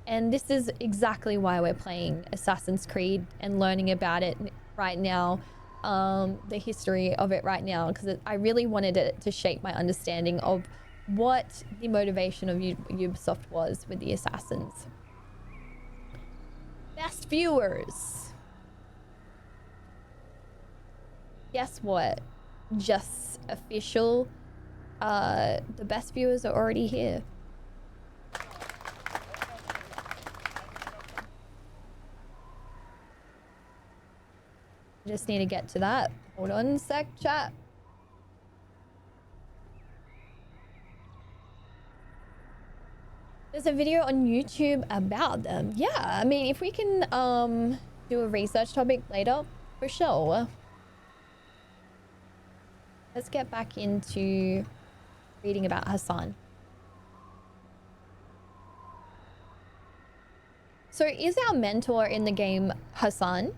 and this is exactly why we're playing Assassin's Creed and learning about it right now, the history of it right now, because I really wanted it to shape my understanding of what the motivation of Ubisoft was with the Assassins. Best viewers. Guess what? Just official. The best viewers are already here. Just need to get to that. Hold on a sec, chat. There's a video on YouTube about them. Yeah, I mean, if we can do a research topic later, for sure. Let's get back into reading about Hassan. So is our mentor in the game Hassan?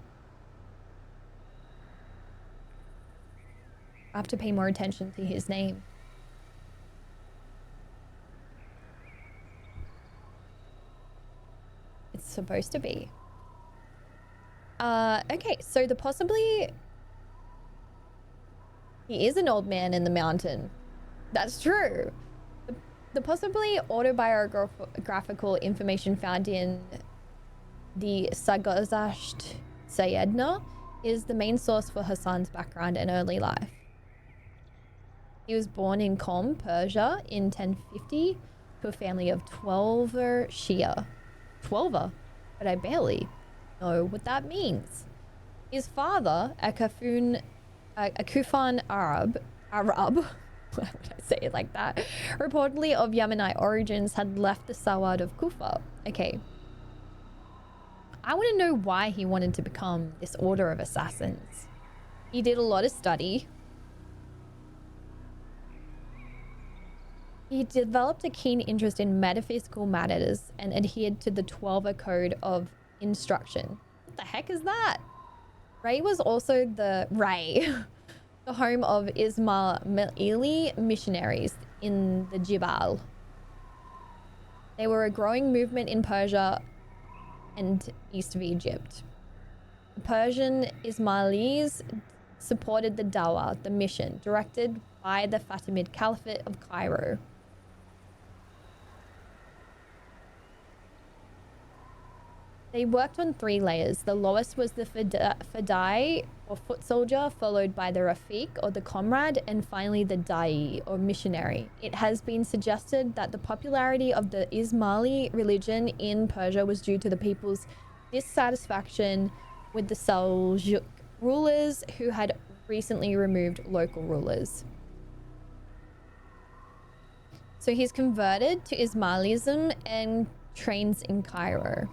I have to pay more attention to his name. It's supposed to be. Okay, so he is an old man in the mountain. That's true. The possibly autobiographical information found in the Sargozasht Sayedna is the main source for Hassan's background and early life. He was born in Qom, Persia in 1050 to a family of 12er Shia. 12er? but I barely know what that means. His father, a Kufan Arab, why would I say it like that? Reportedly of Yemenite origins, had left the Sawad of Kufa. Okay. I want to know why he wanted to become this order of assassins. He did a lot of study. He developed a keen interest in metaphysical matters and adhered to the Twelver Code of Instruction. What the heck is that? Ray was also the home of Ismaili missionaries in the Jibal. They were a growing movement in Persia and east of Egypt. The Persian Ismailis supported the Dawah, the mission, directed by the Fatimid Caliphate of Cairo. They worked on 3 layers. The lowest was the Fadai, or foot soldier, followed by the Rafiq, or the comrade, and finally the Da'i, or missionary. It has been suggested that the popularity of the Ismaili religion in Persia was due to the people's dissatisfaction with the Seljuk rulers, who had recently removed local rulers. So he's converted to Ismailism and trains in Cairo.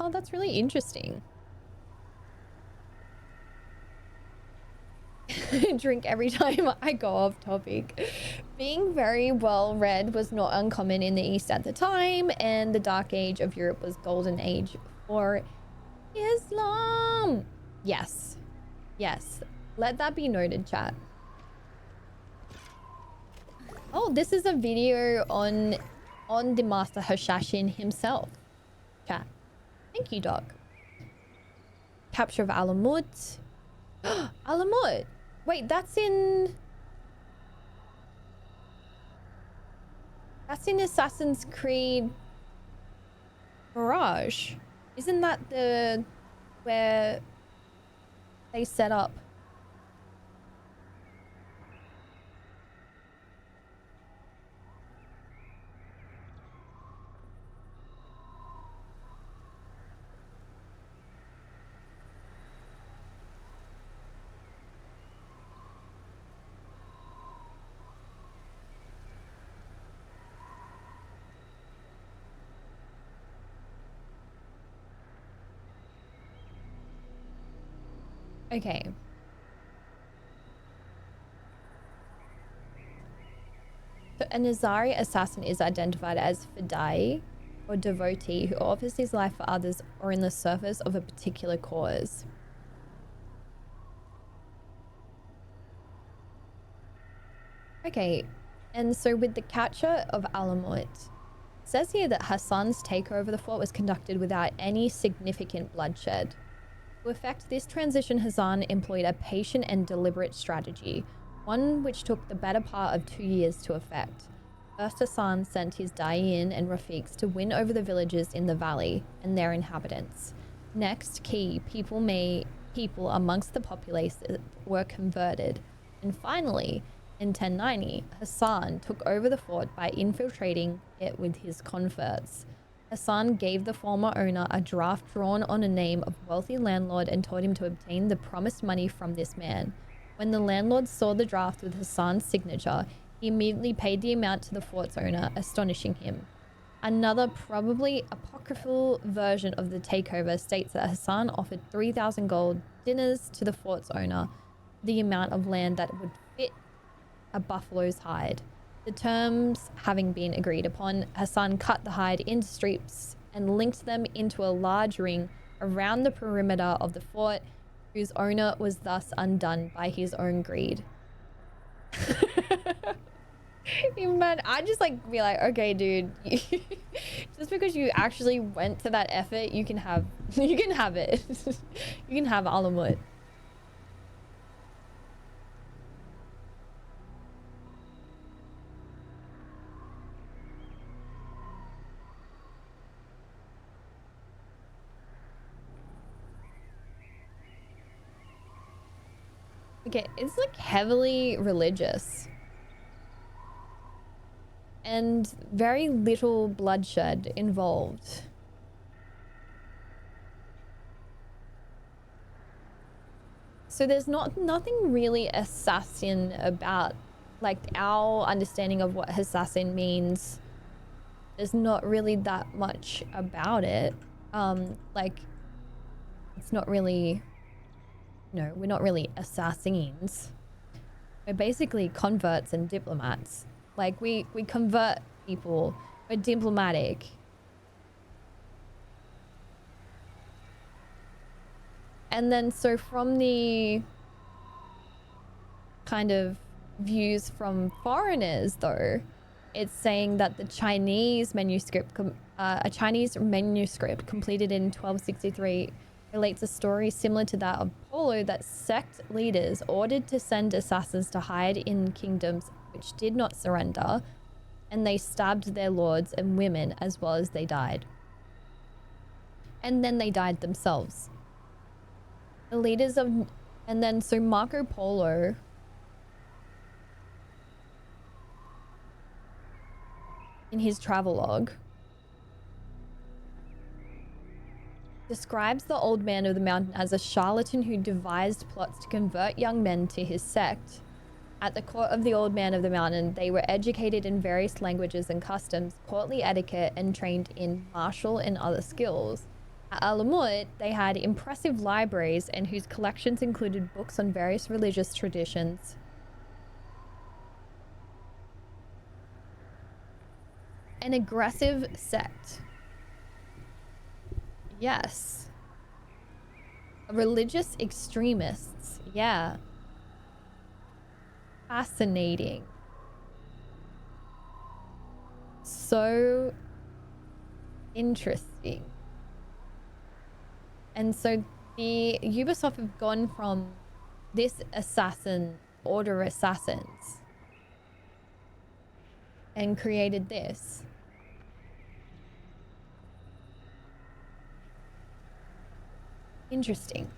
Oh, that's really interesting. Drink every time I go off topic. Being very well read was not uncommon in the East at the time, and the Dark Age of Europe was golden age for Islam. Yes. Yes. Let that be noted, chat. Oh, this is a video on the Master Hashashin himself. Chat. Thank you, Doc. Capture of Alamut. Alamut. Wait, that's in Assassin's Creed Mirage. Isn't that the where they set up? Okay. So a Nizari assassin is identified as Fidai, or devotee, who offers his life for others or in the service of a particular cause. Okay, and so with the capture of Alamut, it says here that Hassan's takeover of the fort was conducted without any significant bloodshed. To effect this transition, Hassan employed a patient and deliberate strategy, one which took the better part of 2 years to effect. First, Hassan sent his Da'iyin and Rafiqs to win over the villages in the valley and their inhabitants. Next, people amongst the populace were converted. And finally, in 1090, Hassan took over the fort by infiltrating it with his converts. Hassan gave the former owner a draft drawn on a name of a wealthy landlord and told him to obtain the promised money from this man. When the landlord saw the draft with Hassan's signature, he immediately paid the amount to the fort's owner, astonishing him. Another, probably apocryphal version of the takeover states that Hassan offered 3,000 gold dinars to the fort's owner, the amount of land that would fit a buffalo's hide. The terms having been agreed upon, Hassan cut the hide into strips and linked them into a large ring around the perimeter of the fort, whose owner was thus undone by his own greed. Man, I just be like, okay, dude, just because you actually went to that effort, you can have it. You can have Alamut. Okay, it's like heavily religious. And very little bloodshed involved. So there's nothing really assassin about, like, our understanding of what assassin means. There's not really that much about it. Like, it's not really, no, we're not really assassins. We're basically converts and diplomats. Like, we convert people. We're diplomatic. And then, so from the kind of views from foreigners, though, it's saying that the Chinese manuscript, a Chinese manuscript completed in 1263, relates a story similar to that of Polo, that sect leaders ordered to send assassins to hide in kingdoms which did not surrender, and they stabbed their lords and women as well as they died. And then they died themselves. The leaders of... And then, so Marco Polo... in his travelogue... describes the Old Man of the Mountain as a charlatan who devised plots to convert young men to his sect. At the court of the Old Man of the Mountain, they were educated in various languages and customs, courtly etiquette, and trained in martial and other skills. At Alamut, they had impressive libraries and whose collections included books on various religious traditions. An aggressive sect. Yes. Religious extremists. Yeah. Fascinating. So interesting. And so the Ubisoft have gone from this assassin, Order Assassins, and created this. Interesting.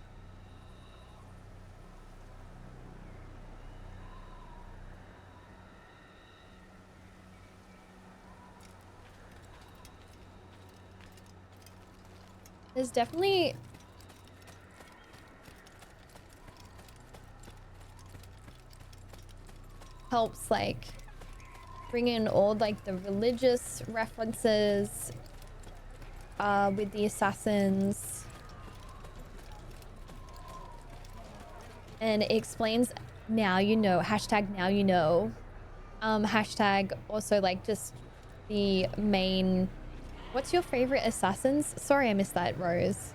There's definitely helps like bring in all like the religious references with the assassins, and it explains now you know, hashtag now you know, hashtag also like just the main. What's your favorite assassins? Sorry, I missed that, Rose.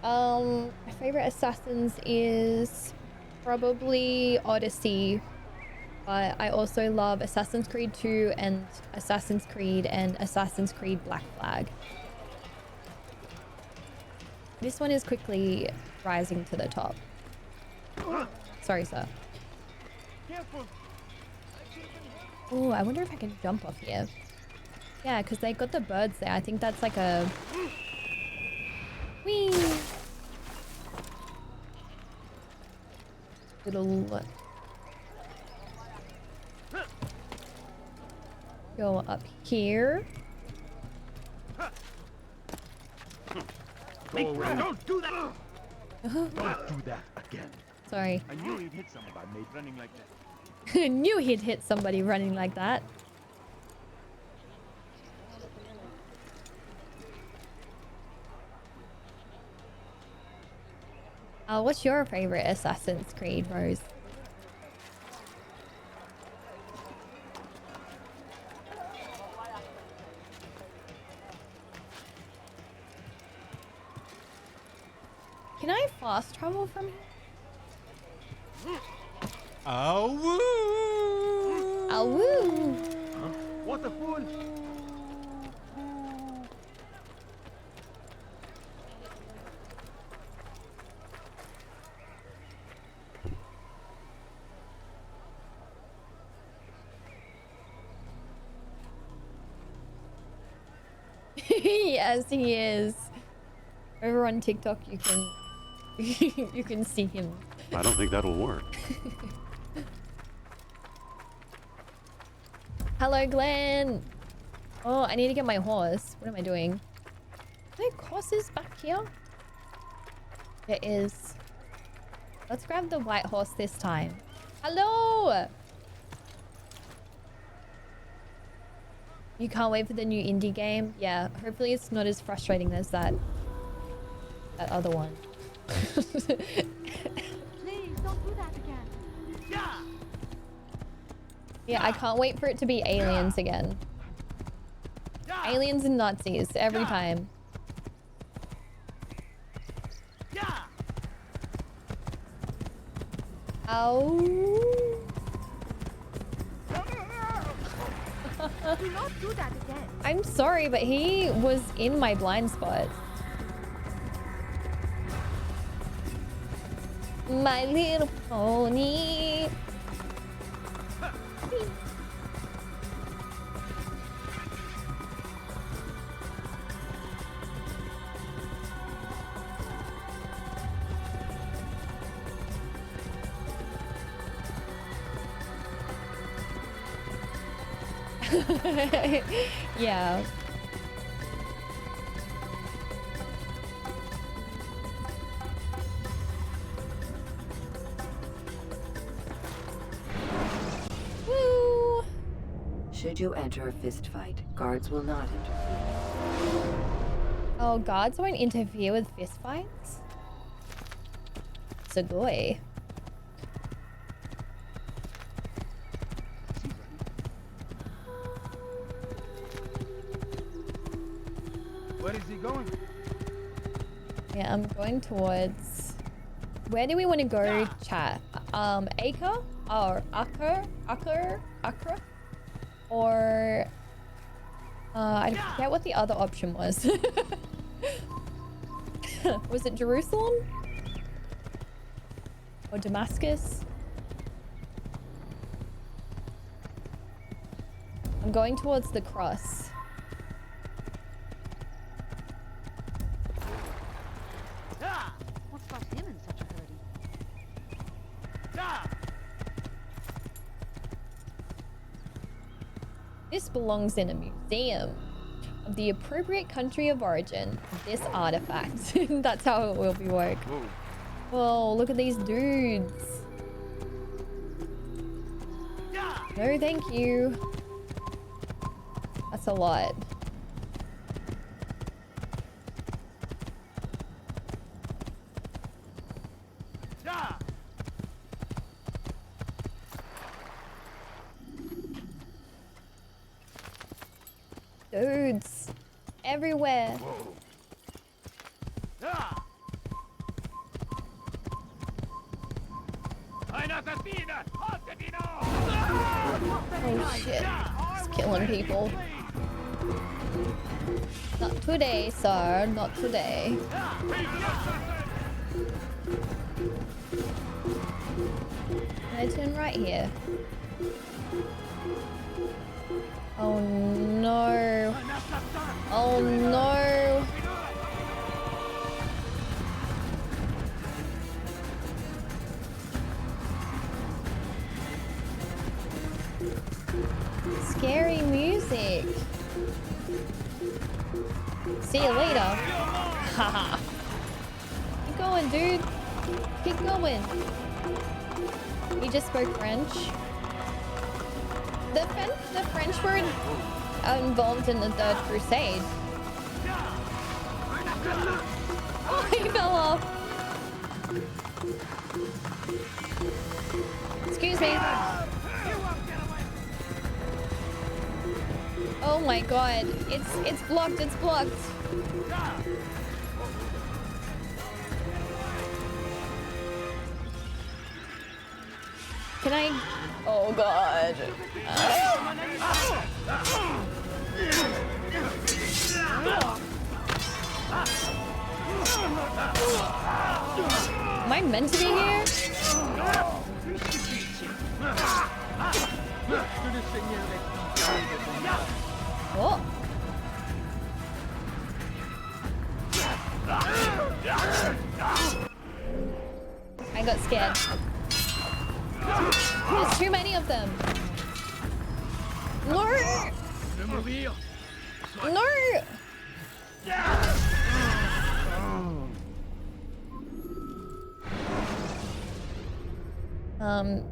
My favorite assassins is probably Odyssey, but I also love Assassin's Creed 2 and Assassin's Creed Black Flag. This one is quickly rising to the top. Sorry, sir. Oh, I wonder if I can jump off here. Yeah, because they got the birds there. I think that's like a... Whee! Little... Go up here. Go away. Don't do that! Don't do that again. Sorry. I knew he'd hit somebody made running like that. Knew he'd hit somebody running like that. What's your favorite Assassin's Creed, Rose? Can I fast travel from here? Oh woo! Oh woo! Huh? What a fool! Yes, he is. Over on TikTok, you can you can see him I don't think that'll work. Hello, Glenn. Oh, I need to get my horse. What am I doing? Are there horses back here? There is. Let's grab the white horse this time. Hello! You can't wait for the new indie game? Yeah, hopefully it's not as frustrating as that other one. Please don't do that again. Yeah, I can't wait for it to be aliens again. Aliens and Nazis every time. Ow. Do not do that again. I'm sorry, but he was in my blind spot. My Little Pony. Yeah. Woo! Should you enter a fist fight, guards will not interfere. Oh, guards won't interfere with fistfights? Sugoi. Where is he going? Yeah, I'm going towards... Where do we want to go, chat? Acre? Or Accra? Or... I forget what the other option was. Was it Jerusalem? Or Damascus? I'm going towards the cross. What got him in such a hurry? This belongs in a museum of the appropriate country of origin of this artifact. That's how it will be work. Oh, look at these dudes. No, thank you. That's a lot. Dudes. Everywhere. Oh shit. He's killing people. Not today, sir. Not today. Can I turn right here? Oh no. Oh no. Scary music. See you later. Haha. Keep going, dude. Keep going. He just spoke French. The French were involved in the Third Crusade. Oh, he fell off. Excuse me. Oh my god. It's blocked. It's blocked. Can I? Oh god. Am I meant to be here? Oh. I got scared. of them. No! No!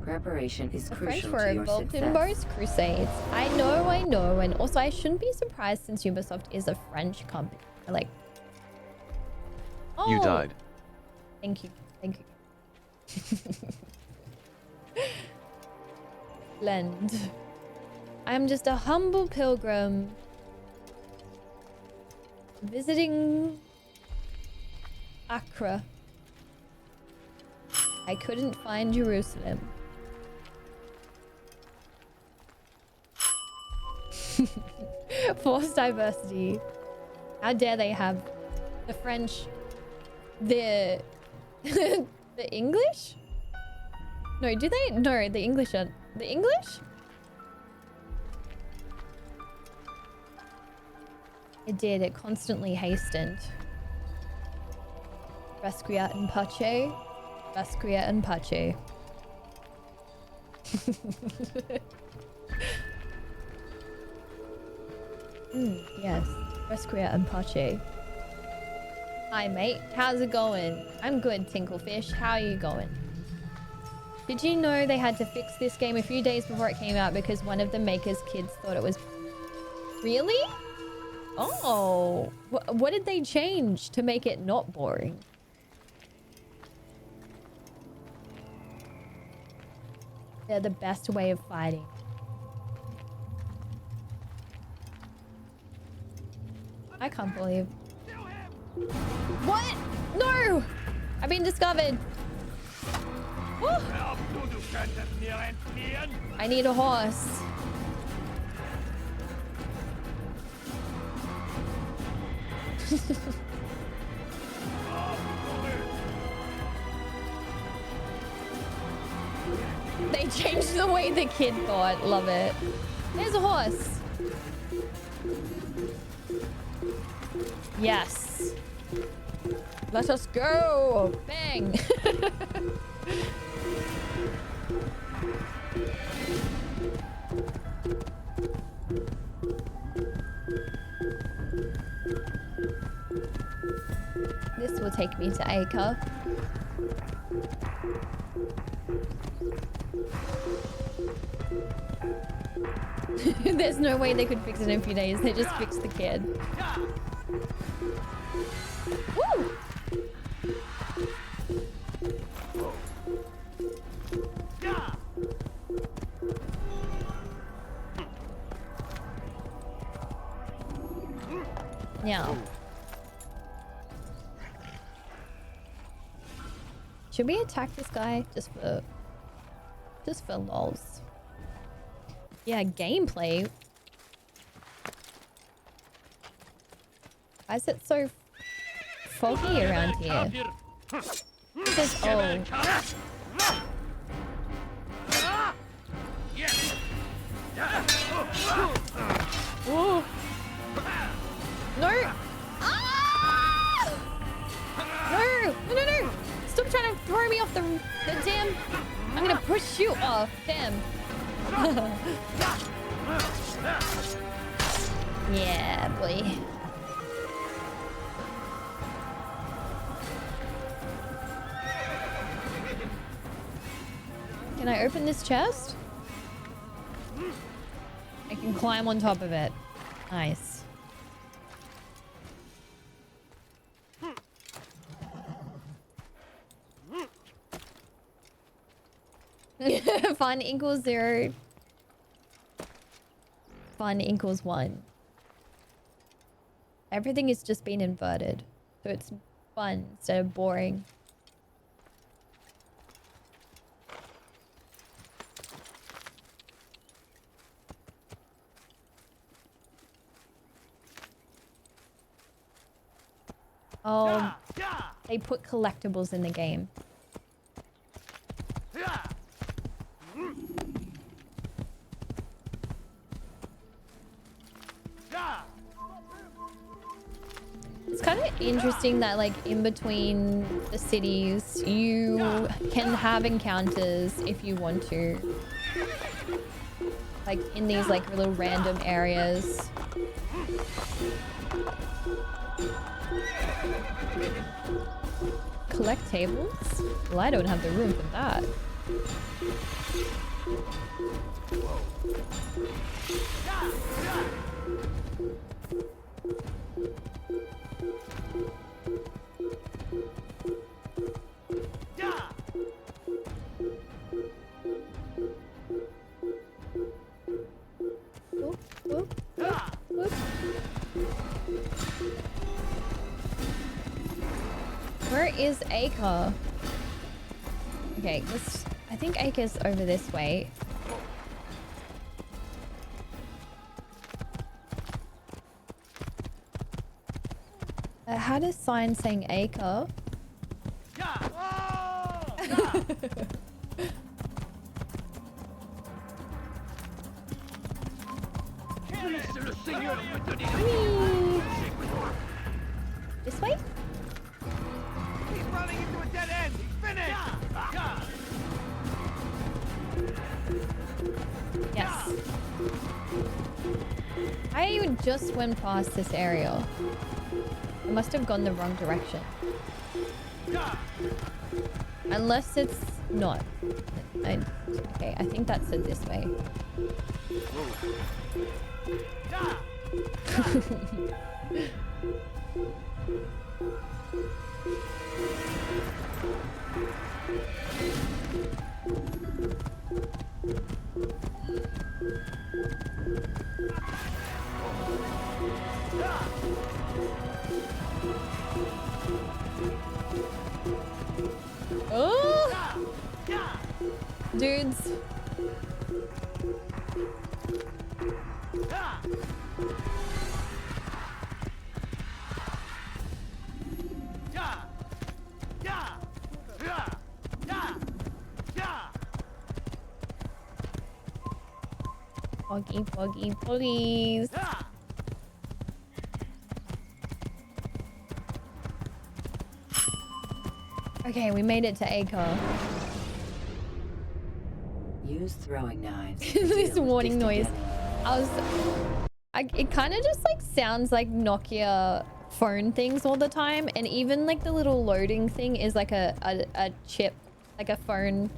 Preparation is the French crucial were to your involved in success. most crusades. I know, and also I shouldn't be surprised since Ubisoft is a French company. Like, oh, You died. Thank you. Lend. I am just a humble pilgrim visiting Accra. I couldn't find Jerusalem. Forced diversity. How dare they have the French, the the English? No, do they? No, the English are the English? It did, it constantly hastened. Basquiat and Pache. Basquiat and Pache. Yes. Basquiat and Pache. Hi mate, how's it going? I'm good, Tinklefish. How are you going? Did you know they had to fix this game a few days before it came out because one of the maker's kids thought it was... Really? Oh. What did they change to make it not boring? They're the best way of fighting. I can't believe... What? No! I've been discovered. Woo! I need a horse. They changed the way the kid thought. Love it. There's a horse. Yes. Let us go. Bang. This will take me to Acre. There's no way they could fix it in a few days. They just fixed the kid. Woo! Now. Should we attack this guy just for lols? Yeah, gameplay. Why is it so foggy around here? It says, oh. Whoa. No! Ah! No! Stop trying to throw me off the damn... I'm gonna push you off. Damn. Yeah, boy. Can I open this chest? I can climb on top of it. Nice. Fun equals 0. Fun equals 1. Everything is just been inverted. So it's fun instead of boring. Oh, they put collectibles in the game. It's kind of interesting that, like, in between the cities, you can have encounters if you want to. like in these like little random areas. Collect tables? Well, I don't have the room for that. Whoop, whoop, whoop, whoop. Where is Acre? Okay, let's... I think Acre's over this way. I had a sign saying Acre. This way? He's running into a dead end. He's finished. Yes. I just went past this area. I must have gone the wrong direction. Unless it's not. Okay, I think that's it this way. Oh! Dudes. Foggy, foggy, foggies. Okay, we made it to Acre. Use throwing knives. This warning noise. It kind of just like sounds like Nokia phone things all the time, and even like the little loading thing is like a chip, like a phone,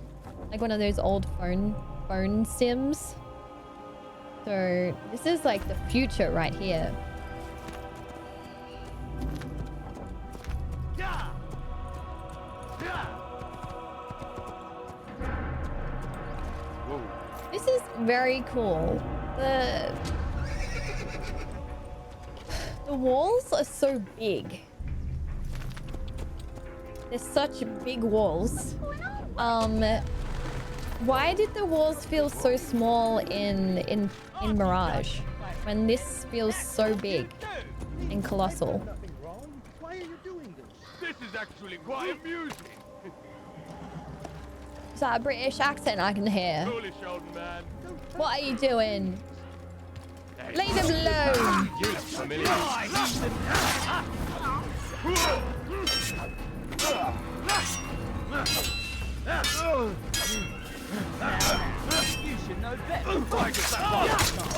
like one of those old phone sims. So this is like the future right here. This is very cool. The walls are so big. They're such big walls. Why did the walls feel so small in Mirage when this feels so big and colossal? Why are you doing this? This is actually quite amusing. Is that a British accent I can hear? Foolish old man. What are you doing? Leave them alone! You look familiar. You should know better.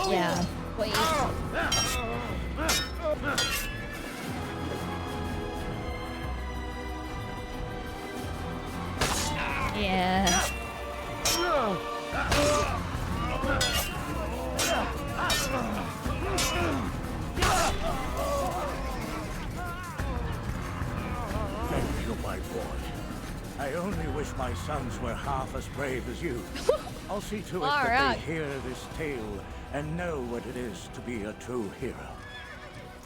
Yeah, please. Yeah. Thank you, my boy. I only wish my sons were half as brave as you. I'll see to it that they hear this tale and know what it is to be a true hero.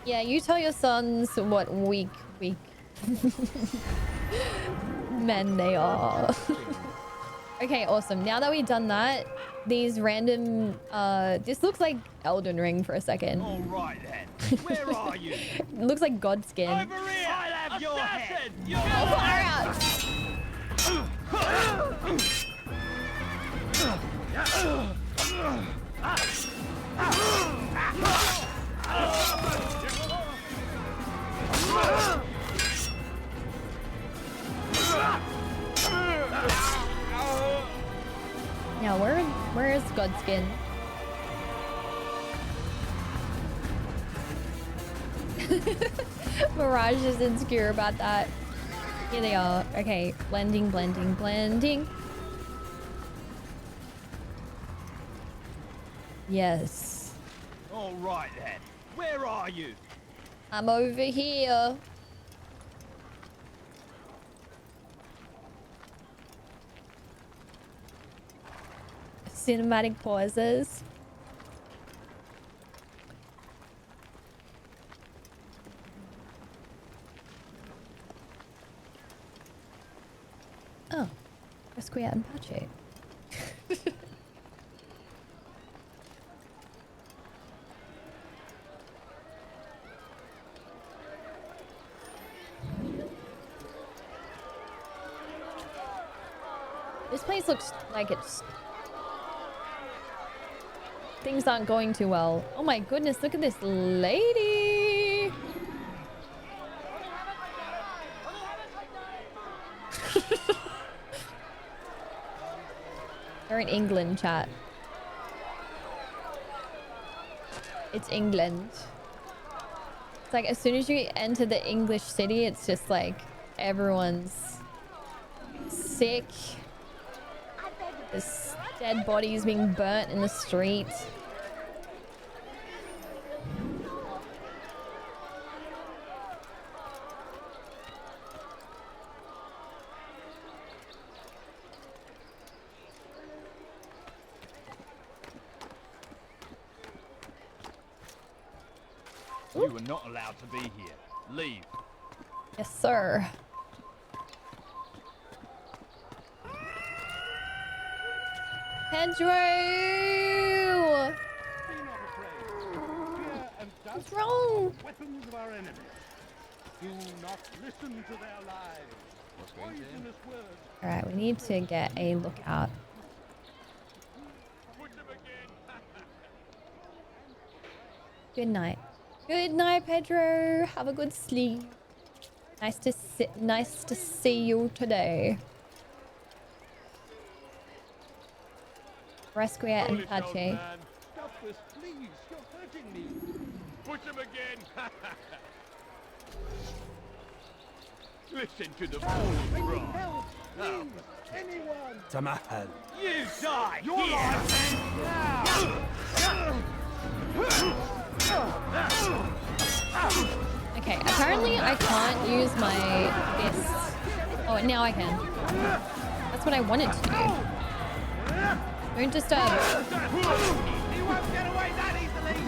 Yeah, you tell your sons what weak men they are. Okay, awesome. Now that we've done that, these random this looks like Elden Ring for a second. All right then. Where are you? It looks like Godskin. Over here. I'll have your head. Oh, far out. Now where is Godskin? Mirage is insecure about that. Here they are. Okay, blending, blending, blending. Yes. All right then. Where are you? I'm over here. Cinematic pauses. Oh, Resquiat and Pache. This place looks like it's... Things aren't going too well. Oh my goodness, look at this lady! They're in England, chat. It's England. It's like as soon as you enter the English city, it's just like everyone's sick. There's dead bodies being burnt in the street. You are not allowed to be here. Leave. Yes, sir. Pedro! What's wrong? Weapons of our enemies. Do not listen to their lies. Poisonous words. Alright, we need to get a lookout. Good night. Good night, Pedro. Have a good sleep. Nice to see you today. Resquiat and Pache. Stop this, please. You're hurting me. Push him again! Listen to the falling rock. Help, please. Anyone. Tamahal. You die! Your Okay, apparently I can't use my fists. Oh, now I can. That's what I wanted to do. Don't disturb. He won't get away that easily!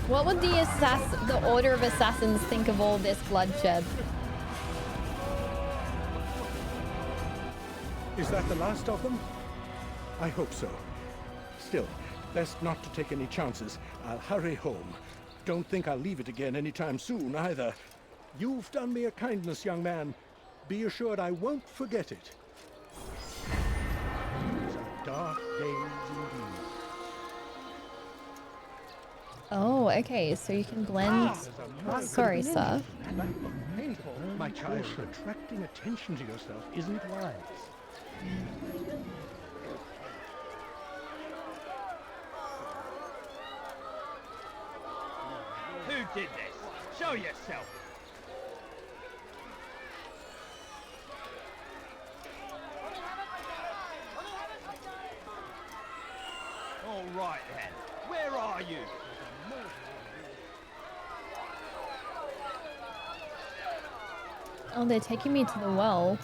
What would the Order of Assassins think of all this bloodshed? Is that the last of them? I hope so. Still, best not to take any chances. I'll hurry home. Don't think I'll leave it again anytime soon, either. You've done me a kindness, young man. Be assured I won't forget it. These are dark days indeed. Oh, okay, so you can blend... Sorry, sir. Painful, my child. Attracting attention to yourself isn't wise. Who did this? Show yourself! All right then. Where are you? Oh, they're taking me to the well.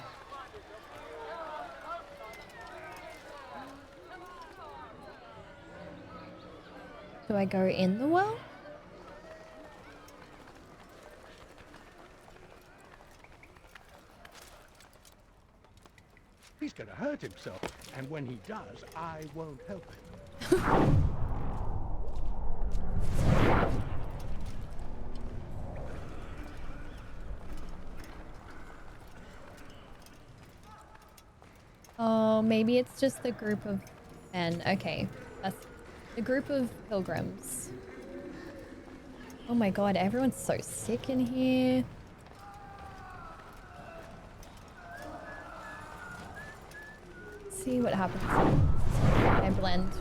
Do I go in the well? He's gonna hurt himself, and when he does, I won't help him. Oh, maybe it's just the group of men. Okay, that's the group of pilgrims. Oh my god, everyone's so sick in here. Let's see what happens. I blend.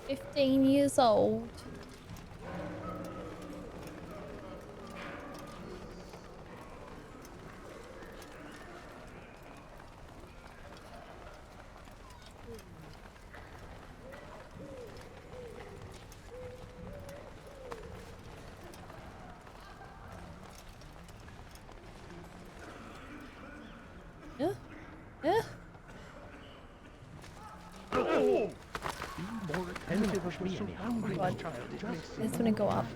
I'm 15 years old. Yeah. Yeah. It's gonna go up.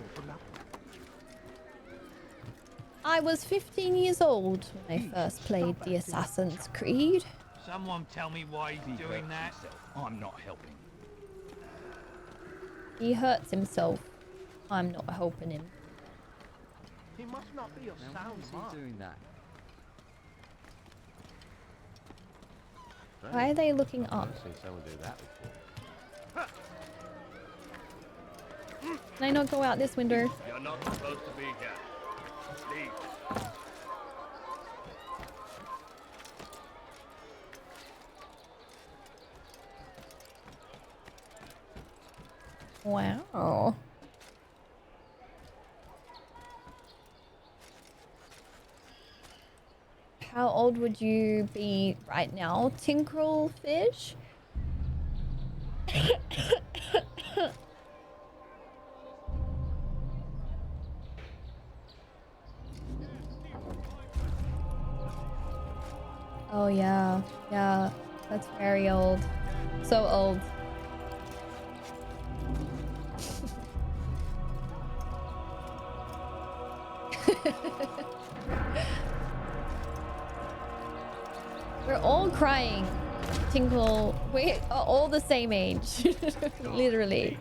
I was 15 years old when I first played the Assassin's Creed. Someone tell me why he's doing that. I'm not helping. He hurts himself. I'm not helping him. He must not be of sound mind. doing that? Why are they looking up? I've seen someone do that before. Can I not go out this window? You're not supposed to be here. Leave. Wow. How old would you be right now, Tinkle Fish? Oh yeah, yeah, that's very old. So old. We're all crying. Tinkle, we are all the same age. Literally.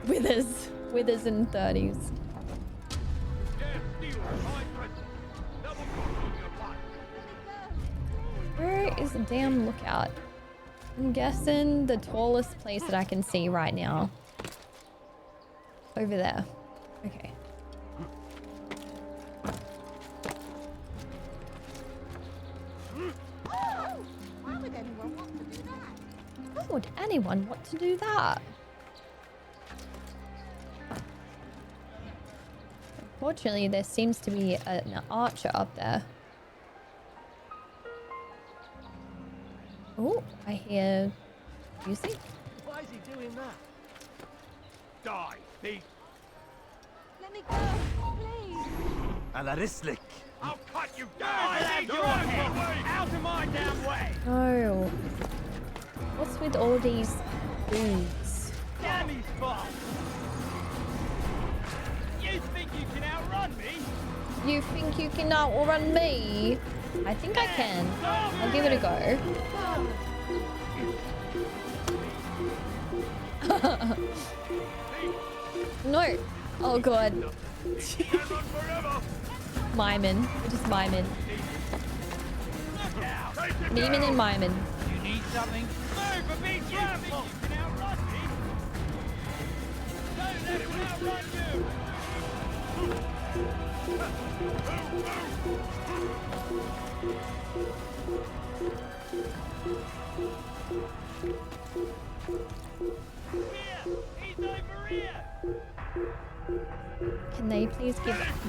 Withers in 30s. Where is the damn lookout? I'm guessing the tallest place that I can see right now. Over there. Okay. Why would anyone want to do that? Why would anyone want to do that? Unfortunately, there seems to be an archer up there. Oh, I hear music. Why is he doing that? Die, thief! Let me go, please. Alarislik! I'll cut you down! I your head! Out of my damn way! No. What's with all these dudes? Damn his butt! You think you can outrun me? You think you can outrun me? I think I can. I'll give it a go. No. Oh god. Miming. We're just miming. Memeing and miming. You need something? Move a bit, you think you can outrun me? Don't let him outrun you! Can they please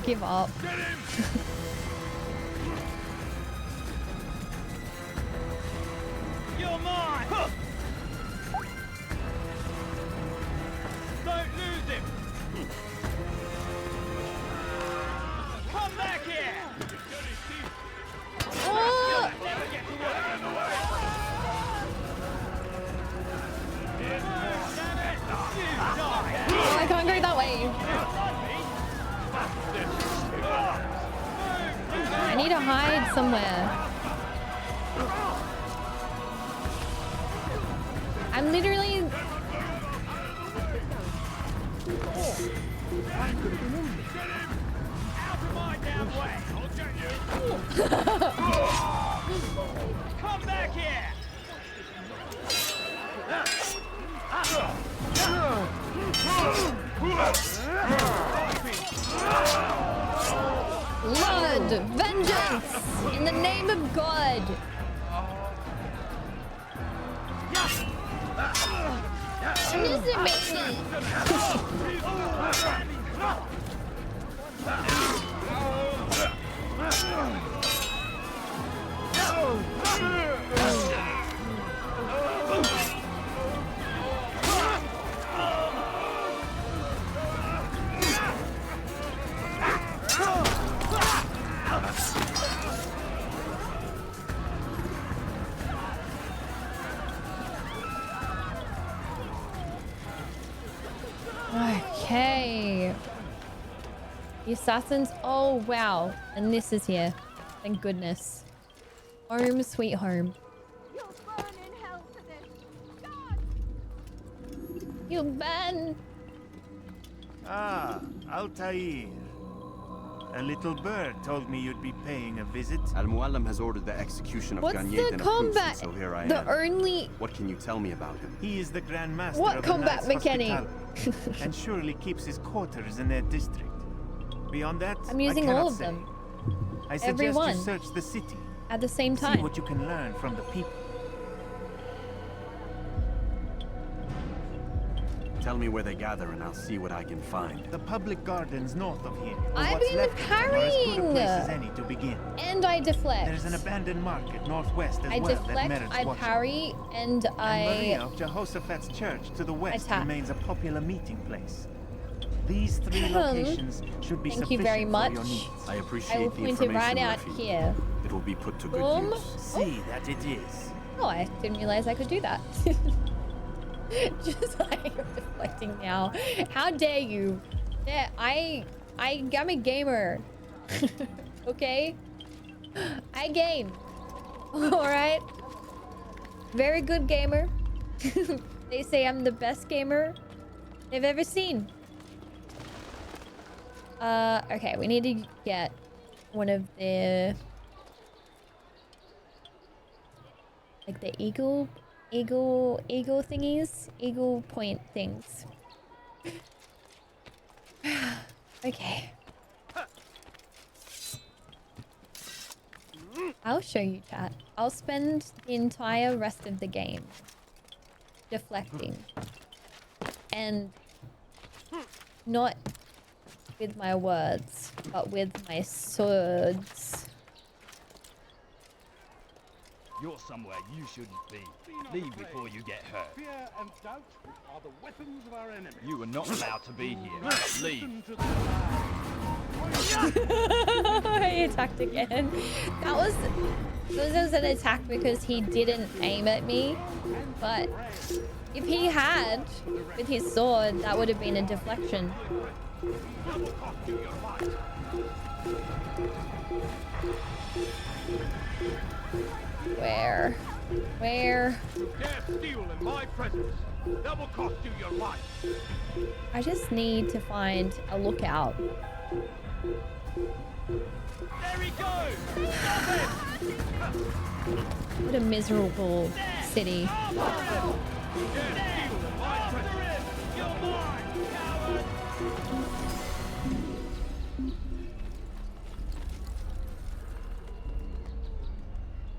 give up? You're mine! Huh. Don't lose him! Come back here! Oh! Never get to work. Oh, I can't go that way. I need to hide somewhere. I'm literally... Out of my damn way! I'll get you! Come back here! Blood! Vengeance! In the name of God! What does it mean? Okay. The assassins. Oh, wow. And this is here. Thank goodness. Home, sweet home. You'll burn in hell for this. You'll burn. Ah, Altair. A little bird told me you'd be paying a visit. Al-Mualim has ordered the execution of What's Garnier the de combat? so here I The am. only... What can you tell me about him? He is the Grand Master What of combat the Knights mechanic? Hospitaller, and surely keeps his quarters in their district. Beyond that, I'm using I all cannot of them. I suggest Everyone. you search the city. At the same See time. what you can learn from the people. Tell me where they gather and I'll see what I can find. The public gardens north of here. I've What's been left of them are as good a parrying. place as any to begin. And I deflect. There's an abandoned market northwest as I well that deflect, merits I watching. parry, and And Maria I... of Jehoshaphat's church to the west attack. remains a popular meeting place. These three Ahem. locations should be Thank sufficient you very much. for your needs. I I appreciate will the point it information, right out Rafi. here. It will be put to good Boom. use. See that it is. Oh, I didn't realize I could do that. Just like I'm deflecting now. How dare you? Yeah, I'm a gamer. Okay? I game. Alright? Very good gamer. They say I'm the best gamer they've ever seen. Okay, we need to get one of the... like the eagle thingies, eagle point things. Okay. I'll show you, chat. I'll spend the entire rest of the game deflecting. And not with my words, but with my swords. You're somewhere you shouldn't be. Leave before you get hurt. Fear and doubt are the weapons of our enemy. You are not allowed to be here. Leave. He attacked again. That was an attack because he didn't aim at me. But if he had with his sword, that would have been a deflection. Where? Dare steal in my presence. That will cost you your life. I just need to find a lookout. There he goes! Stop him! What a miserable city.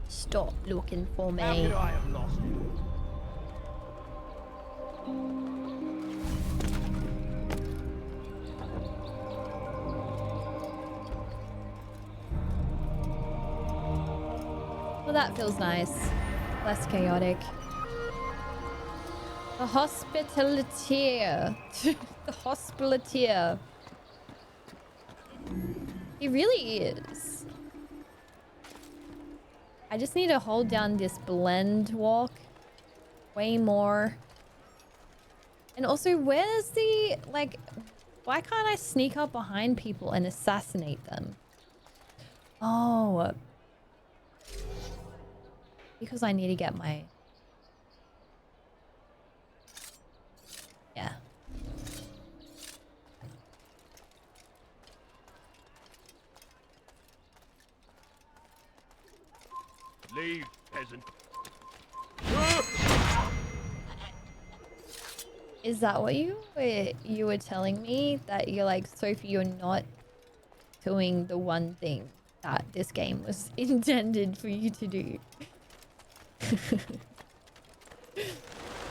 Stop looking for me. How could I have lost you? Well, that feels nice. Less chaotic. The hospitalier. The hospitalier. He really is. I just need to hold down this blend walk way more. And also, where's the, like, why can't I sneak up behind people and assassinate them? Oh. Because I need to get my... Yeah. Leave, peasant. Is that what you were telling me? That you're like, Sophie, you're not doing the one thing that this game was intended for you to do.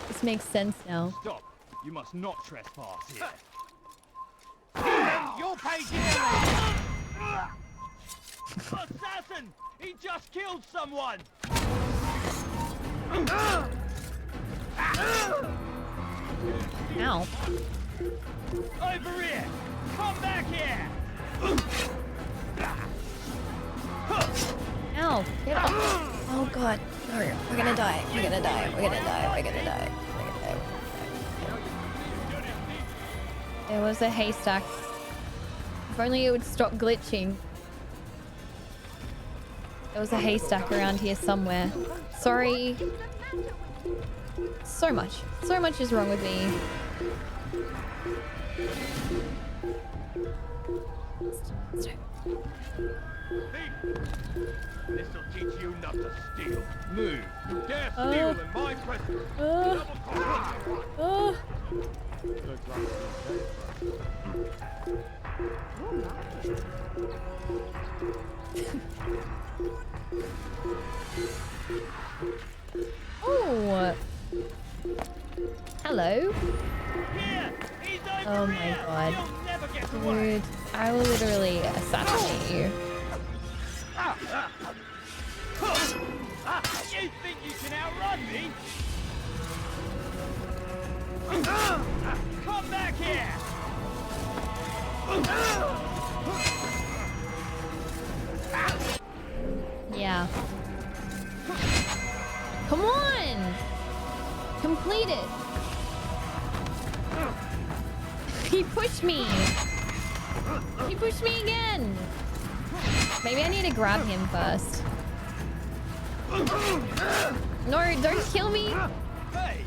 This makes sense now. Stop. You must not trespass here. You'll pay dearly! Assassin! He just killed someone! Ow. Over here! Come back here! Ow. Get off. Oh god. No. We're gonna die. We're gonna die. We're gonna die. We're gonna die. There was a haystack. If only it would stop glitching. There was a haystack around here somewhere. Sorry. So much. So much is wrong with me. This'll teach you not to steal. Move. You dare steal in my presence. Oh. Hello. Oh my god. Dude, I will literally assassinate you. You think you can outrun me? Come back here! Yeah. Come on! Complete it! He pushed me! He pushed me again! Maybe I need to grab him first. No, don't kill me! Hey!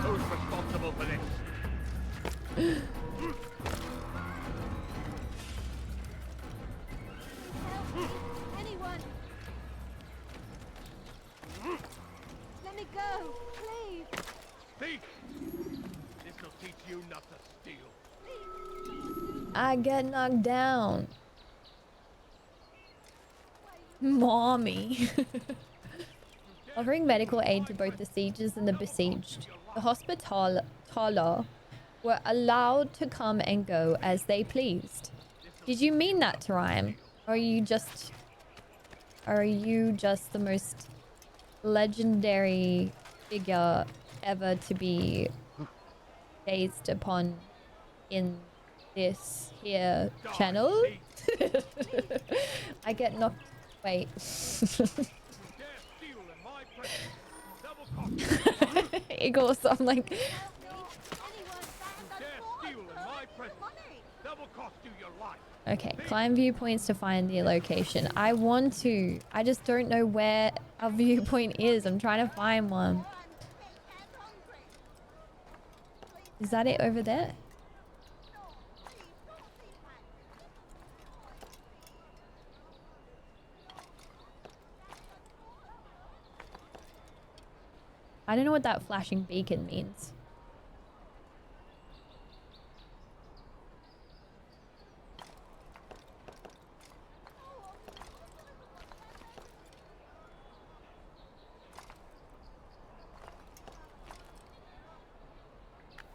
Who's responsible for this? Anyone? Let me go, please. Thief! This'll teach you not to steal. I get knocked down. Mommy. Offering medical aid to both the siegers and the besieged. The hospitaller were allowed to come and go as they pleased. Did you mean that to rhyme? Or are you just the most legendary figure ever to be gazed upon in this here channel? I get knocked. Wait. Eagles, I'm like. Okay, climb viewpoints to find the location. I want to. I just don't know where a viewpoint is. I'm trying to find one. Is that it over there? I don't know what that flashing beacon means.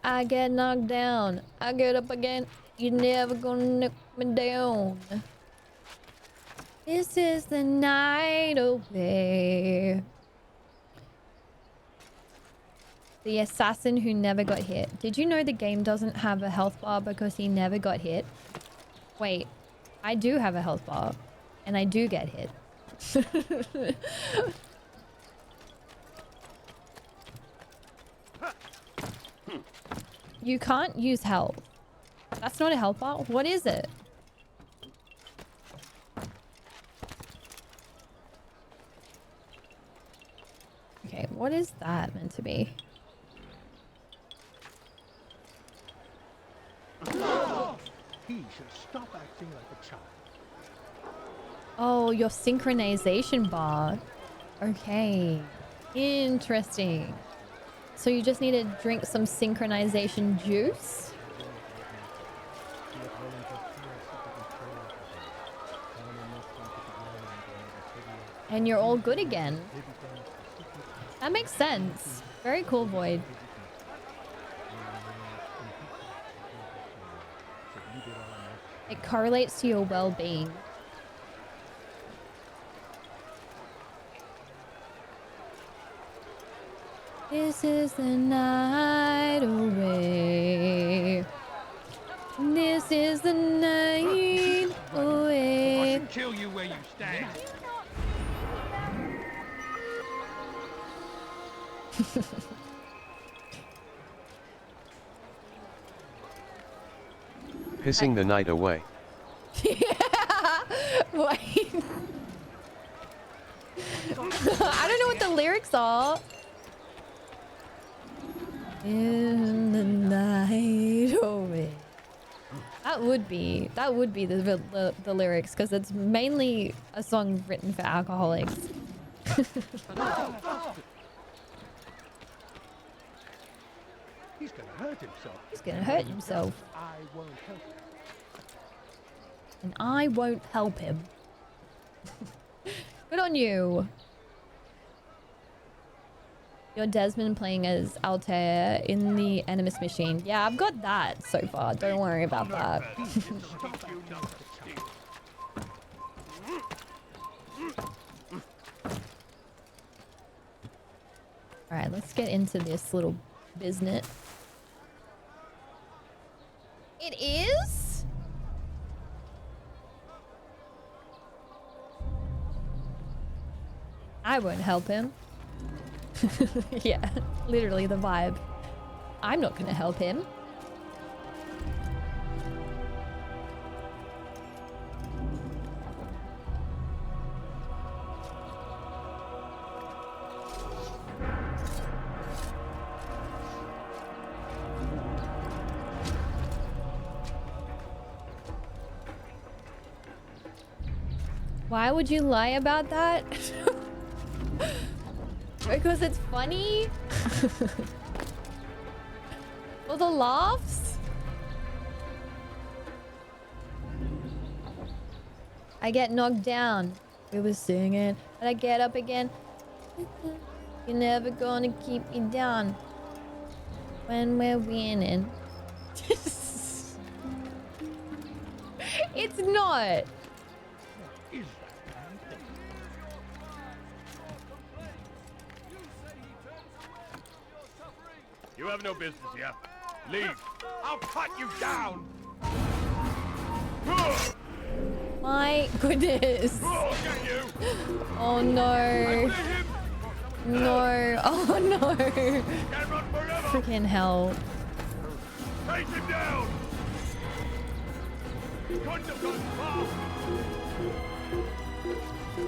I get knocked down. I get up again. You're never gonna knock me down. This is the night away. The assassin who never got hit. Did you know the game doesn't have a health bar because he never got hit? Wait, I do have a health bar. And I do get hit. You can't use health. That's not a health bar? What is it? Okay, what is that meant to be? He should stop acting like a child. Oh, your synchronization bar. Okay. Interesting. So you just need to drink some synchronization juice? And you're all good again. That makes sense. Very cool, Void. It correlates to your well-being. This is the night away. This is the night away. I can kill you where you stand. Pissing the night away. Wait. I don't know what the lyrics are. In the night away. That would be the lyrics, because it's mainly a song written for alcoholics. He's gonna hurt himself. He's gonna hurt himself. I won't help him. And I won't help him. Good on you. You're Desmond playing as Altair in the Animus Machine. Yeah, I've got that so far. Don't worry about that. Alright, let's get into this little business. It is? I won't help him. Yeah, literally the vibe. I'm not gonna help him. Why would you lie about that? Because it's funny? For the laughs? I get knocked down. We were singing, but I get up again. You're never gonna keep me down when we're winning. It's not. You have no business here. Leave. I'll cut you down. My goodness. Oh no. No. Oh no. Freaking hell. Take him down.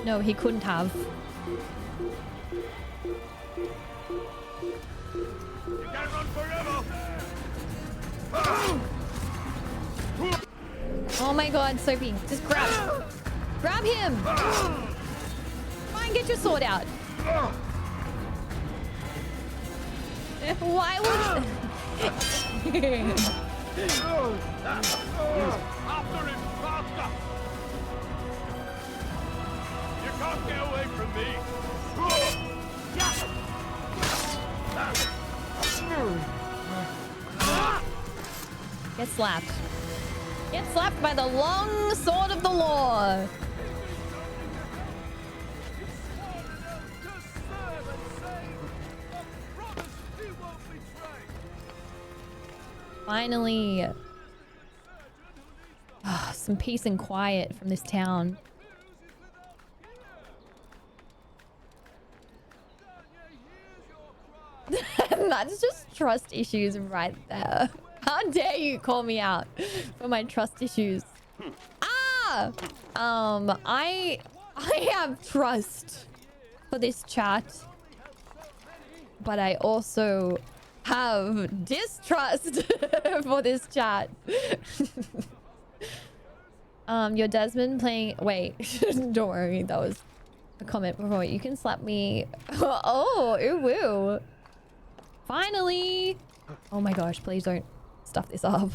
No, he couldn't have. Oh my god, Soapy, just grab him! Fine, get your sword out. Why would After him, faster! You can't get away from me! Get slapped. Get slapped by the long sword of the law. Finally. Some peace and quiet from this town. That's just trust issues right there. How dare you call me out for my trust issues? Ah! I have trust for this chat, but I also have distrust for this chat. Your Desmond playing. Wait, don't worry. That was a comment before. You can slap me. Oh, ooh, woo. Finally. Oh my gosh, please don't stuff this up.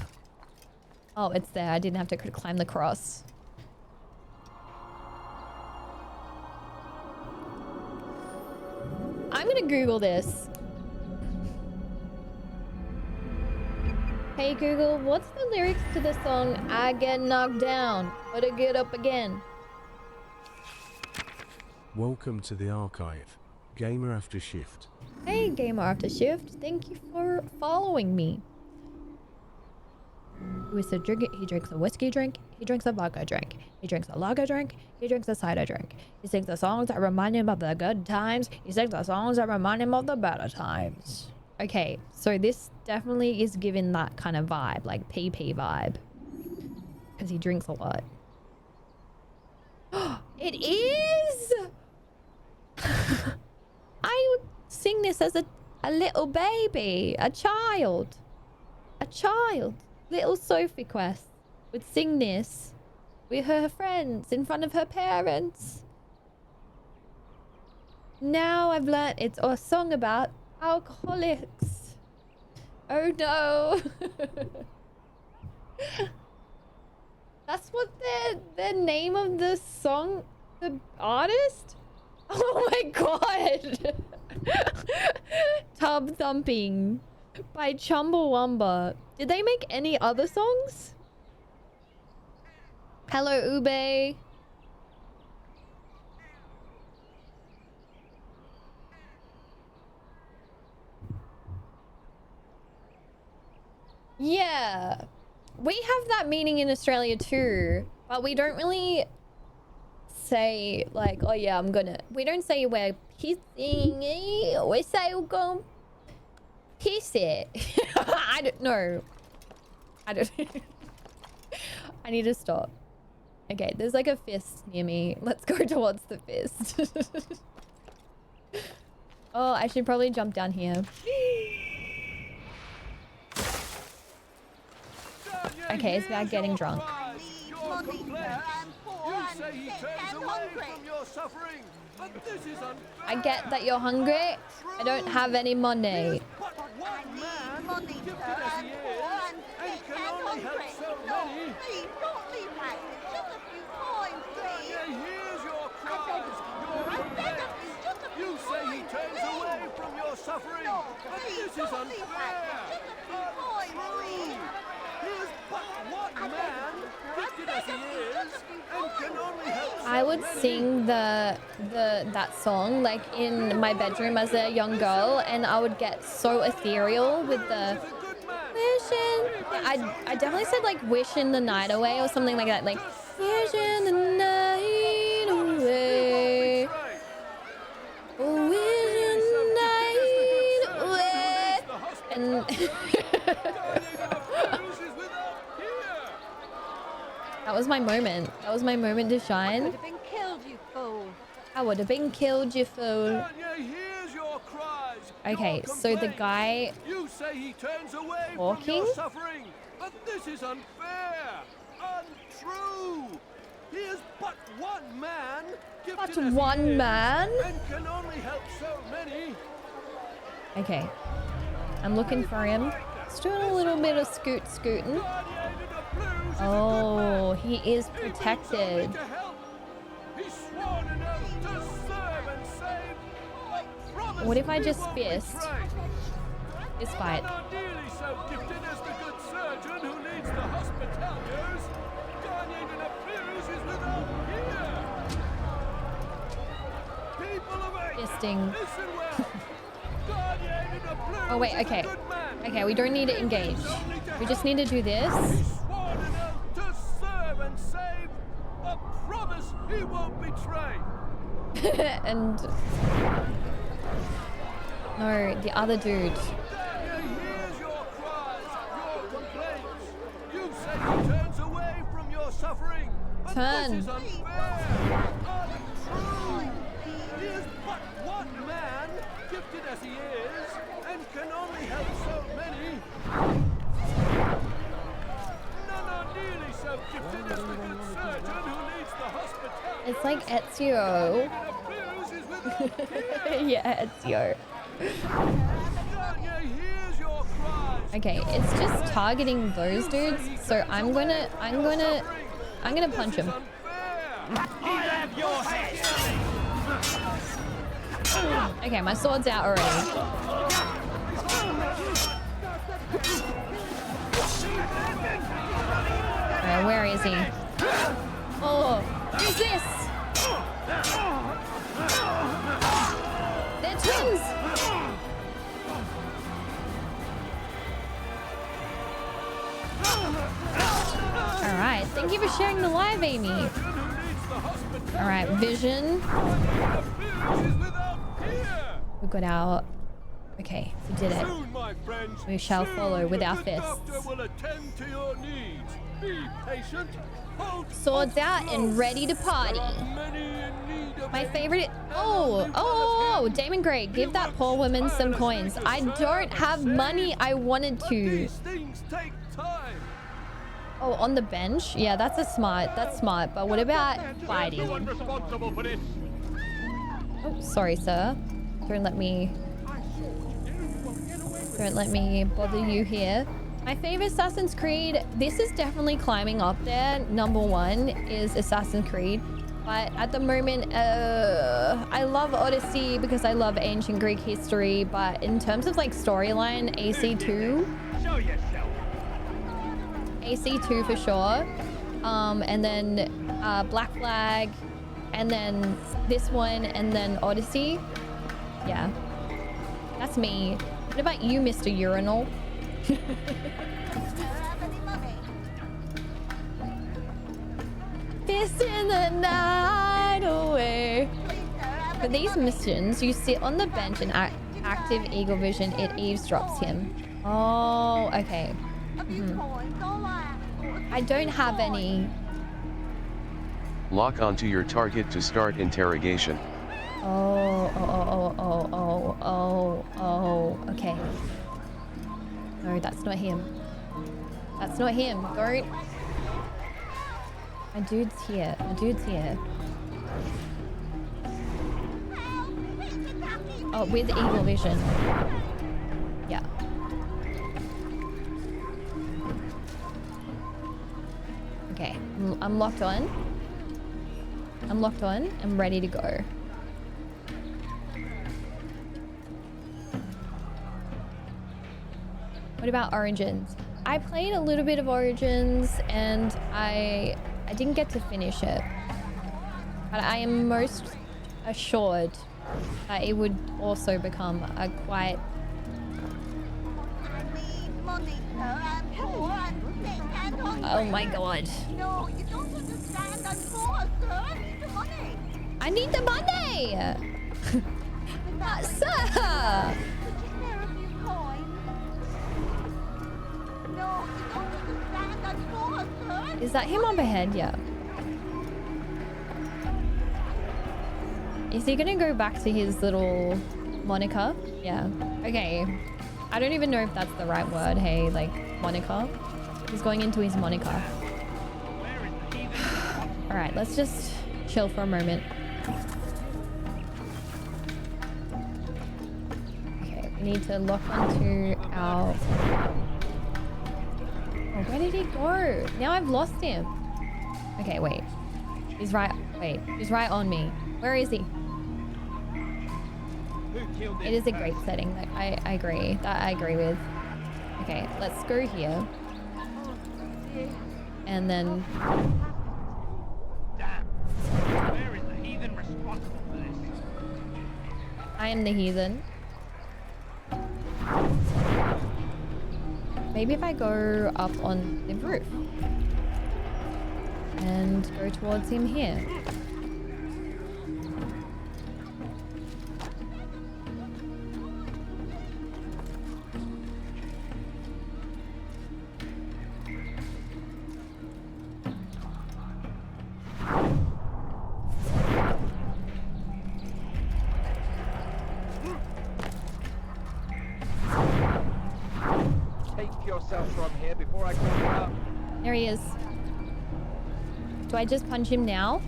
Oh, it's there. I didn't have to climb the cross. I'm gonna Google this. Hey Google, what's the lyrics to the song I Get Knocked Down, But I Get Up Again? Welcome to the archive. Gamer After Shift. Hey Gamer After Shift, thank you for following me. Who is a drinker? He drinks a whiskey drink, he drinks a vodka drink, he drinks a lager drink, he drinks a cider drink. He sings the songs that remind him of the good times, he sings the songs that remind him of the better times. Okay, so this definitely is giving that kind of vibe, like PP vibe. Because he drinks a lot. It is! I would sing this as a little baby, a child. A child. Little Sophie Quest would sing this with her friends in front of her parents. Now I've learnt it's a song about alcoholics. Oh no. That's what the name of the song, the artist? Oh my god. Tub Thumping by Chumbawamba. Did they make any other songs? Hello Ube. Yeah, we have that meaning in Australia too, but we don't really say like, oh yeah, we don't say we're pissing it. We say we're going piss it. I don't know. I don't I need to stop. Okay, there's like a fist near me. Let's go towards the fist. Oh, I should probably jump down here. Okay, it's about getting drunk. I get that you're hungry. I don't have any money. You say he turns away from your suffering, but this is unfair. Untrue. He is but one man, gifted as he is, and can only help. I would sing that song like in my bedroom as a young girl, and I would get so ethereal with the wishing. I definitely said like wishing the night away or something like that, like wishing the night away. Wishing the night away. And that was my moment. That was my moment to shine. I would have been killed, you fool. I would have been killed, you fool. Okay, so the guy walking. But this is unfair, untrue. He is but one man. But one man? And can only help so many. Okay, I'm looking for him. He's doing a little bit of scooting. Oh, he is protected. What if I just fist? Fist fight. Fisting. Oh wait, okay. Okay, we don't need to engage. We just need to do this. Sworn an oath to serve and save. A promise he won't betray. And no, the other dude. Here's your cries, your complaints. You say he turns away from your suffering. But Turn. this is unfair, untrue. He is but one man, gifted as he is, and can only help so many. None are nearly so gifted as the good surgeon who leads the hospital. It's like Ezio. Yeah, Ezio. Okay, it's just targeting those dudes, so I'm gonna punch him. Okay, my sword's out already. Alright, where is he? Oh, who's this? They're twins! Alright, thank you for sharing the live, Amy. Alright, vision. We got our... Okay, we did it. We shall follow with our fists. Swords out and ready to party. My favorite... Oh, Damon Gray, give that poor woman some coins. I don't have money. I wanted to. Oh, on the bench? Yeah, that's smart. But what about fighting? Oh, sorry, sir. Don't let me bother you here. My favorite Assassin's Creed, this is definitely climbing up there. Number 1 is Assassin's Creed. But at the moment, I love Odyssey because I love ancient Greek history. But in terms of like storyline, AC2. AC2 for sure. And then Black Flag. And then this one. And then Odyssey. Yeah. That's me. What about you, Mr. Urinal? Fist in the night away. For these missions, you sit on the bench and active eagle vision. It eavesdrops him. Oh, okay. I don't have any. Lock onto your target to start interrogation. Oh, okay. No, that's not him. That's not him. Don't. My dude's here. Oh, with eagle vision. Yeah. Okay, I'm locked on. I'm ready to go. What about Origins? I played a little bit of Origins and I didn't get to finish it. But I am most assured that it would also become a quite... Oh my god. No, you don't understand. I'm poor, sir. I need the money. I need the money! Sir! Is that him up ahead? Yeah. Is he gonna go back to his little moniker? Yeah. Okay. I don't even know if that's the right word. Hey, like, moniker. He's going into his moniker. Alright, let's just chill for a moment. Okay, we need to lock onto our... Oh, where did he go? Now I've lost him. Okay, wait. He's right on me. Where is he? It is a great setting. I agree. That I agree with. Okay, let's go here. And then... Damn. Where is the heathen responsible for this? I am the heathen. Maybe if I go up on the roof and go towards him here. Take yourself from here before I call you up. There he is. Do I just punch him now?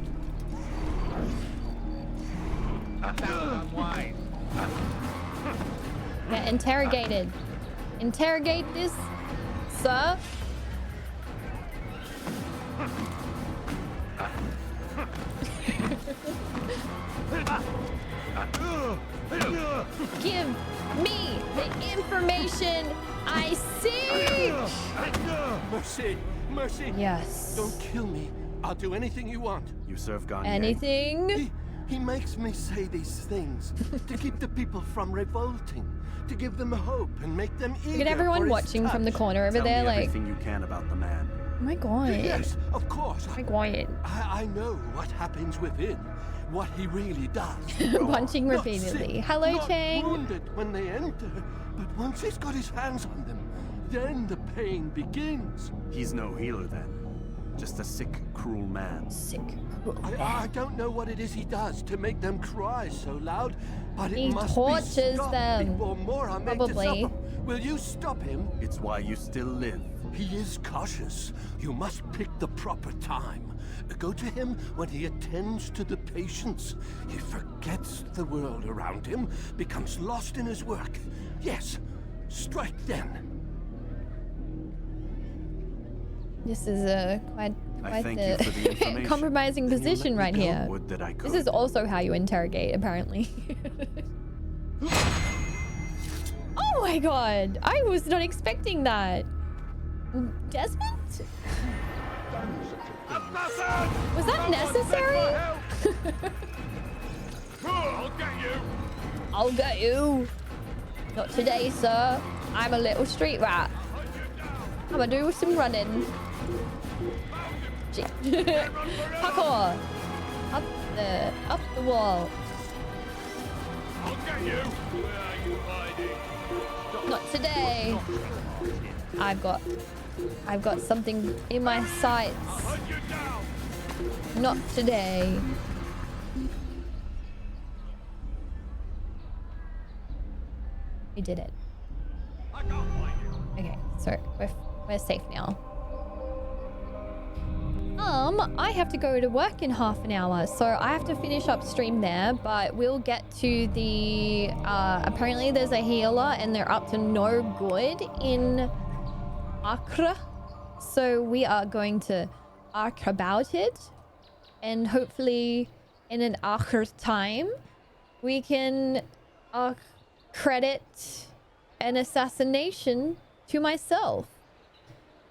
Get interrogated. Interrogate this, sir. Give me the information I seek! Mercy! Mercy! Yes. Don't kill me. I'll do anything you want. You serve Garnier. Anything? He makes me say these things to keep the people from revolting, to give them hope and make them eager. Look at everyone watching from the corner over Tell there, me like. everything you can about the man. Oh my god. Yes, of course. Oh my god. I know what happens within, what he really does. Punching Not repeatedly. sick, Hello, not Chang. wounded when they enter, but once he's got his hands on them, then the pain begins. He's no healer then. Just a sick, cruel man. Sick, I don't know what it is he does to make them cry so loud, but He it must tortures be stopped them. before more are made to Probably. suffer. Will you stop him? It's why you still live. He is cautious. You must pick the proper time. Go to him when he attends to the patients. He forgets the world around him, becomes lost in his work. Yes, strike then. This is a quite thank you for the the information. compromising Then you let position me right go. here. Would that I This could. is also how you interrogate, apparently. Oh my god! I was not expecting that. Desmond? Was that necessary? I'll get you. I'll get you. Not today, sir. I'm a little street rat. I'm gonna do some running. Parkour. Up the wall. I'll get you. Where are you hiding? Not today. I've got something in my sights. Not today. We did it. Okay, so we're safe now. I have to go to work in half an hour, so I have to finish up stream there, but we'll get to the apparently there's a healer and they're up to no good in Acre. So we are going to arc about it, and hopefully in an Acre time we can credit an assassination to myself.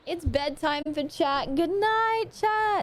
It's bedtime for chat. Good night, chat.